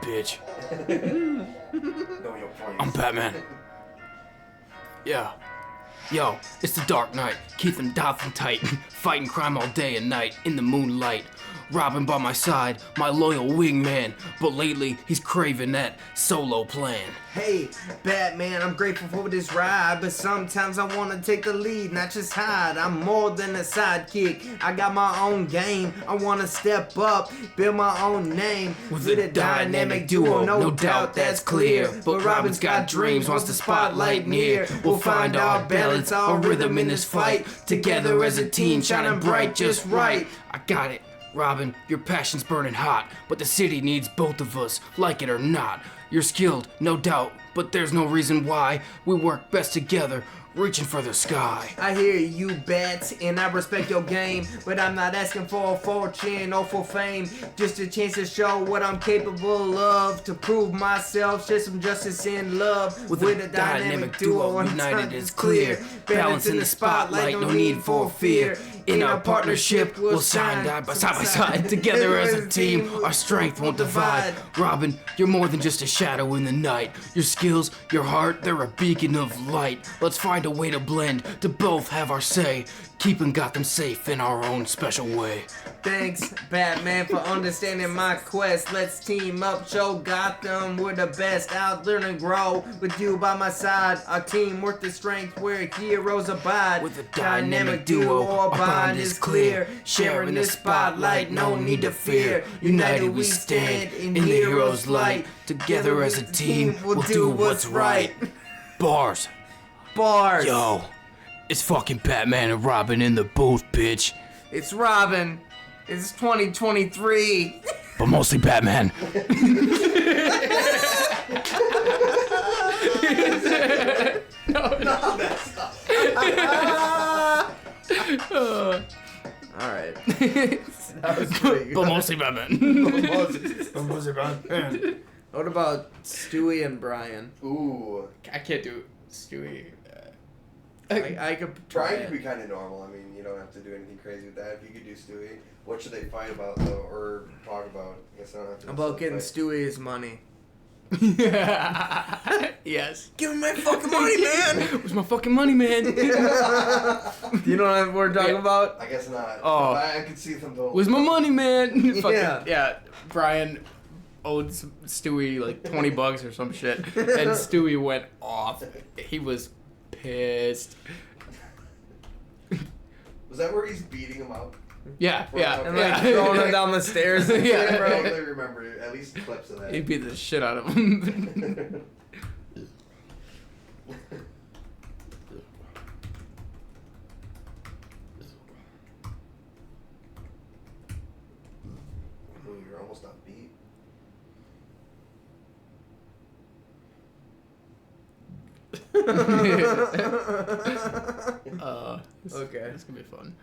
Bitch. Know your place. I'm Batman. Yeah. Yo, it's the Dark Knight, Keith and Gotham tight, fighting crime all day and night in the moonlight. Robin by my side, my loyal wingman, but lately he's craving that solo plan. Hey, Batman, I'm grateful for this ride, but sometimes I want to take the lead, not just hide. I'm more than a sidekick. I got my own game. I want to step up, build my own name. With a dynamic duo, no doubt that's clear. But Robin's got dreams, wants the spotlight near. We'll find our balance, our rhythm in this fight. Together as a team, shining bright just right. I got it. Robin, your passion's burning hot, but the city needs both of us, like it or not. You're skilled, no doubt, but there's no reason why we work best together, reaching for the sky. I hear you bats, and I respect your game, but I'm not asking for a fortune or for fame. Just a chance to show what I'm capable of, to prove myself, share some justice and love. With a dynamic duo, united is clear. Balance in the spotlight, no need for fear. In our partnership, we'll shine side by side. Together as a team, our strength won't divide. Robin, you're more than just a shadow in the night. Your skills, your heart, they're a beacon of light. Let's find a way to blend, to both have our say, keeping Gotham safe in our own special way. Thanks, Batman, for understanding my quest. Let's team up, show Gotham we're the best. Out, learn and grow with you by my side. Our team worth the strength where heroes abide. With a dynamic duo, our bond is clear. Sharing the spotlight, no need to fear. United we stand in heroes' light. Together as a team, we'll do what's right. Bars. Bars. Yo, it's fucking Batman and Robin in the booth, bitch. It's Robin. It's 2023. But mostly Batman. No, that's not. Alright. That was pretty But good. mostly Batman. Mostly Batman. What about Stewie and Brian? Ooh. I can't do Stewie. I could try Brian could it. be kind of normal. I mean, you don't have to do anything crazy with that. If you could do Stewie, what should they fight about though, or talk about? I guess I don't have to. About getting fight. Stewie his money. Yes. Give me my fucking money, man! Where's my fucking money, man? You know what we're talking about? I guess not. Oh. I could see them though. Where's my money, man? Yeah. Fucking, yeah. Brian owed Stewie like $20 or some shit, and Stewie went off. He was pissed. Was that where he's beating him up? Yeah, yeah, And yeah. like throwing him down the stairs and Yeah. shit, I bro. vaguely remember at least clips of that. He beat the shit out of him. Ooh, you're almost on beat. Okay. It's gonna be fun.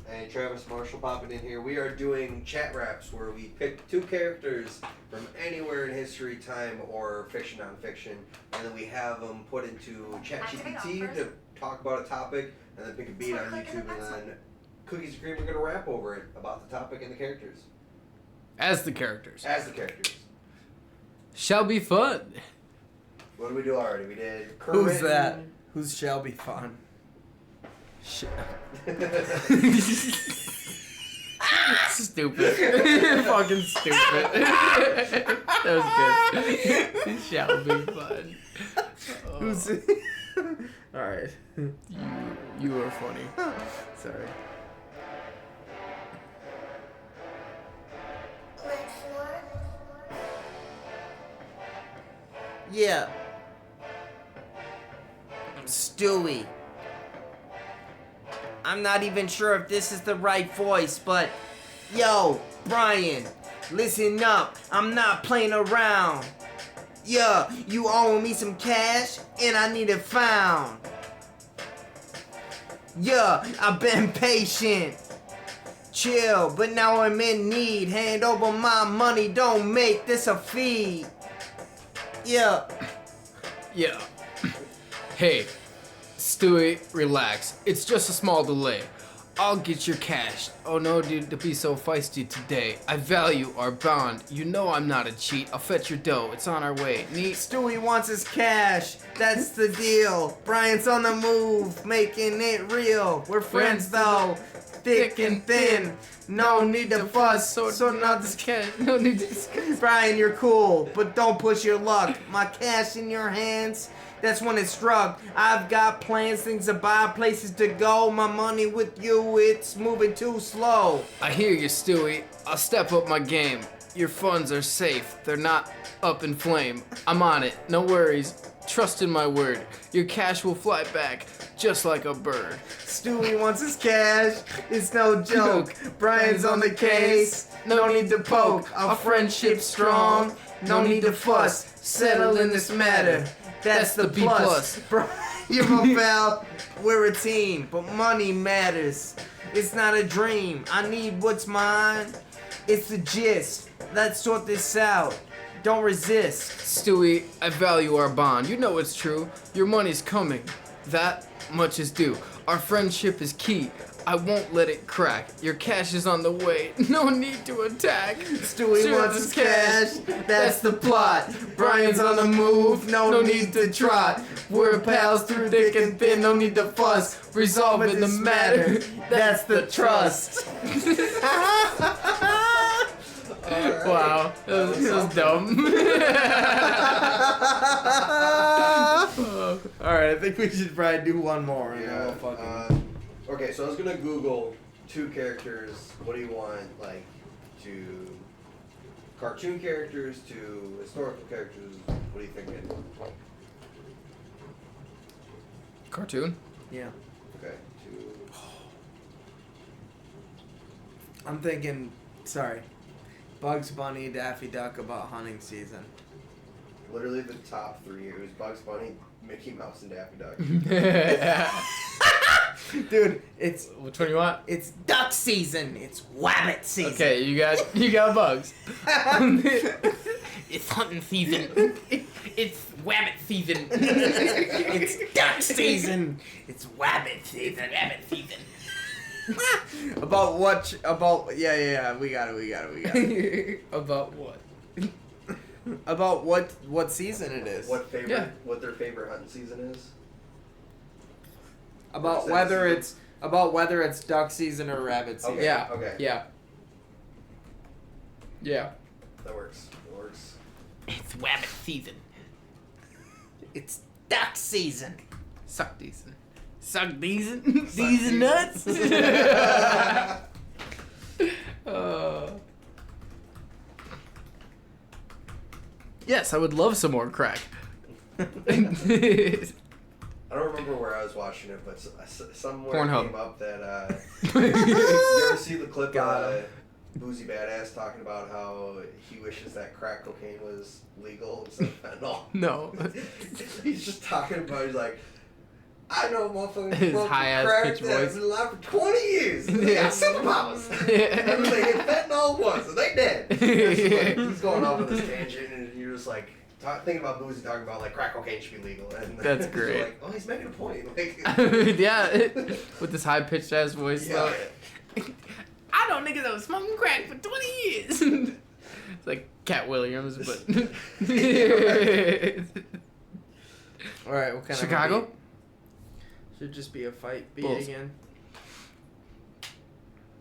Hey, Travis Marshall popping in here. We are doing chat raps where we pick two characters from anywhere in history, time, or fiction, non-fiction, and then we have them put into ChatGPT to talk about a topic, and then pick a beat on YouTube, and then Cookies and Cream are going to rap over it about the topic and the characters. As the characters. As the characters. Shall be fun. What did we do already? We did Who's that? Who's Shelby Fun? Stupid. Fucking stupid. That was good. It shall be fun. Oh, Who's Alright. you are funny. Sorry. Yeah. I'm Stewie. I'm not even sure if this is the right voice, but yo, Brian, listen up. I'm not playing around. Yeah, you owe me some cash and I need it found. Yeah, I've been patient. Chill, but now I'm in need. Hand over my money, don't make this a fee. Yeah. Yeah. Hey, Stewie, relax. It's just a small delay. I'll get your cash. Oh no, dude, to be so feisty today. I value our bond. You know I'm not a cheat. I'll fetch your dough. It's on our way. Neat. Stewie wants his cash. That's the deal. Brian's on the move, making it real. We're friends though, thick and thin. No need to fuss, so not this cash. No need to discuss. Brian, you're cool, but don't push your luck. My cash in your hands, that's when it struck. I've got plans, things to buy, places to go. My money with you, it's moving too slow. I hear you, Stewie. I'll step up my game. Your funds are safe. They're not up in flame. I'm on it. No worries. Trust in my word. Your cash will fly back just like a bird. Stewie wants his cash. It's no joke. Brian's on the case. No need to poke. Our friendship's strong. No need to fuss. Settle in this matter. That's the B+. plus. Brian, you're my pal. We're a team, but money matters. It's not a dream. I need what's mine. It's the gist. Let's sort this out. Don't resist. Stewie, I value our bond. You know it's true. Your money's coming. That much is due. Our friendship is key. I won't let it crack. Your cash is on the way. No need to attack. Stewie wants his cash. That's the plot. Brian's on the move. No need to trot. We're pals through thick and thin. No need to fuss. Resolving the matter. That's the trust. Wow, that was dumb. Alright, I think we should probably do one more. And then Yeah. we'll fucking... Okay, so I was gonna Google 2 characters. What do you want, like, to cartoon characters to historical characters? What are you thinking? Cartoon? Yeah. Okay, to I'm thinking, sorry, Bugs Bunny, Daffy Duck about hunting season. literally the top 3. It was Bugs Bunny, Mickey Mouse, and Daffy Duck. Dude, it's Which one you want? it's duck season. It's wabbit season. Okay, you got bugs. It's hunting season. It's wabbit season. It's duck season. It's wabbit season. Wabbit season. About what? About yeah. We got it. About what? About what season it is. What favorite? Yeah. What their favorite hunting season is? About Season. whether it's duck season or rabbit season. Okay. Yeah. Okay. Yeah. Yeah. That works. It works. It's wabbit season. It's duck season. Suck decent. Suck these Suck nuts. Yes, I would love some more crack. I don't remember where I was watching it, but somewhere Pornhub. came up that. You ever see the clip Got of him. Boozy Badass talking about how he wishes that crack cocaine was legal instead of fentanyl? No. He's just talking about. He's like, I know motherfuckers His smoking high-ass crack pitch that have voice. been alive for 20 years. They got superpowers. And they hit fentanyl once, and they dead. It's like, he's going off on this tangent, and you're just like thinking about Boozy talking about like crack cocaine should be legal. And That's you're great. Like, oh, he's making a point. Like, Yeah, with this high pitched ass voice. yeah. I know niggas that was smoking crack for 20 years. It's like Cat Williams, but All right, what kind Chicago? of beat? Should just be a fight beat Bulls. again.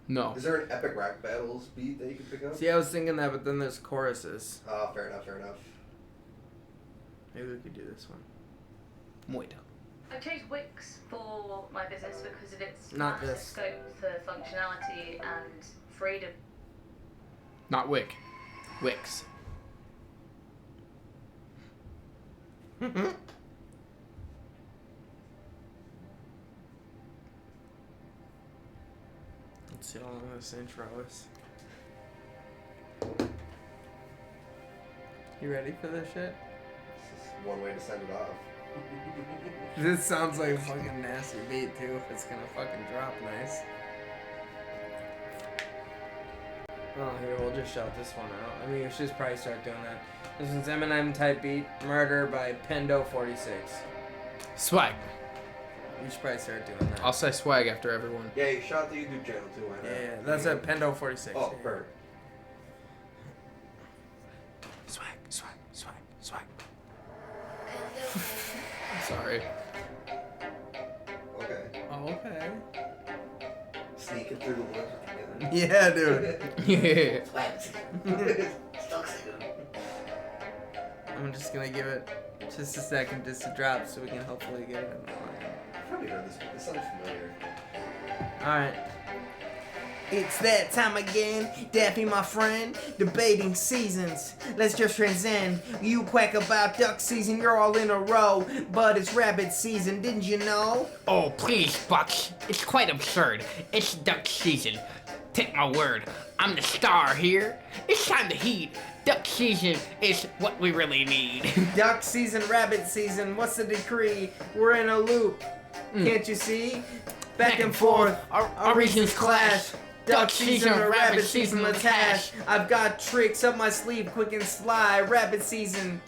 No. Is there an epic rap battles beat that you can pick up? See, I was thinking that, but then there's choruses. Oh, fair enough, fair enough. Maybe we could do this one. Muito. I chose Wix for my business because of its Not massive this. scope for functionality and freedom. Not Wick. Wix. Let's see how long this intro is. You ready for this shit? This is one way to send it off. This sounds like a fucking nasty beat too. If it's gonna fucking drop nice. Oh, here we'll just shout this one out. I mean, we should probably start doing that. This one's Eminem type beat, "Murder" by Pendo46. Swag. We should probably start doing that. I'll say swag after everyone. Yeah, you shot the YouTube channel too. Why not? Yeah, that's at Pendo46. Oh, yeah. perfect. Swag, swag, swag, swag. Sorry. Okay. Oh, okay. Sneaking through the woods together. Yeah, dude. Yeah. I'm just gonna give it just a second just to drop so we can hopefully get it in the line. I've probably heard this one. This sounds familiar. Alright. It's that time again, Daffy my friend, debating seasons. Let's just transcend. You quack about duck season, you're all in a row, but it's rabbit season, didn't you know? Oh, please, Bucks. It's quite absurd. It's duck season. Take my word. I'm the star here. It's time to heat. Duck season is what we really need. Duck season, rabbit season, what's the decree? We're in a loop, can't you see? Back and forth, our reasons clash. Duck season or rabbit season, let's hash. I've got tricks up my sleeve, quick and sly. Rabbit season,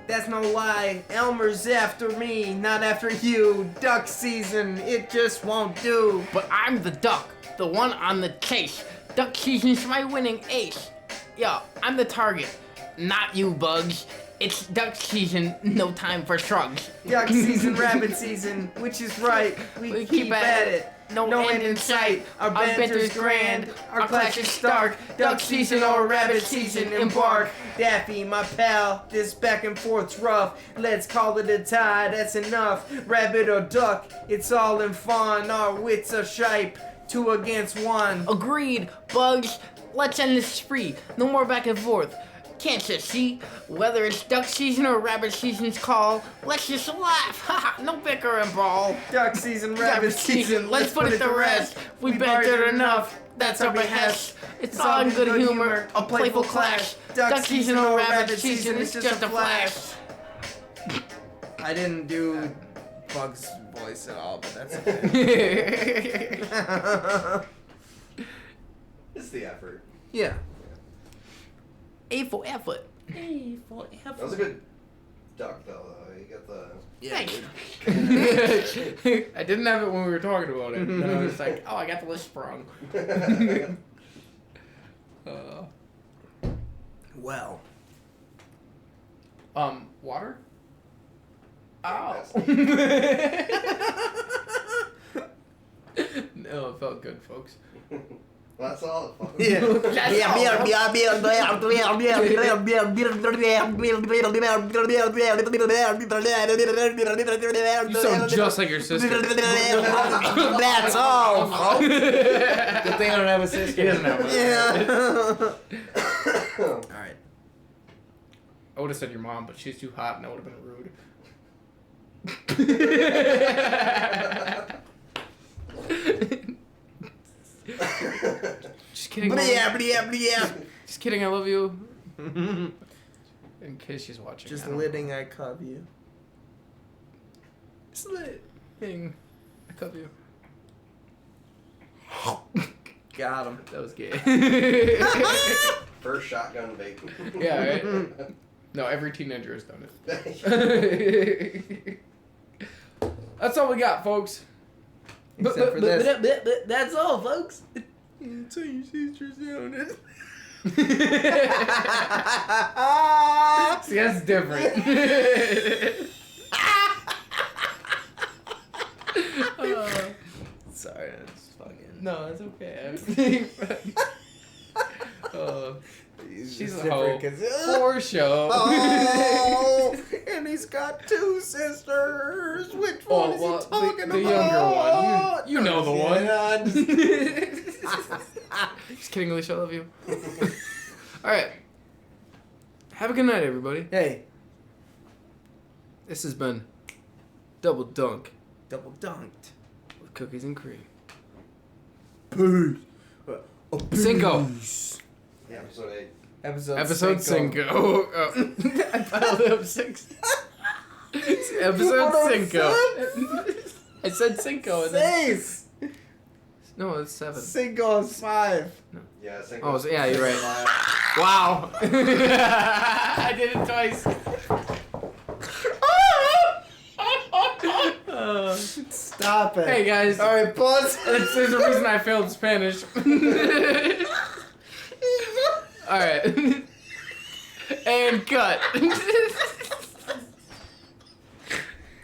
that's no lie. Elmer's after me, not after you. Duck season, it just won't do. But I'm the duck, the one on the chase. Duck season's my winning ace. Yo, I'm the target, not you, Bugs. It's duck season, no time for shrugs. Duck season, rabbit season, which is right. We keep at it. No end in sight. Our banter's grand. Our clash is stark. Duck season or rabbit season, embark. Daffy, my pal, this back and forth's rough. Let's call it a tie, that's enough. Rabbit or duck, it's all in fun. Our wits are sharp, 2 against 1. Agreed, Bugs. Let's end this spree. No more back and forth. Can't you see? Whether it's duck season or rabbit season's call, let's just laugh. Haha, no bicker and brawl. Duck season, rabbit season, let's put it to rest. We bantered enough, that's our behest. It's all in good humor, a playful clash. Duck season or rabbit season, it's just a flash. I didn't do Bug's voice at all, but that's okay. It's the effort. Yeah. A for effort. That was a good duck, though. You got the. Yeah. I didn't have it when we were talking about it. And I was like, oh, I got the list sprung. Well. Water? Oh. No, it felt good, folks. Well, that's all. Yeah. You sound just like your sister. That's all, folks. Good thing I don't have a sister. He doesn't have one. Yeah. Alright. I would have said your mom, but she's too hot and that would have been rude. Just kidding. Just kidding, I love you. In case she's watching. Just I don't letting I cov you. Just letting I cov you. Got him. That was gay. First shotgun bacon. Yeah, right? No, every teenager has done it. That's all we got, folks. Except for this. That's all, folks. Until your sister's doing it. See, that's different. Sorry, that's fucking. No, that's okay. She's a hoe. For show. Oh, and he's got 2 sisters. Which one is he talking about? The younger one. You know the one. Just kidding, Alicia. I love you. All right. Have a good night, everybody. Hey, This has been Double Dunk double dunked. with cookies and cream. Peace. Cinco. Yeah, episode 8. Episode Cinco. Oh. I piled it up 6. Episode Cinco. I said Cinco. And then, 6. no, it's 7. Cinco is 5. Yeah, Oh, so, yeah, you're right. Wow. I did it twice. Stop it. Hey, guys. All right, pause. There's a reason I failed Spanish. All right. And cut.